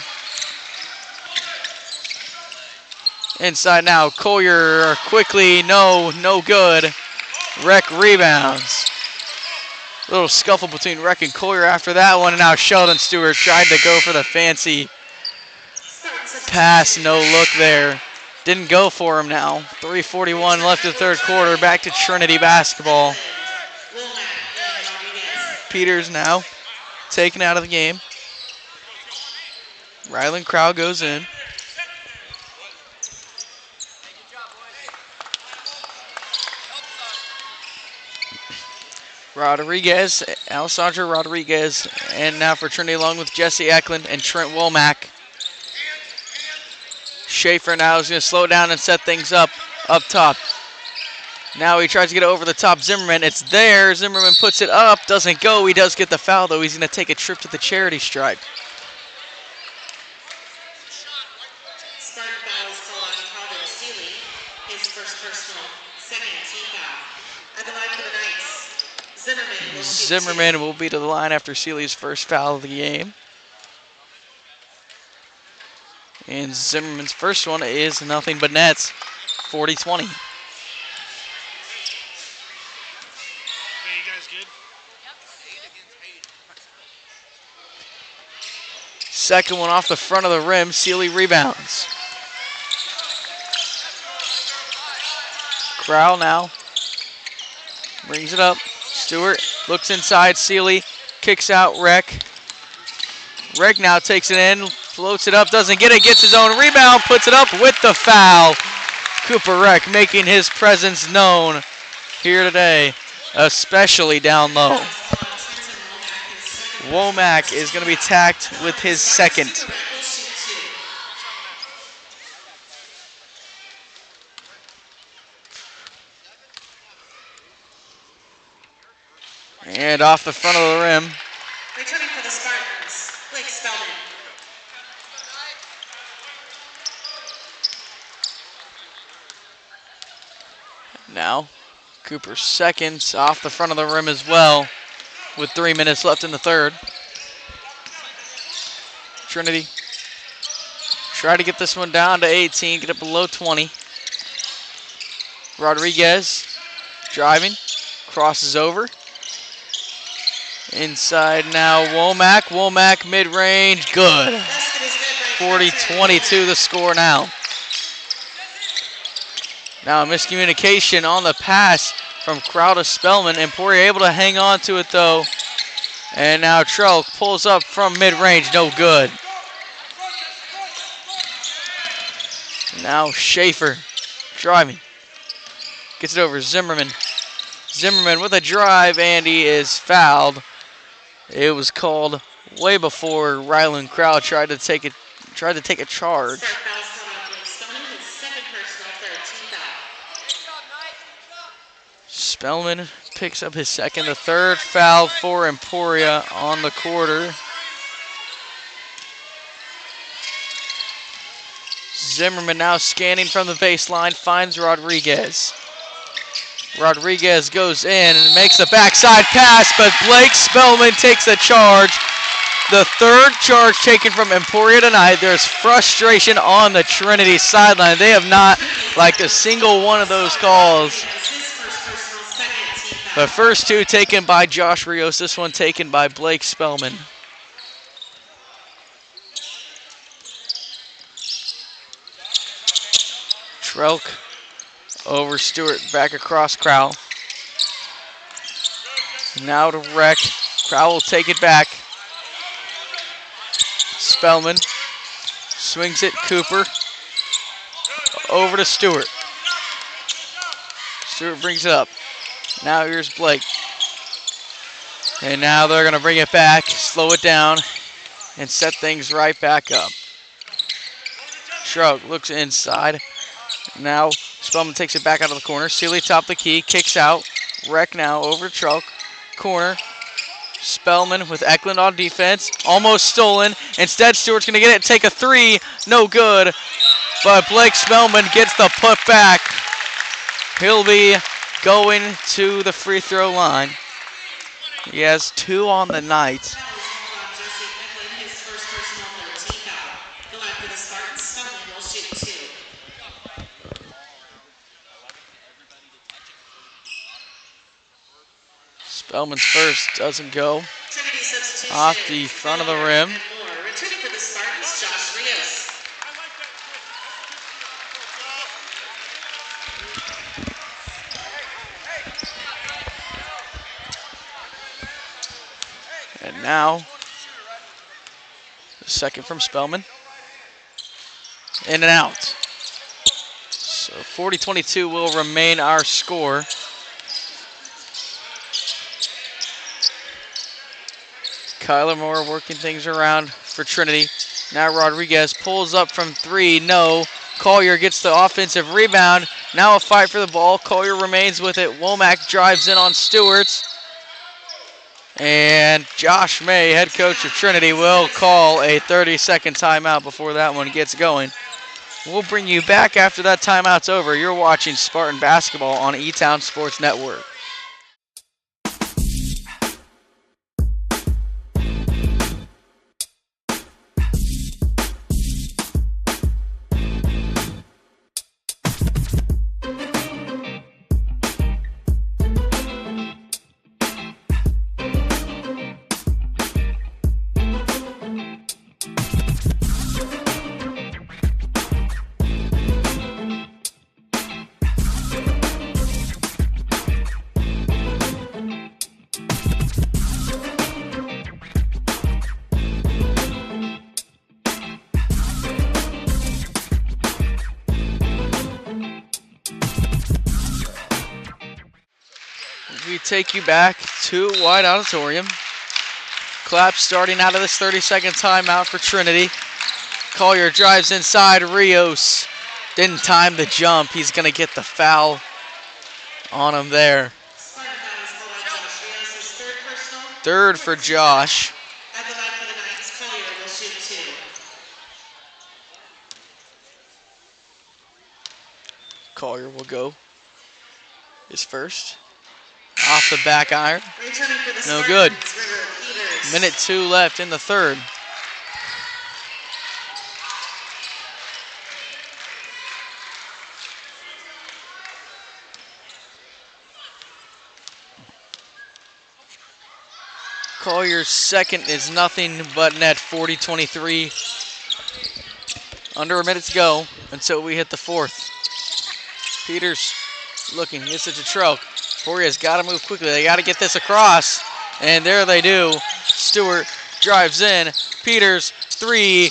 Inside now, Collier quickly, no good. Reck rebounds. Little scuffle between Reck and Collier after that one, and now Sheldon Stewart tried to go for the fancy pass, no look there. Didn't go for him now. 3:41 left in the third quarter, back to Trinity basketball. Peters now taken out of the game. Ryland Crowd goes in. Rodriguez, Alessandro Rodriguez, and now for Trinity along with Jesse Eklund and Trent Womack. Schaefer now is going to slow down and set things up top. Now he tries to get it over the top. Zimmerman, it's there. Zimmerman puts it up, doesn't go. He does get the foul, though. He's going to take a trip to the charity stripe. Spartan foul is called on Calvin Seeley, his first personal, second team foul. At the line for the Knights, Zimmerman will be to the line after Seeley's first foul of the game. And Zimmerman's first one is nothing but nets. 40-20. Second one off the front of the rim. Seeley rebounds. Crowell now brings it up. Stewart looks inside. Seeley kicks out Reck. Reck now takes it in, floats it up, doesn't get it, gets his own rebound, puts it up with the foul. Cooper Reck making his presence known here today, especially down low. Womack is going to be tacked with his second. And off the front of the rim. returning for the Spartans, Blake Spellman. Now, Cooper's second off the front of the rim as well, with 3 minutes left in the third. Trinity try to get this one down to 18, get it below 20. Rodriguez driving, crosses over. Inside now, Womack. Womack mid-range, good. 40-22 the score now. Now a miscommunication on the pass from Crowder Spellman. Emporia able to hang on to it though. And now Trelk pulls up from mid-range, no good. Now Schaefer driving. Gets it over Zimmerman. Zimmerman with a drive, and he is fouled. It was called way before Ryland Crowd tried to take a charge. Start fouls coming up with Spellman, his second personal, third team foul. Spellman picks up his second, the third foul for Emporia on the quarter. Zimmerman now scanning from the baseline, finds Rodriguez. Rodriguez goes in and makes a backside pass, but Blake Spellman takes a charge. The third charge taken from Emporia tonight. There's frustration on the Trinity sideline. They have not liked a single one of those calls. The first two taken by Josh Rios, this one taken by Blake Spellman. Trelk over Stewart, back across Crowell. Now to Reck. Crowell will take it back. Spellman swings it. Cooper over to Stewart. Stewart brings it up. Now here's Blake. And now they're going to bring it back, slow it down, and set things right back up. Shrug looks inside. Now Spellman takes it back out of the corner. Seeley top the key, kicks out. Reck now over to Trelk. Corner. Spellman with Eklund on defense. Almost stolen. Instead, Stewart's going to get it, take a three. No good. But Blake Spellman gets the put back. He'll be going to the free throw line. He has two on the night. Spellman's first doesn't go. Off the front of the rim. Returning for the Spartans, Josh Rios. And now, the second from Spellman. In and out. So 40-22 will remain our score. Kyler Moore working things around for Trinity. Now Rodriguez pulls up from three. No. Collier gets the offensive rebound. Now a fight for the ball. Collier remains with it. Womack drives in on Stewart's. And Josh May, head coach of Trinity, will call a 30-second timeout before that one gets going. We'll bring you back after that timeout's over. You're watching Spartan Basketball on E-Town Sports Network. We take you back to White Auditorium. Clap starting out of this 30-second timeout for Trinity. Collier drives inside. Rios didn't time the jump. He's going to get the foul on him there. Third for Josh. At the line for the Knights, Collier will shoot two. Collier will go his first. Off the back iron. No good. Minute 2 left in the third. Collier's second is nothing but net, 40-23. Under a minute to go until we hit the fourth. Peters looking, gets it to Trelk. Emporia's got to move quickly. They got to get this across, and there they do. Stewart drives in. Peters, three,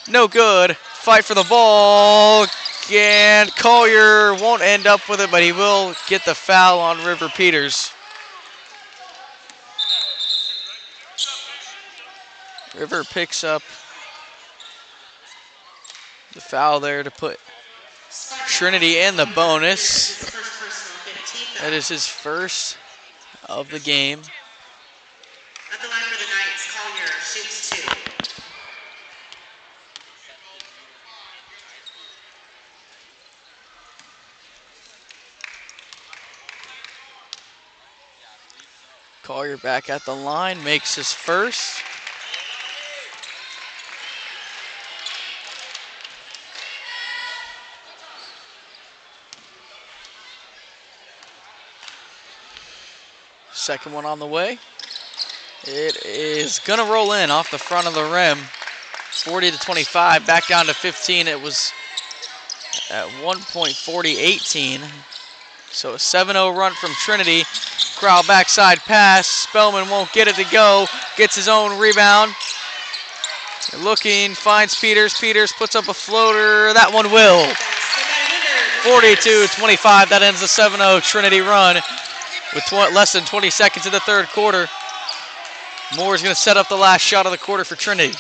no good. Fight for the ball. And Collier won't end up with it, but he will get the foul on River Peters. River picks up the foul there to put Trinity in the bonus. That is his first of the game. At the line for the Knights, Collier shoots 2. Collier back at the line, makes his first. Second one on the way. It is gonna roll in off the front of the rim. 40-25, back down to 15. It was at one point 40-18. So a 7-0 run from Trinity. Crowd backside pass. Spellman won't get it to go. Gets his own rebound. Looking, finds Peters. Peters puts up a floater. That one will. 42-25. That ends the 7-0 Trinity run with less than 20 seconds in the third quarter. Moore's going to set up the last shot of the quarter for Trinity.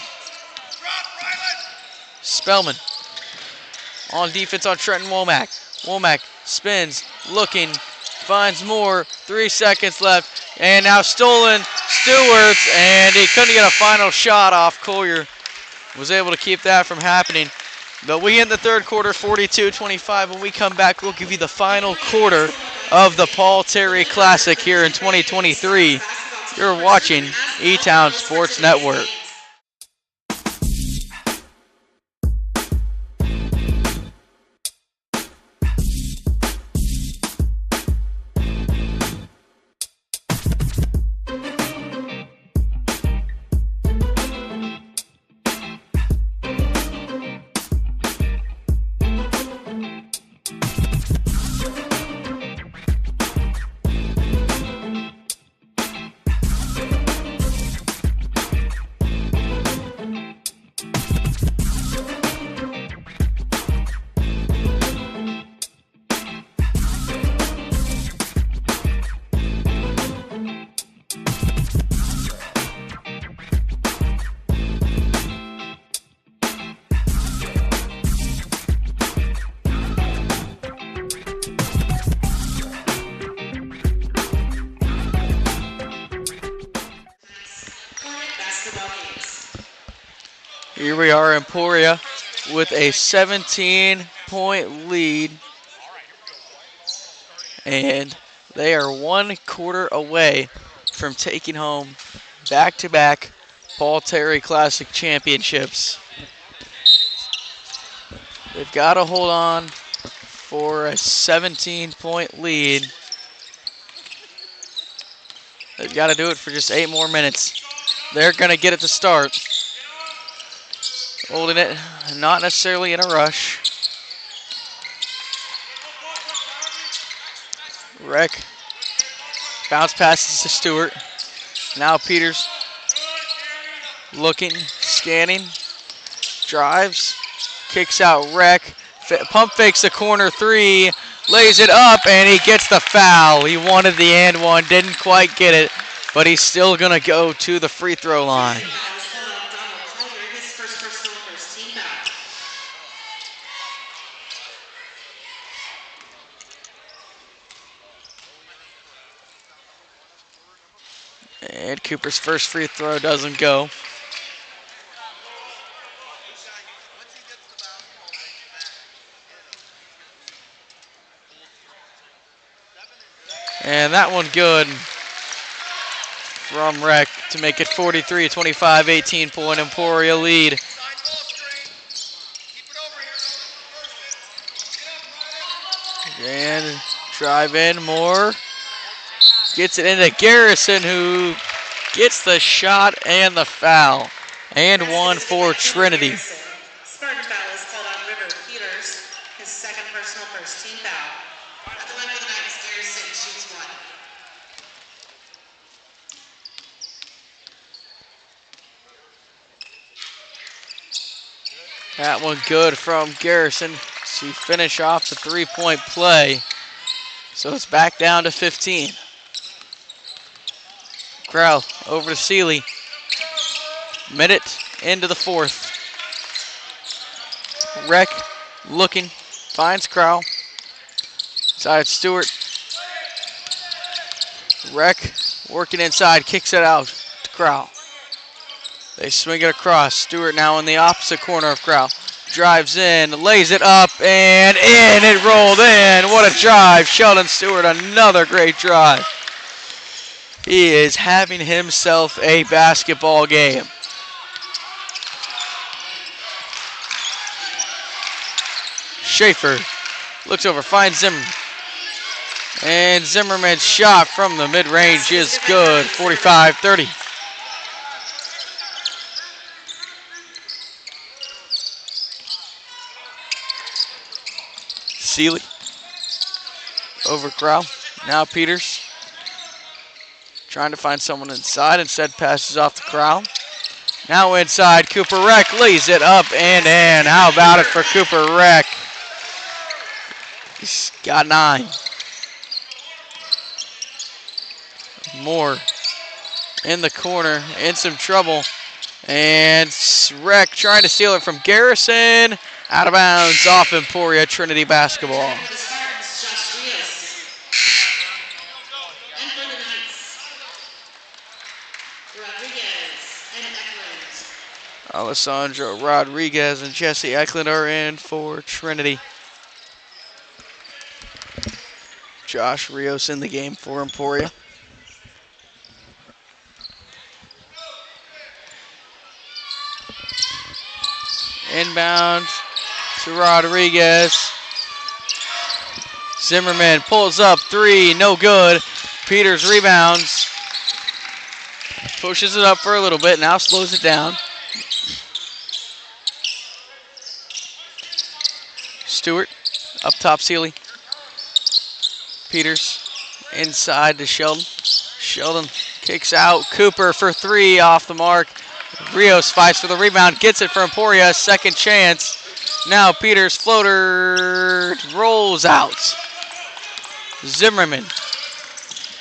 Spellman on defense on Trenton Womack. Womack spins, looking, finds Moore. 3 seconds left, and now stolen. Stewart, and he couldn't get a final shot off. Collier was able to keep that from happening. But we end the third quarter 42-25. When we come back, we'll give you the final quarter of the Paul Terry Classic here in 2023. You're watching E-Town Sports Network. Here we are, Emporia, with a 17-point lead. And they are 1 quarter away from taking home back-to-back Paul Terry Classic championships. They've got to hold on for a 17-point lead. They've got to do it for just 8 more minutes. They're going to get it to start. Holding it, not necessarily in a rush. Reck. Bounce passes to Stewart. Now Peters looking, scanning, drives, kicks out Reck. Pump fakes the corner 3, lays it up, and he gets the foul. He wanted the and one, didn't quite get it, but he's still going to go to the free throw line. And Cooper's first free throw doesn't go. And that one good from Reck to make it 43-25, 18-point Emporia lead. And drive in, Moore. Gets it into Garrison, who gets the shot and the foul. And one for Trinity. Spartan foul is called on River Peters, his second personal first team foul. At the line for the Knights, Garrison shoots 1. That one good from Garrison to finish off the three-point play. So it's back down to 15. Crowell over to Seeley. Minute into the fourth. Reck looking, finds Crowell. Side Stewart. Reck working inside, kicks it out to Crowell. They swing it across. Stewart now in the opposite corner of Crowell. Drives in, lays it up, and in. It rolled in. What a drive. Sheldon Stewart, another great drive. He is having himself a basketball game. Schaefer looks over, finds Zimmerman. And Zimmerman's shot from the mid-range is good, 45-30. Seeley over Crowell. Now Peters trying to find someone inside. Instead passes off to Crowell. Now inside, Cooper Reck lays it up and in. How about it for Cooper Reck? He's got 9. Moore in the corner, in some trouble. And Reck trying to steal it from Garrison. Out of bounds off Emporia Trinity basketball. Alessandro Rodriguez and Jesse Eklund are in for Trinity. Josh Rios in the game for Emporia. Inbound to Rodriguez. Zimmerman pulls up 3, no good. Peters rebounds. Pushes it up for a little bit, now slows it down. Stewart up top, Seeley. Peters inside to Sheldon. Sheldon kicks out. Cooper for 3 off the mark. Rios fights for the rebound, gets it for Emporia, second chance. Now Peters floater rolls out. Zimmerman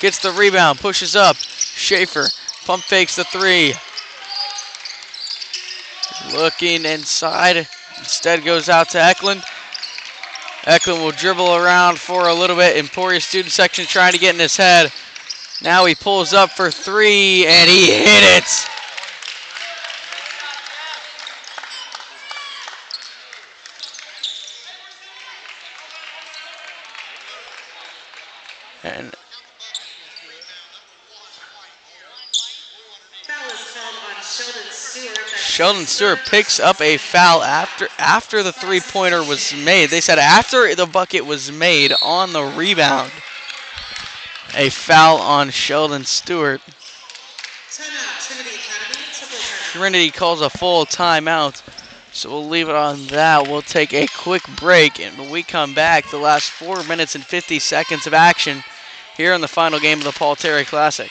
gets the rebound, pushes up. Schaefer pump fakes the 3. Looking inside, instead goes out to Eklund. Eklund will dribble around for a little bit. Emporia student section trying to get in his head. Now he pulls up for 3 and he hit it. And Sheldon Stewart picks up a foul after the three-pointer was made. They said after the bucket was made on the rebound. A foul on Sheldon Stewart. Trinity calls a full timeout. So we'll leave it on that. We'll take a quick break, and when we come back, the last 4 minutes and 50 seconds of action here in the final game of the Paul Terry Classic.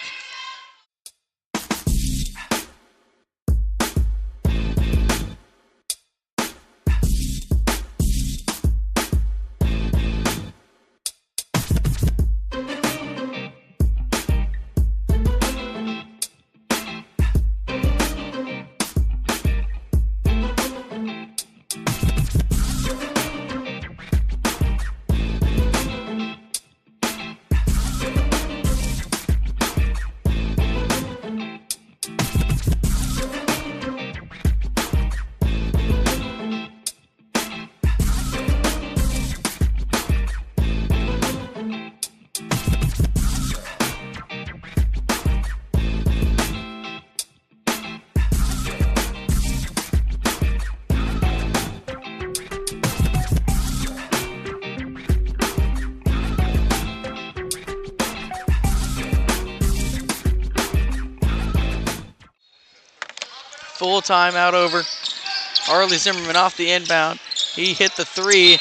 Full timeout over. Arlie Zimmerman off the inbound. He hit the 3.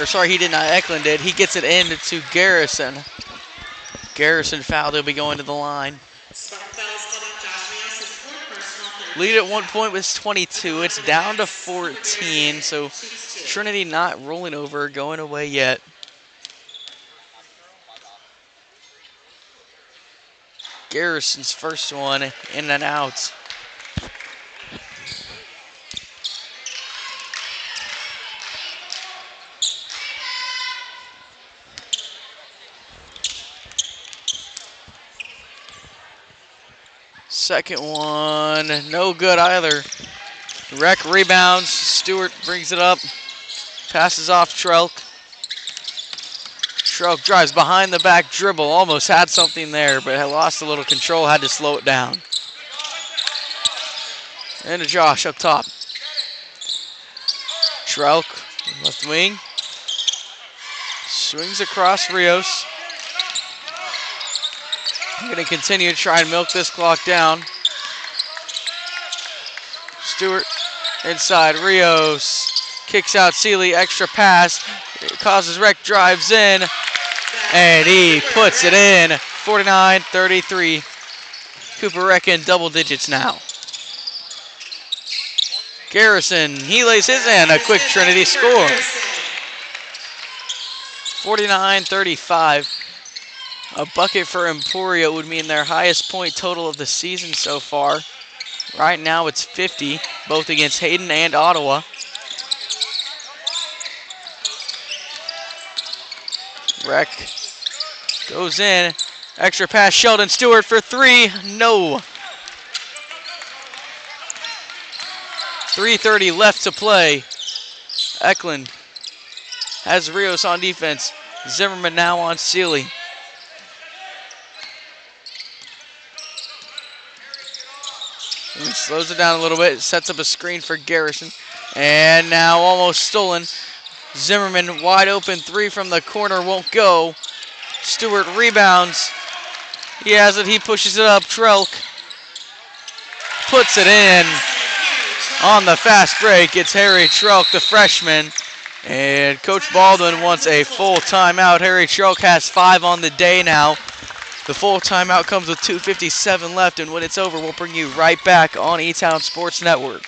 Or sorry, he did not. Eklund did. He gets it in to Garrison. Garrison fouled. He'll be going to the line. Lead at one point was 22. It's down to 14, so Trinity not rolling over, going away yet. Garrison's first one, in and out. Second one, no good either. Rec rebounds. Stewart brings it up. Passes off Trelk. Trelk drives behind the back dribble. Almost had something there, but had lost a little control. Had to slow it down. And to Josh up top. Trelk, left wing. Swings across Rios. Going to continue to try and milk this clock down. Stewart inside. Rios kicks out Seeley. Extra pass. It causes Rec, drives in. And he puts it in. 49-33. Cooper Rec in double digits now. Garrison, he lays his in. A quick Trinity score. 49-35. A bucket for Emporia would mean their highest point total of the season so far. Right now it's 50, both against Hayden and Ottawa. Rec goes in. Extra pass, Sheldon Stewart for three. No. 3:30 left to play. Eklund has Rios on defense. Zimmerman now on Seeley. He slows it down a little bit, sets up a screen for Garrison. And now almost stolen. Zimmerman wide open, three from the corner, won't go. Stewart rebounds. He has it, he pushes it up. Trelk puts it in on the fast break. It's Harry Trelk, the freshman. And Coach Baldwin wants a full timeout. Harry Trelk has 5 on the day now. The full timeout comes with 2:57 left, and when it's over, we'll bring you right back on E-Town Sports Network.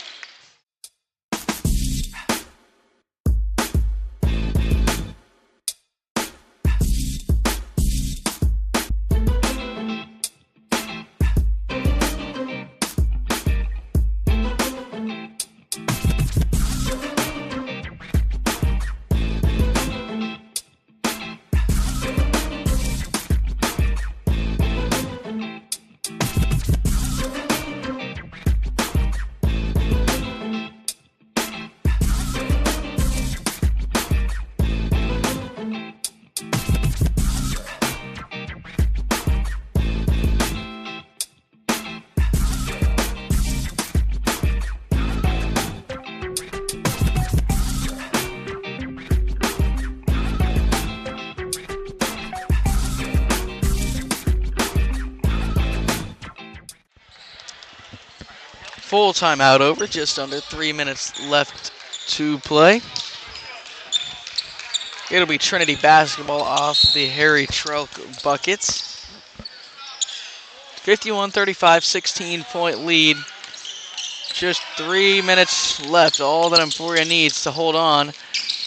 Full timeout over, just under 3 minutes left to play. It'll be Trinity basketball off the Harry Trelk buckets. 51-35, 16-point lead. Just 3 minutes left, all that Emporia needs to hold on.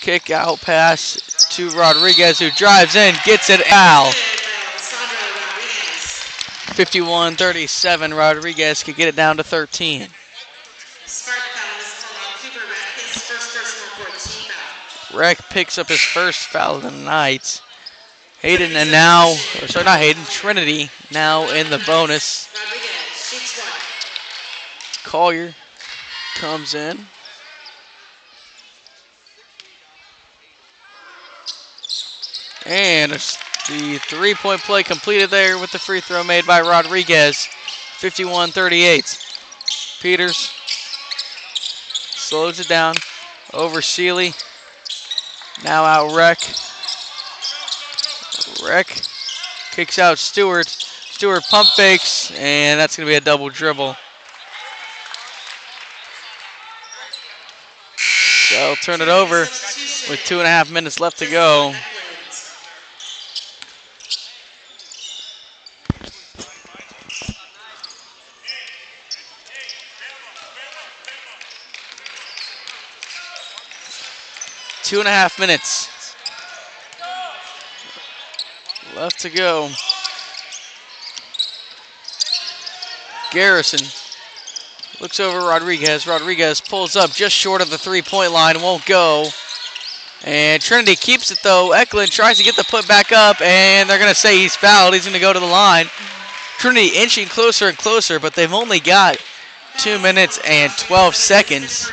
Kick out pass to Rodriguez, who drives in, gets it out. 51-37, Rodriguez could get it down to 13. Rec picks up his first foul of the night. Hayden and now, sorry, not Hayden, Trinity now in the bonus. Collier comes in. And the three-point play completed there with the free throw made by Rodriguez. 51-38. Peters slows it down over Seeley. Now out Rec. Rec kicks out Stewart. Stewart pump fakes, and that's going to be a double dribble. They'll turn it over with 2.5 minutes left to go. 2.5 minutes left to go. Garrison looks over Rodriguez. Rodriguez pulls up just short of the three-point line, won't go. And Trinity keeps it though. Eklund tries to get the put back up, and they're going to say he's fouled. He's going to go to the line. Trinity inching closer and closer, but they've only got 2 minutes and 12 seconds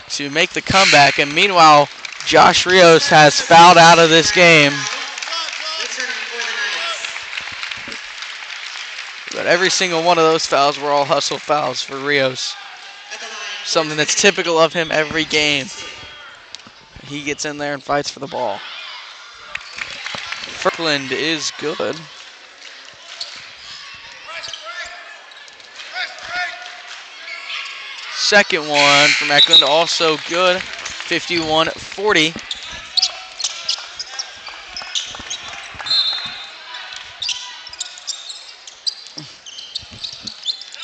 to make the comeback. And meanwhile, Josh Rios has fouled out of this game. But every single one of those fouls were all hustle fouls for Rios. Something that's typical of him every game. He gets in there and fights for the ball. Eklund is good. Second one from Eklund, also good. 51-40.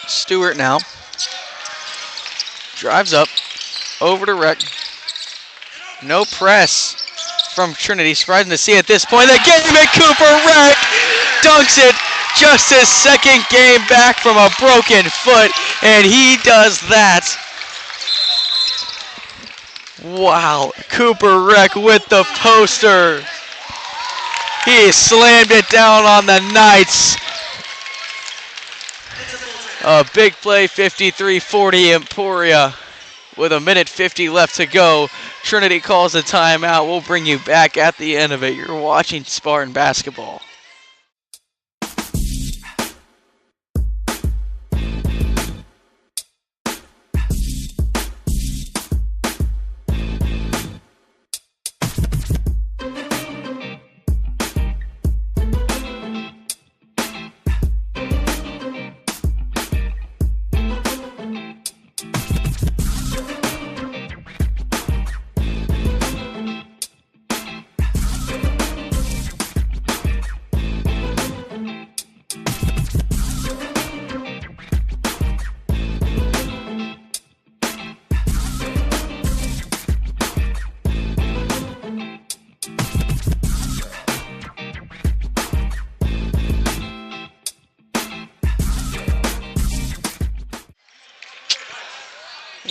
Stewart now drives up over to Rec. No press from Trinity. Surprising to see at this point. The game at Cooper Rec dunks it. Just his second game back from a broken foot, and he does that. Wow, Cooper Rec with the poster. He slammed it down on the Knights. A big play, 53-40 Emporia. With 1:50 left to go. Trinity calls a timeout. We'll bring you back at the end of it. You're watching Spartan basketball.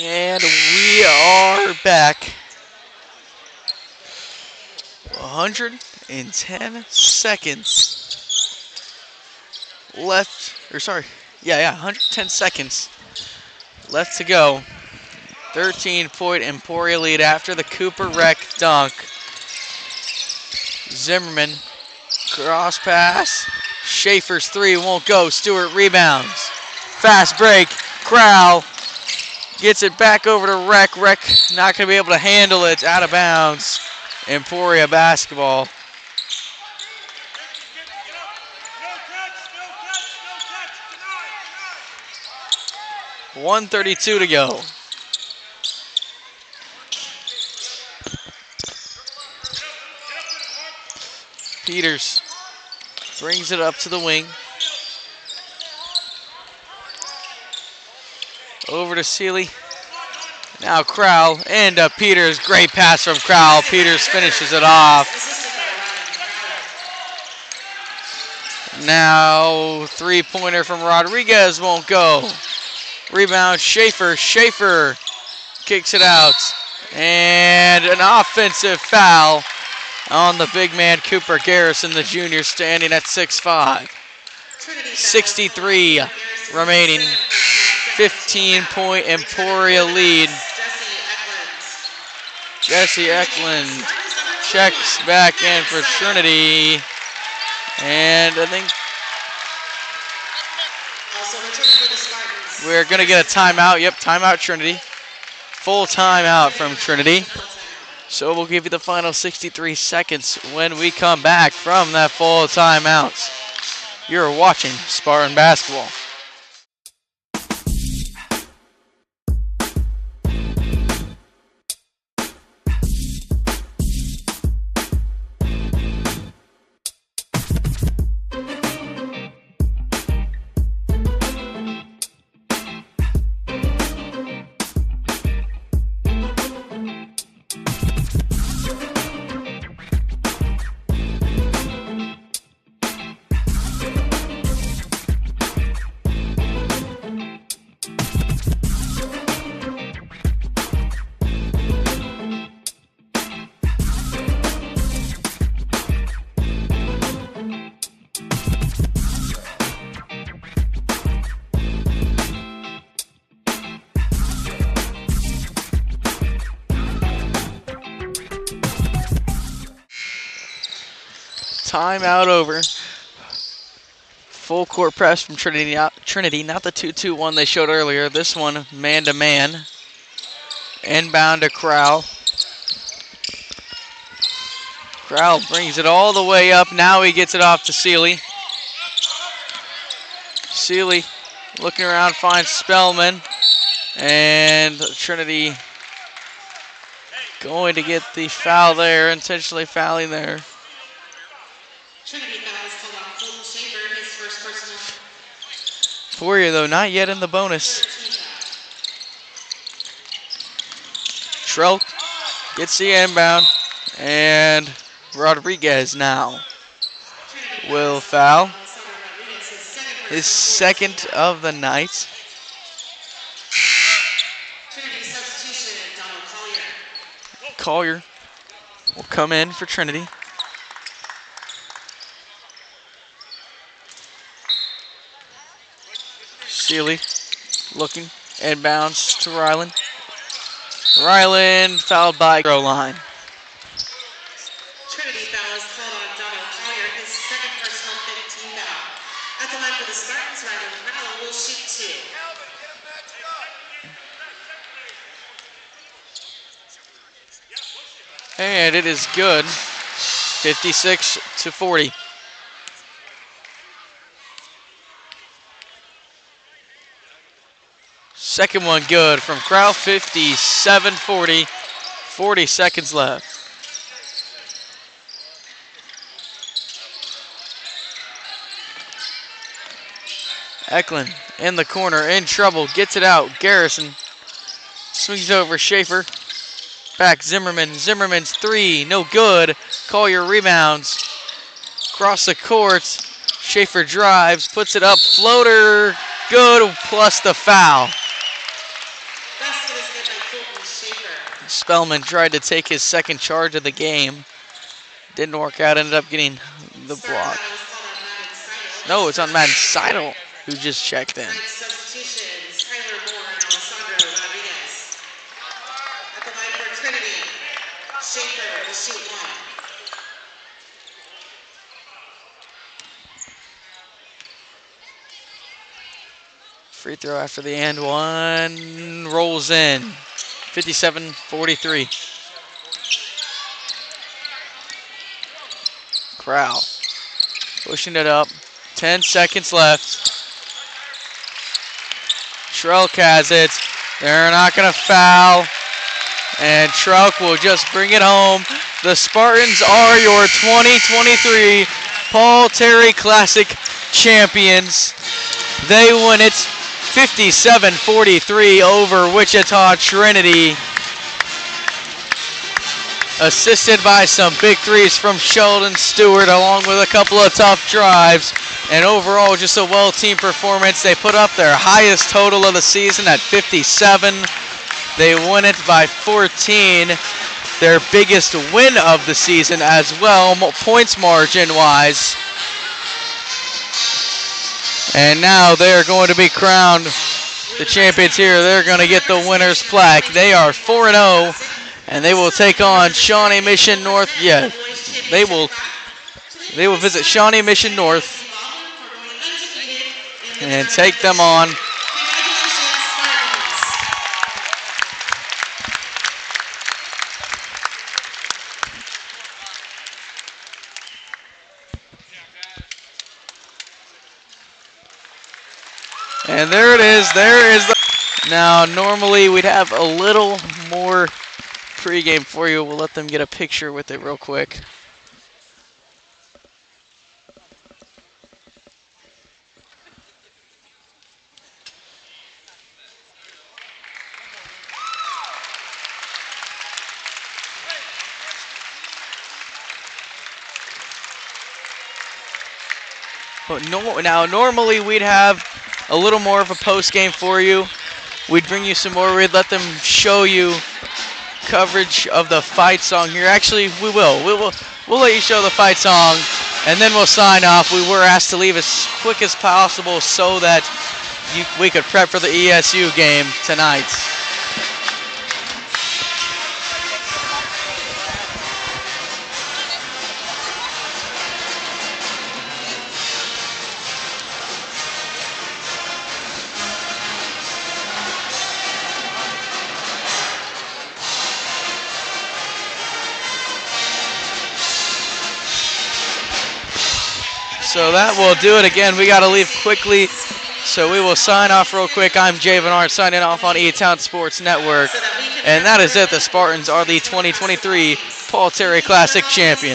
And we are back. 110 seconds left, 110 seconds left to go. 13-point Emporia lead after the Cooper Rec dunk. Zimmerman, cross pass. Schaefer's three won't go. Stewart rebounds. Fast break. Crowell gets it back over to Rec. Rec not going to be able to handle it. Out of bounds. Emporia basketball. .132 to go. Peters brings it up to the wing. Over to Seeley. Now Crowell and Peters. Great pass from Crowell. Peters finishes it off. Now three-pointer from Rodriguez won't go. Rebound Schaefer. Schaefer kicks it out. And an offensive foul on the big man Cooper Garrison, the junior, standing at 6'5". 63 remaining. 15-point Emporia lead. Jesse Eklund checks back in for Trinity. And I think we're going to get a timeout. Yep, timeout Trinity. Full timeout from Trinity. So we'll give you the final 63 seconds when we come back from that full timeout. You're watching Spartan basketball. Timeout over. Full court press from Trinity, not the 2-2-1 they showed earlier. This one, man-to-man. Inbound to Crowell. Crowell brings it all the way up. Now he gets it off to Seeley. Seeley looking around, finds Spellman. And Trinity going to get the foul there, intentionally fouling there. Trinity fouls called on Colton Schaefer, his first personal. Emporia, though, not yet in the bonus. Trelk gets the inbound, and Rodriguez now will foul. His second of the night. Trinity substitution, Donald Collier. Collier will come in for Trinity. Seeley looking, inbounds to Ryland. Ryland fouled by goal line. Trinity foul is called on Donald Collier, his second personal 15 foul. At the line for the Spartans, Ryland Crowell will shoot 2. And it is good. 56-40. Second one good from Crowell. 57-40. 40 seconds left. Eklund in the corner, in trouble, gets it out. Garrison swings over Schaefer. Back Zimmerman. Zimmerman's three, no good. Collier rebounds. Across the court. Schaefer drives, puts it up. Floater, good, plus the foul. Basket is good by Colton Schaefer. Spellman tried to take his second charge of the game. Didn't work out, ended up getting the block. Foul is called on Madden Seidel. No, it's on Madden Seidel, who just checked in. Tonight's substitutions, Tyler Moore and Alessandro Rodriguez. At the line for Trinity, Schaefer will shoot 1. Free throw after the end one, rolls in. 57-43. Crowell pushing it up. 10 seconds left. Trelk has it. They're not going to foul. And Trelk will just bring it home. The Spartans are your 2023 Paul Terry Classic champions. They win it 57-43 over Wichita Trinity. Assisted by some big threes from Sheldon Stewart, along with a couple of tough drives. And overall, just a well-teamed performance. They put up their highest total of the season at 57. They win it by 14. Their biggest win of the season as well, points margin-wise. And now they're going to be crowned the champions here. They're going to get the winner's plaque. They are 4-0. And they will take on Shawnee Mission North. Yeah, they will visit Shawnee Mission North and take them on. And there it is. There is the. Now, normally we'd have a little more pregame for you. We'll let them get a picture with it real quick. But now, normally we'd have a little more of a post game for you. We'd bring you some more. We'd let them show you coverage of the fight song here. Actually, we will. We'll let you show the fight song, and then we'll sign off. We were asked to leave as quick as possible so that we could prep for the ESU game tonight. So that will do it again. We got to leave quickly. So we will sign off real quick. I'm Jay Venard signing off on E-Town Sports Network. And that is it. The Spartans are the 2023 Paul Terry Classic champions.